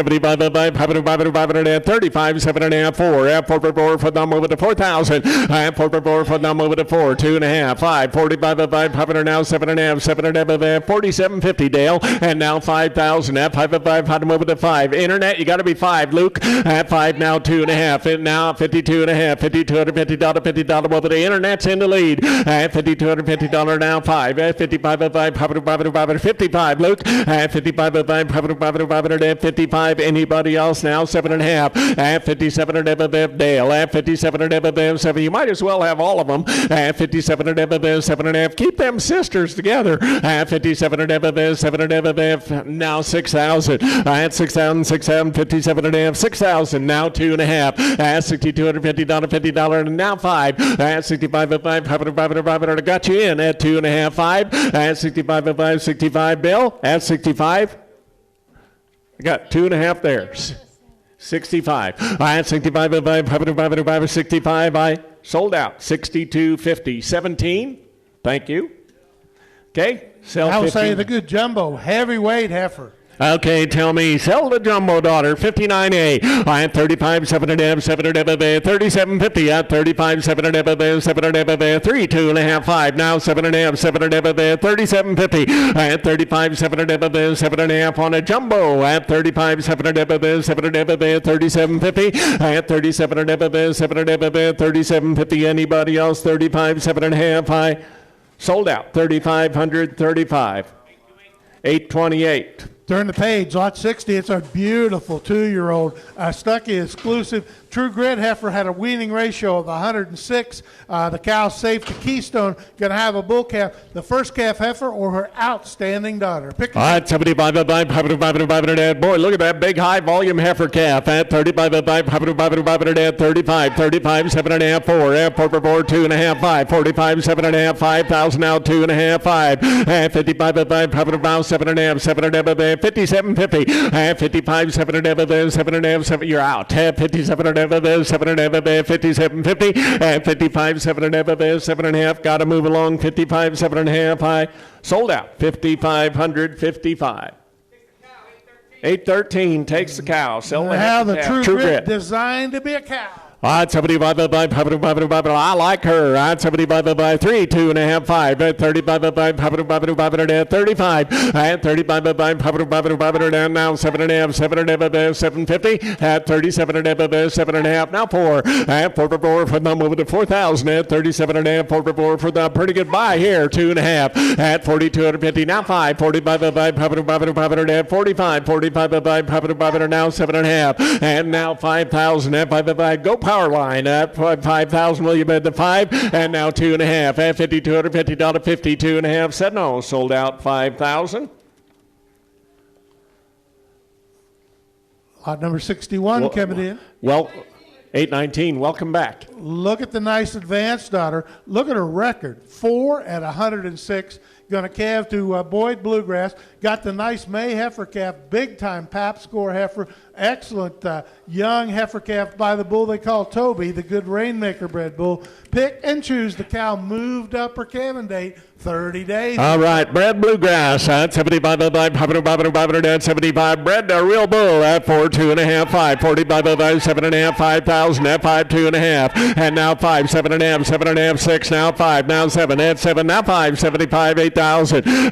35, 7.5, 4. At 4 for them over to 4,000. At 4 for them over to 4, 2.5, 5, 45, 500 now 7.5, 7.5, 47.50 Dale, and now 5,000. At 5, had them over to 5. Internet, you got to be 5. Luke, at 5 now 2.5. And now 52.5, $50 over the internet's in the lead. At $5,250 now 5. At 55, 55. Luke. At 55, 55. Anybody else now? 7.5. At 57, Dale. At 57, 7. You might as well have all of them. At 57, 7.5. Keep them sisters together. At 57, 7.5. Now 6,000. At 6,000, 57.5. 6,000. Now 2.5. At $6,250, $50. Now 5. At 65, 500. Got you in at 2.5. 5. At 65, 65. Bill. At 65, I got 2.5 there. 65. I at 65, 500, 65. I sold out. 62.50. 17. Thank you. Okay. Sell. I will 15. say the good jumbo heavyweight heifer. Okay, tell me, sell the jumbo daughter, 59A. I at 35, 7.5, 7.5, 37.50. At 35, 7.5, 7.5, 3, 2.5, 5. Now 7.5, 7.5, 37.50. At 35, 7.5, 7.5 on a jumbo. At 35, 7.5, 7.5, 37.50. At 37.5, 7.5, 37.50. Anybody else? 35, 7.5. I sold out. 3,500, 35. 828. Turn the page, lot 60. It's a beautiful 2-year-old Stucky exclusive. True Grid heifer had a weaning ratio of 106. The cow's safe to Keystone. Going to have a bull calf. The first calf heifer or her outstanding daughter. Pick All right, 75, 500. Boy, look at that big high volume heifer calf. At 35, 500, 35, 7.5, 4. At 4, 2.5, 5. 45, 7.5, 5,000 now 2.5, 5. At 55, 500, 7.5, 57.50. At 55, 7.5, 7. You're out. At 57. 7.5, 57.50. At 55, 7.5, 7.5. Got to move along. 55, 7.5. I sold out. 5,555. 813 takes the cow. Sell the Now the calf. True Grit designed to be a cow. At 75 I like her. At 75 3, 2.5, 5. At 35 at 35. At 35 and now 7.5, 750. At 37 7.5. Now 4. At 4 for them over to 4,000. At 37.5, 4 for the pretty good buy here. 2.5. At 4,250. Now 5. 45 at 45. 45 now 7.5. And now 5,000 at 5. Go power line at 5,000. Will you bid the 5? And now 2.5 at $5,250. 52.5. Said no. Sold out 5,000. Lot number 61 coming in. Well, 819. Welcome back. Look at the nice advanced daughter. Look at her record. 4 at 106. Going to calve to Boyd Bluegrass. Got the nice May heifer calf, big time pap score heifer. Excellent young heifer calf by the bull they call Toby, the good Rainmaker bred bull. Pick and choose. The cow moved up her calving date 30 days. All right, Bred Bluegrass at 75 at 75. Bred a real bull at 4, 2.5, 5. 45 7.5, 5,000 at 5, 2.5. And now 5, 7.5, 7.5, 6. Now 5, now 7 at 7. Now 5, 75, 8,000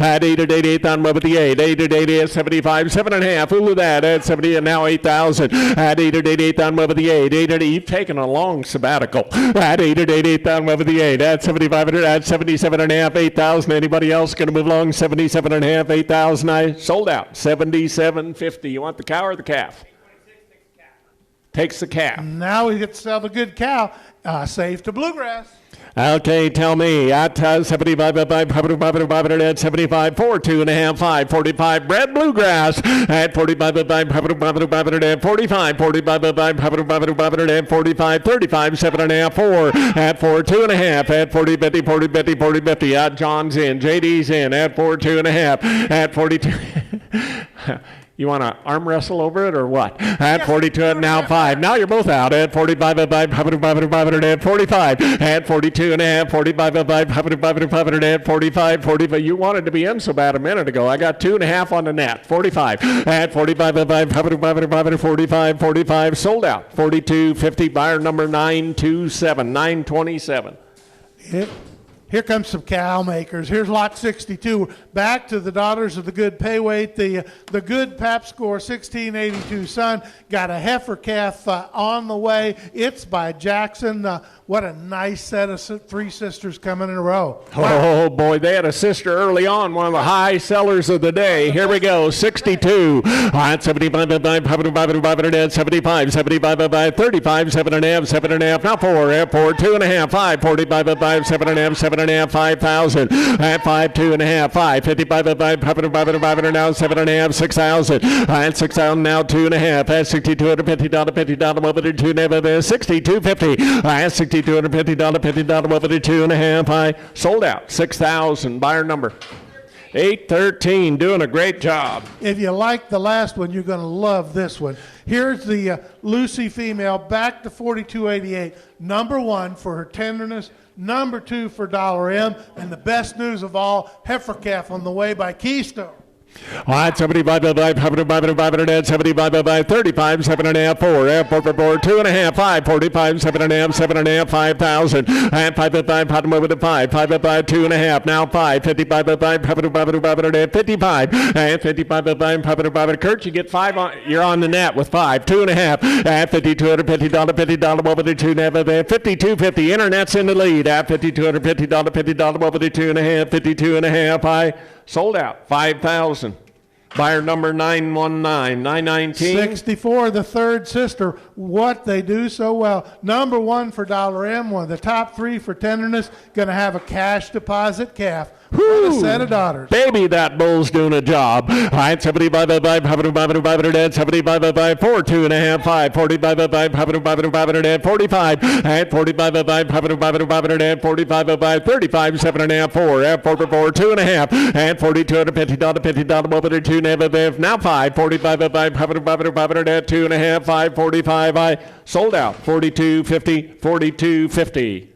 at 8 at 88 on with the 8. 8 at 80 at 75, 7.5. Who that at 70 and now 8,000 at 8 at 88 on with the 8. 8 at 8. You've taken a long sabbatical at 8 at 88 on with the 8. At 75 at 77.5, 8,000. Anybody else going to move along? 77.5, 8,000. I sold out. 77.50. You want the cow or the calf? Takes the calf. Now we get to sell the good cow. Safe to Bluegrass. Okay, tell me. At 75 at 75, 4, 2.5, 5. 45, Bred Bluegrass. At 45 at 45, 45 at 45, 35, 7.5, 4. At 4, 2.5. At 40, 50, 40, 50, 40, 50. John's in. JD's in. At 4, 2.5. At 42. You want to arm wrestle over it or what? At 42 and now 5. Now you're both out. At 45 at 45. At 42 and a half. 45 at 45. 45. You wanted to be in so bad a minute ago. I got 2.5 on the net. 45. At 45 at 45. 45. Sold out. 42.50. Buyer number 927. 927. Here comes some cow makers. Here's lot 62. Back to the daughters of the good pay weight. The good pap score 1682 son. Got a heifer calf on the way. It's by Jackson. What a nice set of 3 sisters coming in a row. Wow. Oh, boy, they had a sister early on, one of the high sellers of the day. Here we go, 62. At 75, 75, 35, 7.5. Now 4, at 4, 2.5, 5, 45, 7.5, 5,000. At 5, 2.5, 5, 55, now 7.5, 6,000. At 6,000, now 2.5. At $6,250, over to 2.5, 62.50. At $6,250, over to 2.5. I sold out. 6,000. Buyer number 813. Doing a great job. If you like the last one, you're going to love this one. Here's the Lucy female, back to 42.88. Number 1 for her tenderness. Number 2 for $M. And the best news of all, heifer calf on the way by Keystone. All right, 75 at 75 35, 7.5, 4, at 4 for 4, 2.5, 5, 45, 7.5, 5,000. At 5 at 5, hot over to 5, 5 at 5, 2.5, now 5, 55 at 5, 55, at 55 at 5, Kurt, you get 5 on, you're on the net with 5, 2.5, at $5,250, over to 2.5, 52.50, internet's in the lead, at $5,250, over to 2.5, 52.5, I sold out, 5,000. Buyer number 919, 919. 64, the third sister. What they do so well. Number 1 for $M, one of the top 3 for tenderness. Going to have a cash deposit calf. What a set of daughters. Baby, that bull's doing a job. All right, 75 at 5, 75 at 5, 4, 2.5, 5, 45 at 5, 45, at 45 at 5, 45 at 5, 35, 7.5, 4, at 4 for 4, 2.5, at $4,250, over to 2.5, now 5, 45 at 5, at 2.5, 5, 45, I sold out, 42.50, 42.50.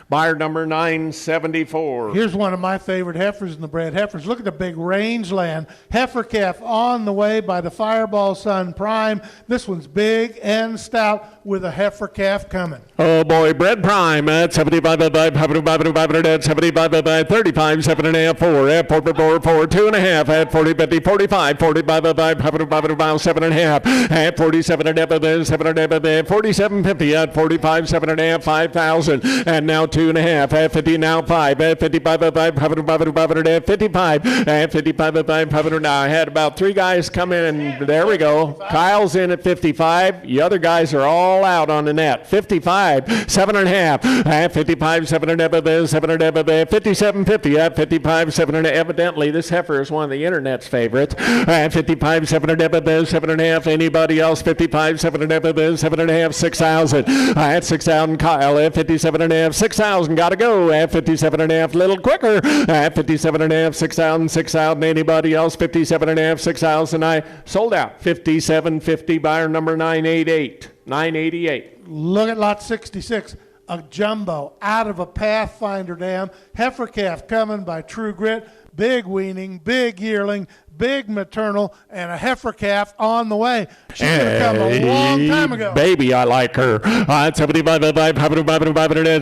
Buyer number 974. Here's one of my favorite heifers in the bred heifers. Look at the big rangeland heifer calf on the way by the Fireball Sun Prime. This one's big and stout with a heifer calf coming. Oh boy, Bred Prime at 75 at 75 at 35, 7.5, 4 at 4, 2.5 at 40, 50, 45, 45 at 7.5 at 47 at 7.5 47, 50 at 45, 7.5, 5,000 and now 2.5 at 50 now 5 at 55 at 500 at 55 at 55 at 500. Now I had about 3 guys come in and there we go. Kyle's in at 55. The other guys are all out on the net. 55, 7.5 at 55, 7.5 7.5 57, 50 at 55, 7.5. Evidently this heifer is one of the internet's favorites. At 55, 7.5 7.5. Anybody else? 55, 7.5 7.5 6,000 at 6,000. Kyle at 57.5 6,000. Gotta go at 57.5. Little quicker at 57.5 6,000 6,000. Anybody else? 57.5 6,000. I sold out. 57.50. Buyer number 988. 988. Look at lot 66. A jumbo out of a Pathfinder dam. Heifer calf coming by True Grit. Big weaning, big yearling, big maternal, and a heifer calf on the way. She should have come a long time ago. Baby, I like her. 75 at 5,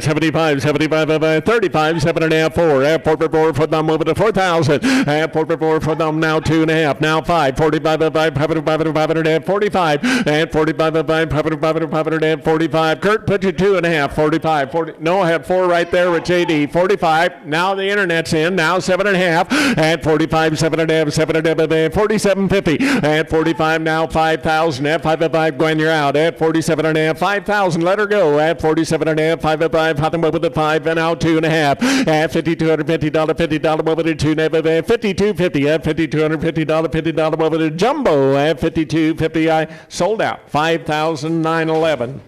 75, 75 at 35, 7.5, 4. At 4 for them over to 4,000. At 4 for them now 2.5, now 5. 45 at 5, 500 at 45. At 45 at 5, 500 at 45. Kurt, put you 2.5, 45, 40. No, I had 4 right there with JD. 45. Now the internet's in. Now 7.5. At 45, 7.5, 7.5. 47.50 at 45 now 5,000 at 5 at 5. Gwen, you're out at 47.5 5,000. Let her go at 47.5 5 at 5. Hot them over the 5 and out 2.5 at $5,250 $50 over to 2.5 $52.50 at $5,250 $50 over to Jumbo at $52.50. I sold out 5,911.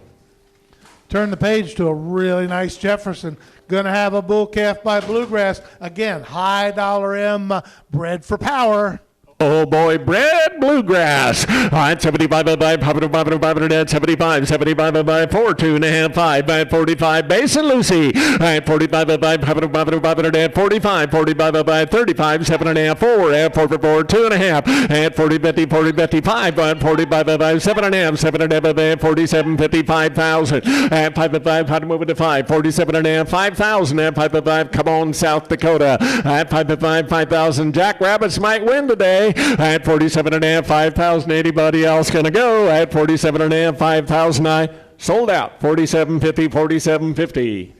Turn the page to a really nice Jefferson. Gonna have a bull calf by Bluegrass. Again, high dollar M, bred for power. Oh boy, Bred Bluegrass. All right, 75 at 5, 500 at 75, 75 at 5, 4, 2.5, 5 at 45. Basin Lucy. All right, 45 at 5, 500 at 45, 45 at 5, 35, 7.5, 4 at 4, 2.5 at 40, 50, 40, 55 at 45 at 5, 7.5, 7.5 at 47, 50, 5,000 at 5 at 5. How to move it to 5, 47.5, 5,000 at 5 at 5. Come on, South Dakota at 5 at 5, 5,000. Jack Rabbits might win today. At 47.5, 5,000. Anybody else gonna go at 47.5, 5,000? I sold out. 47.50, 47.50.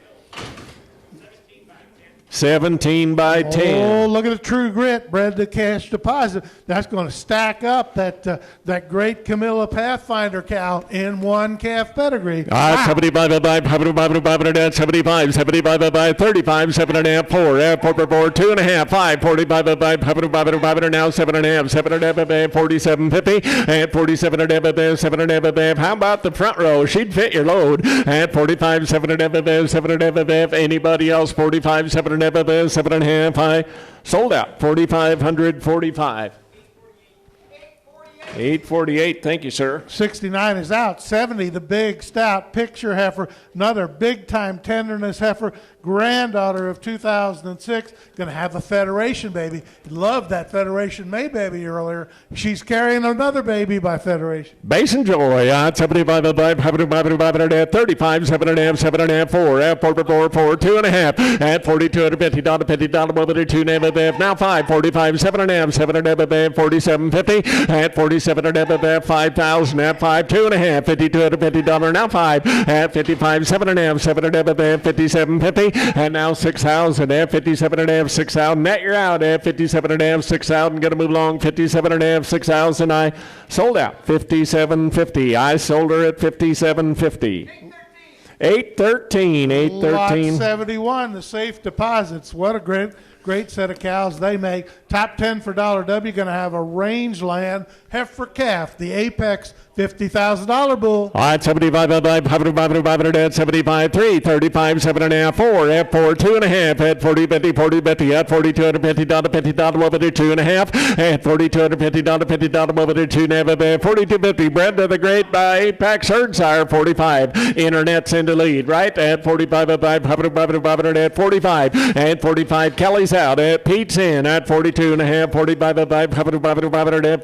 17 by 10. Oh, look at the True Grit, bred to cash deposit. That's going to stack up that great Camilla Pathfinder cow in one calf pedigree. Wow. 75 at 5, 500 at 75, 75 at 5, 35, 7.5, 4 at 4, 2.5, 5, 45 at 5, 500 now 7.5, 7.5 at 47.50 at 47 at 7.5 at. How about the front row? She'd fit your load at 45, 7.5 at 7.5 at. Anybody else? 45, 7.5 at 7.5. I sold out. 4,545. 848. Thank you, sir. 69 is out. 70, the big stout picture heifer, another big time tenderness heifer, granddaughter of 2006, going to have a Federation baby. Loved that Federation May baby earlier. She's carrying another baby by Federation. Basin Joy at 75 at 5, 500 at 35, 7.5, 7.5, 4 at 4, 2.5 at $4,250 $50 over to 2.5 now 5, 45, 7.5, 7.5 at 47.50 at 47 at 5,000 at 5, 2.5, $5,250 now 5 at 55, 7.5, 7.5 at 57.50 and now 6,000 at 57.5, 6,000. Net, you're out at 57.5, 6,000. Gonna move along 57.5, 6,000. I sold out 57.50. I sold her at 57.50. 813, 813. Lot 71, the safe deposits. What a great Great set of cows they make. Top 10 for $W, going to have a rangeland heifer calf, the Apex $50,000 bull. All right, 75, 75, 3, 35, 7.5, 4, at 4, 2.5, at 40, 50, 40, 50, at 40, $250, $50, over to 2.5, at 40, $250, $50, over to 2.5, 42.50, bred to the great by Apex herd sire, 45. Internet's in the lead, right? At 45, at 45, at 45, Kelly's out, at Pete's in, at 42.5, 45, at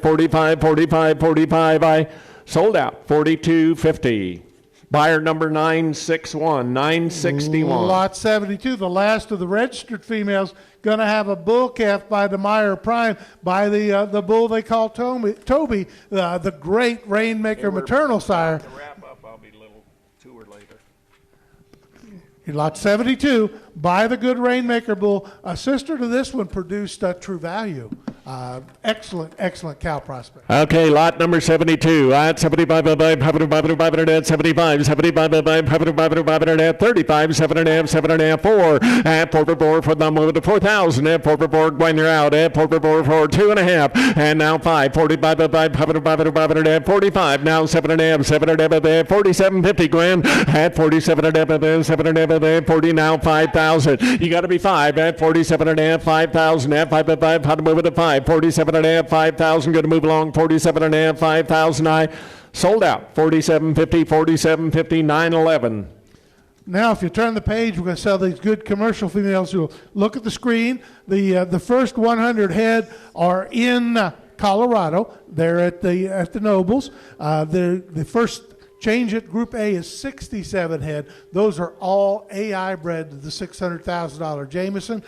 45, I sold out, 42.50. Buyer number 961, 961. Lot 72, the last of the registered females, going to have a bull calf by the Meyer Prime, by the bull they call Toby, the great Rainmaker maternal sire. To wrap up, I'll be a little tour later. Lot 72, by the good Rainmaker bull. A sister to this one produced True Value. Excellent cow prospect. Okay, lot number 72. At 75, at 75, 75, 35, 35, 7.5, 4. At 4 for them over to 4,000. At 4 when you're out. At 4 for 2.5. And now 5. 45, at 45. Now 7.5, 47.50 grand. At 47, at 7.5, 40. Now 5,000. You got to be 5 at 47.5, 5,000. At 5, how to move it to 5. 47.5, 5,000. Going to move along. 47.5, 5,000. I sold out. 47.50, 47.50, 911. Now, if you turn the page, we're going to sell these good commercial females. You'll look at the screen. The first 100 head are in Colorado. They're at the Nobles. The first change at Group A is 67 head. Those are all AI bred to the $600,000 Jameson.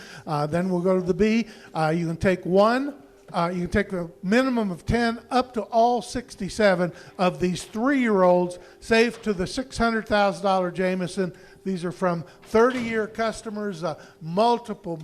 Then we'll go to the B. You can take one. You can take a minimum of 10 up to all 67 of these 3-year-olds, safe to the $600,000 Jameson. These are from 30-year customers, multiple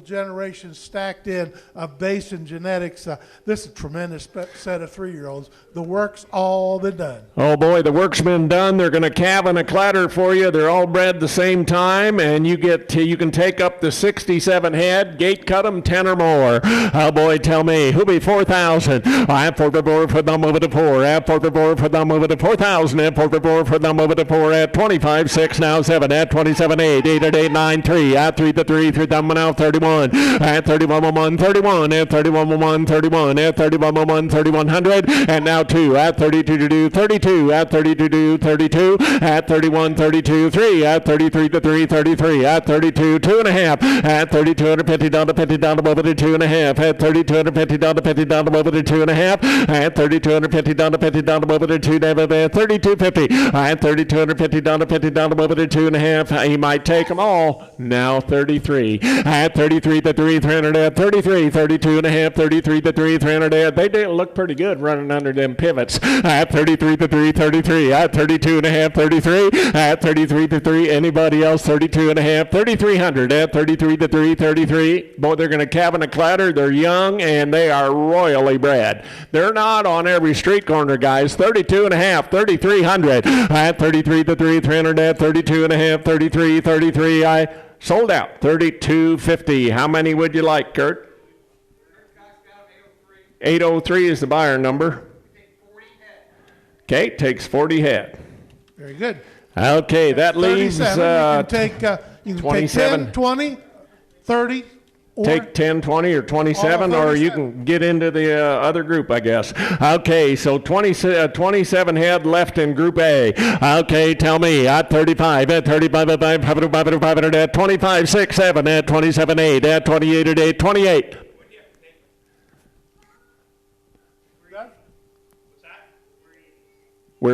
generations stacked in of BASIN genetics. This is a tremendous set of 3-year-olds. The work's all been done. Oh boy, the work's been done. They're going to calve and a clatter for you. They're all bred the same time, and you can take up to 67 head, gate cut them 10 or more. Oh boy, tell me, who'll be 4,000? I have 4 for them over to 4. I have 4 for them over to 4,000. I have 4 for them over to 4 at 25, 6 now 7 at 27, 8 at 8, 9, 3 at 3 to 3 them now 31 at 31, 1, 31 at 31, 1, 31 at 31, 1, 3100 and now 2 at 32 to do 32 at 32 to 32 at 31, 32 3 at 33 to 3 33 at 32 2.5 at $3,250 $50 over to 2.5 at $3,250 $50 over to 2.5 at $3,250 $50 over to 2 $3,250 at $3,250 $50 over to 2.5. He might take them all. Now 33 at 33 to 3 300 at 33 32 and a half 33 to 3 300 at they did look pretty good running under them pivots at 33 to 3 33 at 32 and a half 33 at 33 to 3 anybody else 32 and a half 3300 at 33 to 3 33. Boy, they're going to calve and a clatter. They're young and they are royally bred. They're not on every street corner, guys. 32 and a half 3300 at 33 to 3 300 at 32 and a half 33 33. I sold out 3250. How many would you like, Kurt? 803 is the buyer number. Okay, takes 40 head. Very good. Okay, that leaves you can take 27. 10, 20, 30. Take 10, 20, or 27, or you can get into the other group, I guess. Okay, so 27 head left in Group A. Okay, tell me, at 35, at 35, at 25, 6, 7, at 27, 8, at 28, at 8, 28.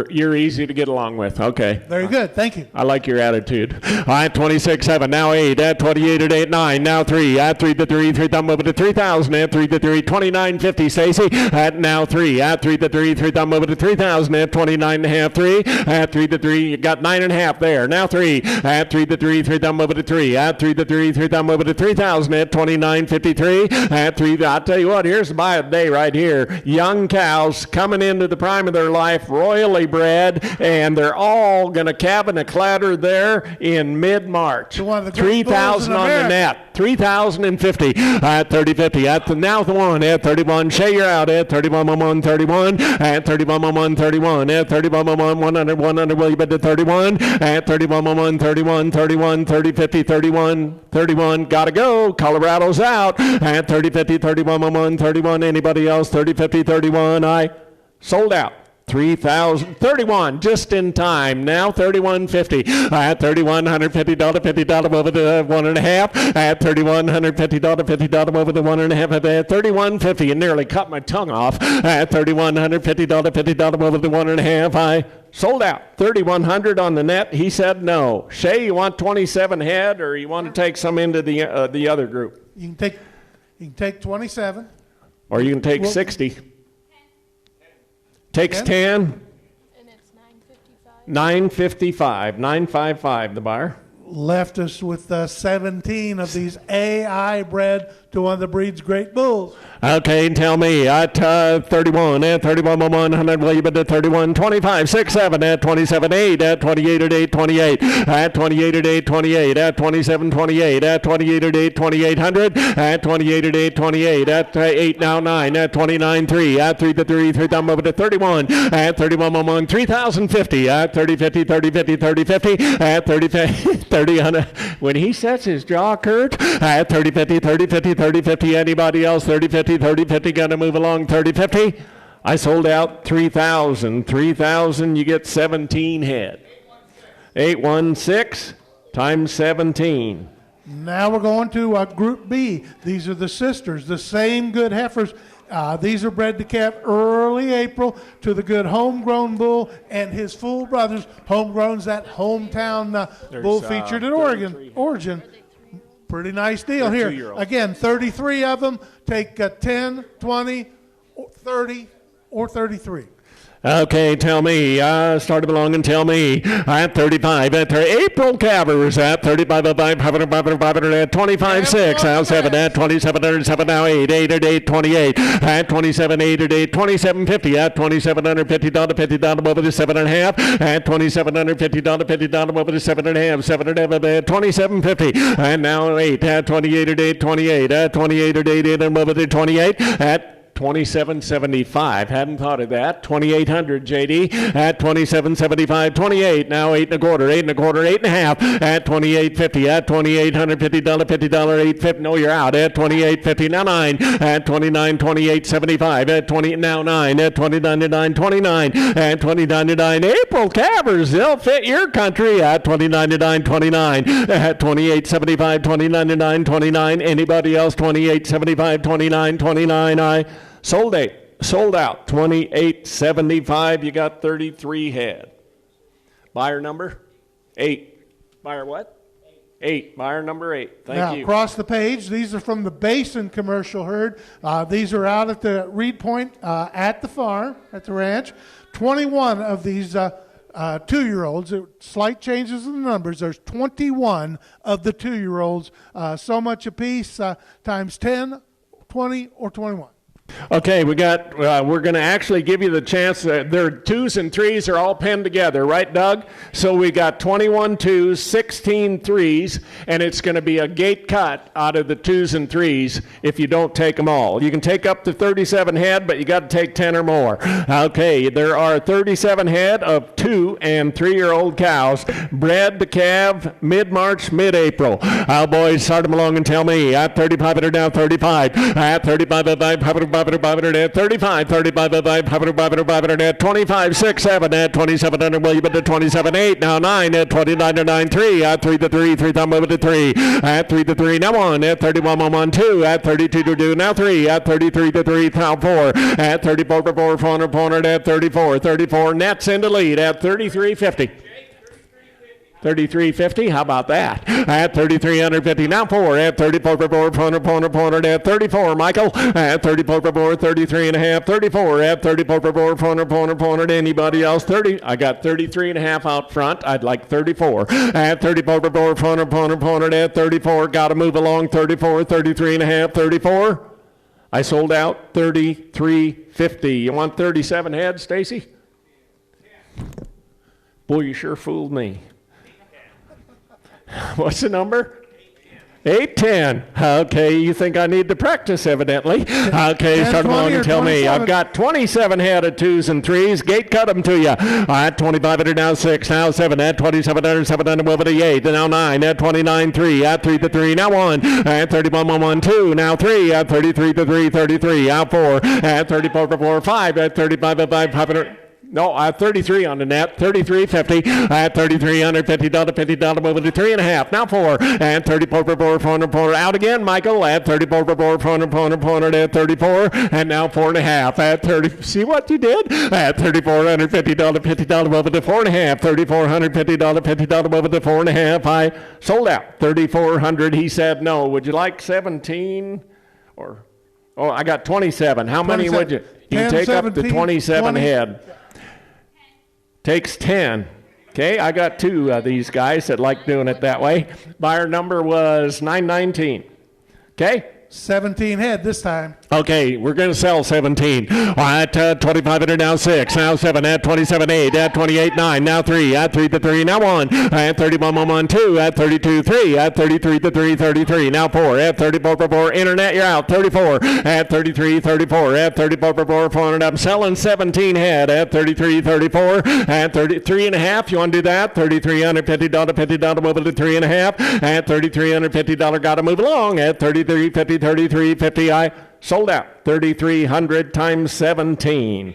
You're easy to get along with. Okay. Very good. Thank you. I like your attitude. All right, 26, 7, now 8, at 28, at 8, 9, now 3, at 3 to 3, 3 thumb over to 3,000, at 3 to 3, 2950, Stacy, at now 3, at 3 to 3, 3 thumb over to 3,000, at 29 and a half, 3, at 3 to 3, you got 9 and a half there, now 3, at 3 to 3, 3 thumb over to 3, at 3 to 3, 3 thumb over to 3,000, at 2953, at 3, I'll tell you what, here's the buy of the day right here. Young cows coming into the prime of their life, royal early bred, and they're all going to cabin a clatter there in mid-March. 3,000 on the net. 3,050 at 30-50 at the now the one at 31. Shay, you're out at 31 on 31 at 31 on 31 at 31 on 100 will you bet to 31 at 31 on 31 31 30 50 31 31 gotta go. Colorado's out at 30-50 31 on 31. Anybody else 30-50 31? I sold out. 3,000, 31, just in time. Now 31.50 at $3,150, $50 over the 1.5 at $3,150, $50 over the 1.5 at $31.50. You nearly cut my tongue off at $3,150, $50 over the 1.5. I sold out. 3,100 on the net. He said no. Shay, you want 27 head, or you want to take some into the other group? You can take 27. Or you can take 60. Takes 10. And it's 955. 955. 955, the buyer. Left us with 17 of these AI bred to one of the breed's great bulls. Okay, tell me at 31 at 31 100 will you bet at 31 25 6 7 at 27 8 at 28 at 8 28 at 28 at 8 28 at 27 28 at 28 at 8 2800 at 28 at 8 28 at 8 now 9 at 29 3 at 3 to 3 3 down over to 31 at 31 1 3050 at 30 50 30 50 30 50 at 30 30 100 when he sets his jaw, Kurt, at 30 50 30 50 30 50. Anybody else 30 50 30 50 gonna move along 30 50? I sold out 3,000. 3,000, you get 17 head. 816 times 17. Now we're going to Group B. These are the sisters, the same good heifers. These are bred to calf early April to the good homegrown bull and his full brothers. Homegrown's that hometown bull featured at Origin. Pretty nice deal here. Again, 33 of them. Take 10, 20, 30, or 33. Okay, tell me. Start along and tell me. At 35, at April calvers at 35, at 25, 6, now 7, at 27, 7, now 8, 8 at 8, 28, at 27, 8 at 8, 27.50, at $2,750, $50 over the 7.5, at $2,750, $50 over the 7.5, 7 at 27.50, and now 8, at 28 at 8, 28, at 28 at 8, 8 and over the 28, at $27.75. Hadn't thought of that. 2,800, JD. At 27.75, 28. Now 8 1/4, 8 1/4, 8 1/2. At 28.50. At $2,850, $50, 8.50. No, you're out. At 28.50. Now 9. At 29, 28.75. At 20. Now 9. At 29.99, 29. At 29.99. April calvers. They'll fit your country. At 29.99, 29. At 28.75, 29.99, 29. Anybody else? 28.75, 29, 29. I sold out 28.75. You got 33 head. Buyer number 8. Buyer what? 8. Buyer number 8. Thank you. Now across the page, these are from the BASIN commercial herd. These are out at the reed point at the farm, at the ranch. 21 of these 2-year-olds. Slight changes in the numbers. There's 21 of the 2-year-olds. So much apiece times 10, 20, or 21. Okay, we're going to actually give you the chance. Their 2s and 3s are all penned together, right, Doug? So we got 21 2s, 16 3s, and it's going to be a gate cut out of the 2s and 3s if you don't take them all. You can take up to 37 head, but you got to take 10 or more. Okay, there are 37 head of 2 and 3-year-old cows bred to calve mid-March, mid-April. Boys, start them along and tell me. At 35, they're down 35. At 35, at 35, 35, at 25, 6, 7, at 27, William at 27, 8, now 9, at 29 to 9, 3, at 3 to 3, 3 thumb over to 3, at 3 to 3, now 1, at 31, 1, 2, at 32 to 2, now 3, at 33 to 3, now 4, at 34 to 4, 400, at 34, 34, nets into lead, at 33.50. 33.50, how about that? At 33.50, now 4, at 34 for 4, 400, at 34, Michael, at 34 for 4, 33.5, 34, at 34 for 4, 400, anybody else? 30, I got 33.5 out front, I'd like 34. At 34 for 4, 400, at 34, gotta move along, 34, 33.5, 34. I sold out 33.50. You want 37 head, Stacy? Boy, you sure fooled me. What's the number? 810. Okay, you think I need to practice, evidently. Okay, 10, start them 20, on or and tell me. 27? I've got 27 head of 2s and 3s. Gate cut them to you. All right, 2,500, now 6, now 7, at 2,700, 700, over the 8, now 9, at 29, 3, at 3 to 3, now 1, at 31, 1, 1, 2, now 3, at 33 to 3, 33, out 4, at 34 to 4, 5, at 35 to 5, 500. No, 33 on the net, 33.50 at $3,350, $50 over to 3.5. Now 4 at 34 for 4, 400, out again, Michael at 34 for 4, 400 at 34, and now 4.5 at 30. See what you did? At $3,450, $50 over to 4.5, $3,450, $50 over to 4.5. I sold out 3,400. He said no. Would you like 17 or? Oh, I got 27. How many would you? You 10, take up to 17, 27 20. head. Takes 10. Okay, I got 2 of these guys that like doing it that way. Buyer number was 919. Okay? 17 head this time. Okay, we're going to sell 17. All right, 2,500, now 6, now 7, at 27, 8, at 28, 9, now 3, at 3 to 3, now 1, at 31, 1, 1, 2, at 32, 3, at 33 to 3, 33, now 4, at 34 for 4, internet, you're out, 34, at 33, 34, at 34 for 4, 400, I'm selling 17 head, at 33, 34, at 33 and a half, you want to do that? $3,350, $50 over to 3.5, at $3,350, got to move along, at 33, 50, 33, 50, I sold out. 3,300 times 17.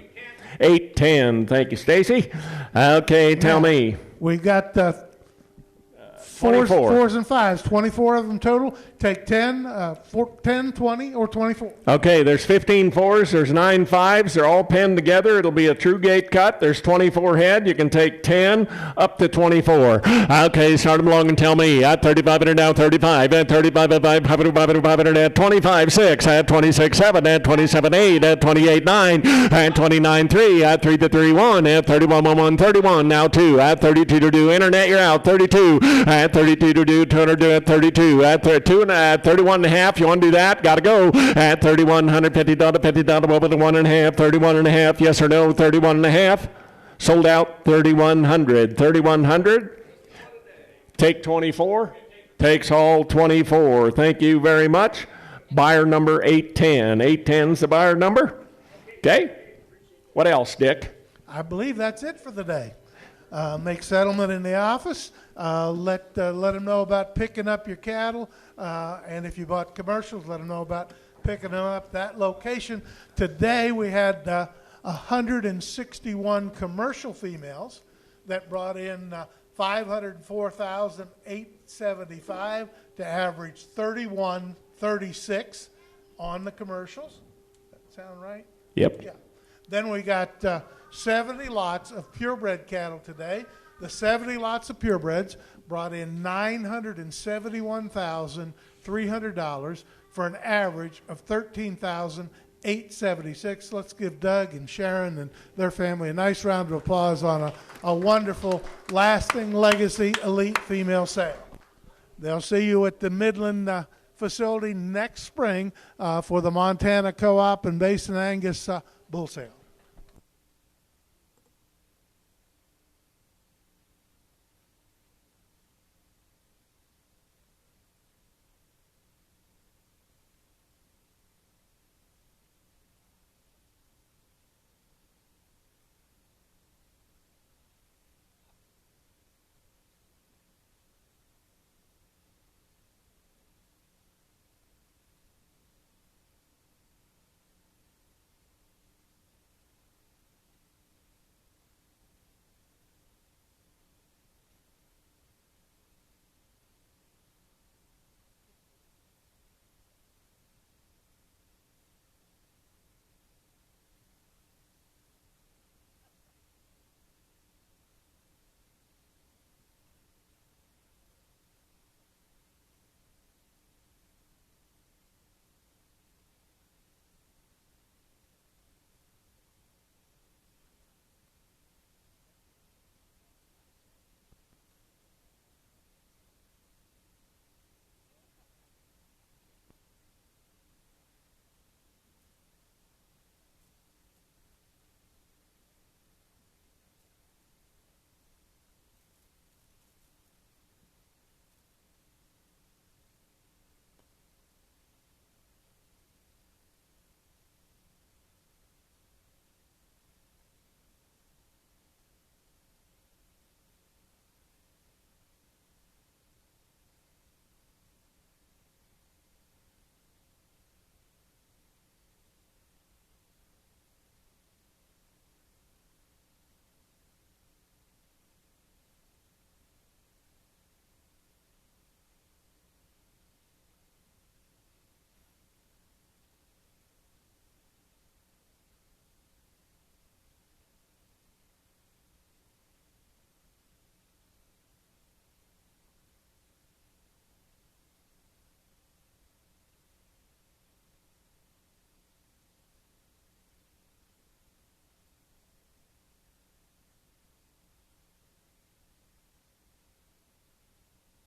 810. Thank you, Stacy. Okay, tell me. We got 24. fours and fives, 24 of them total. Take 10, 10, 20, or 24. Okay, there's 15 fours, there's 9 fives, they're all penned together. It'll be a true gate cut. There's 24 head. You can take 10 up to 24. Okay, start them along and tell me. At 3,500, now 35. At 35, at 500, at 25, 6. At 26, 7. At 27, 8. At 28, 9. At 29, 3. At 3 to 3, 1. At 31, 1, 1, 31. Now 2. At 32 to do. Internet, you're out. 32. At 32 to do. 200 at 32. At 32 at 31 and a half, you want to do that? Got to go. At $3,150, $50 over the 1.5, 31 and a half, yes or no? 31 and a half. Sold out 3,100. 3,100. Take 24. Takes all 24. Thank you very much. Buyer number 810. 810's the buyer number. Okay. What else, Dick? I believe that's it for the day. Make settlement in the office. Let them know about picking up your cattle. And if you bought commercials, let them know about picking them up. That location. Today we had 161 commercial females that brought in $504,875 to average 31.36 on the commercials. That sound right? Yep. Yeah. Then we got 70 lots of purebred cattle today. The 70 lots of purebreds brought in $971,300 for an average of $13,876. Let's give Doug and Sharon and their family a nice round of applause on a wonderful, lasting legacy elite female sale. They'll see you at the Midland facility next spring for the Montana Co-op and Basin Angus bull sale.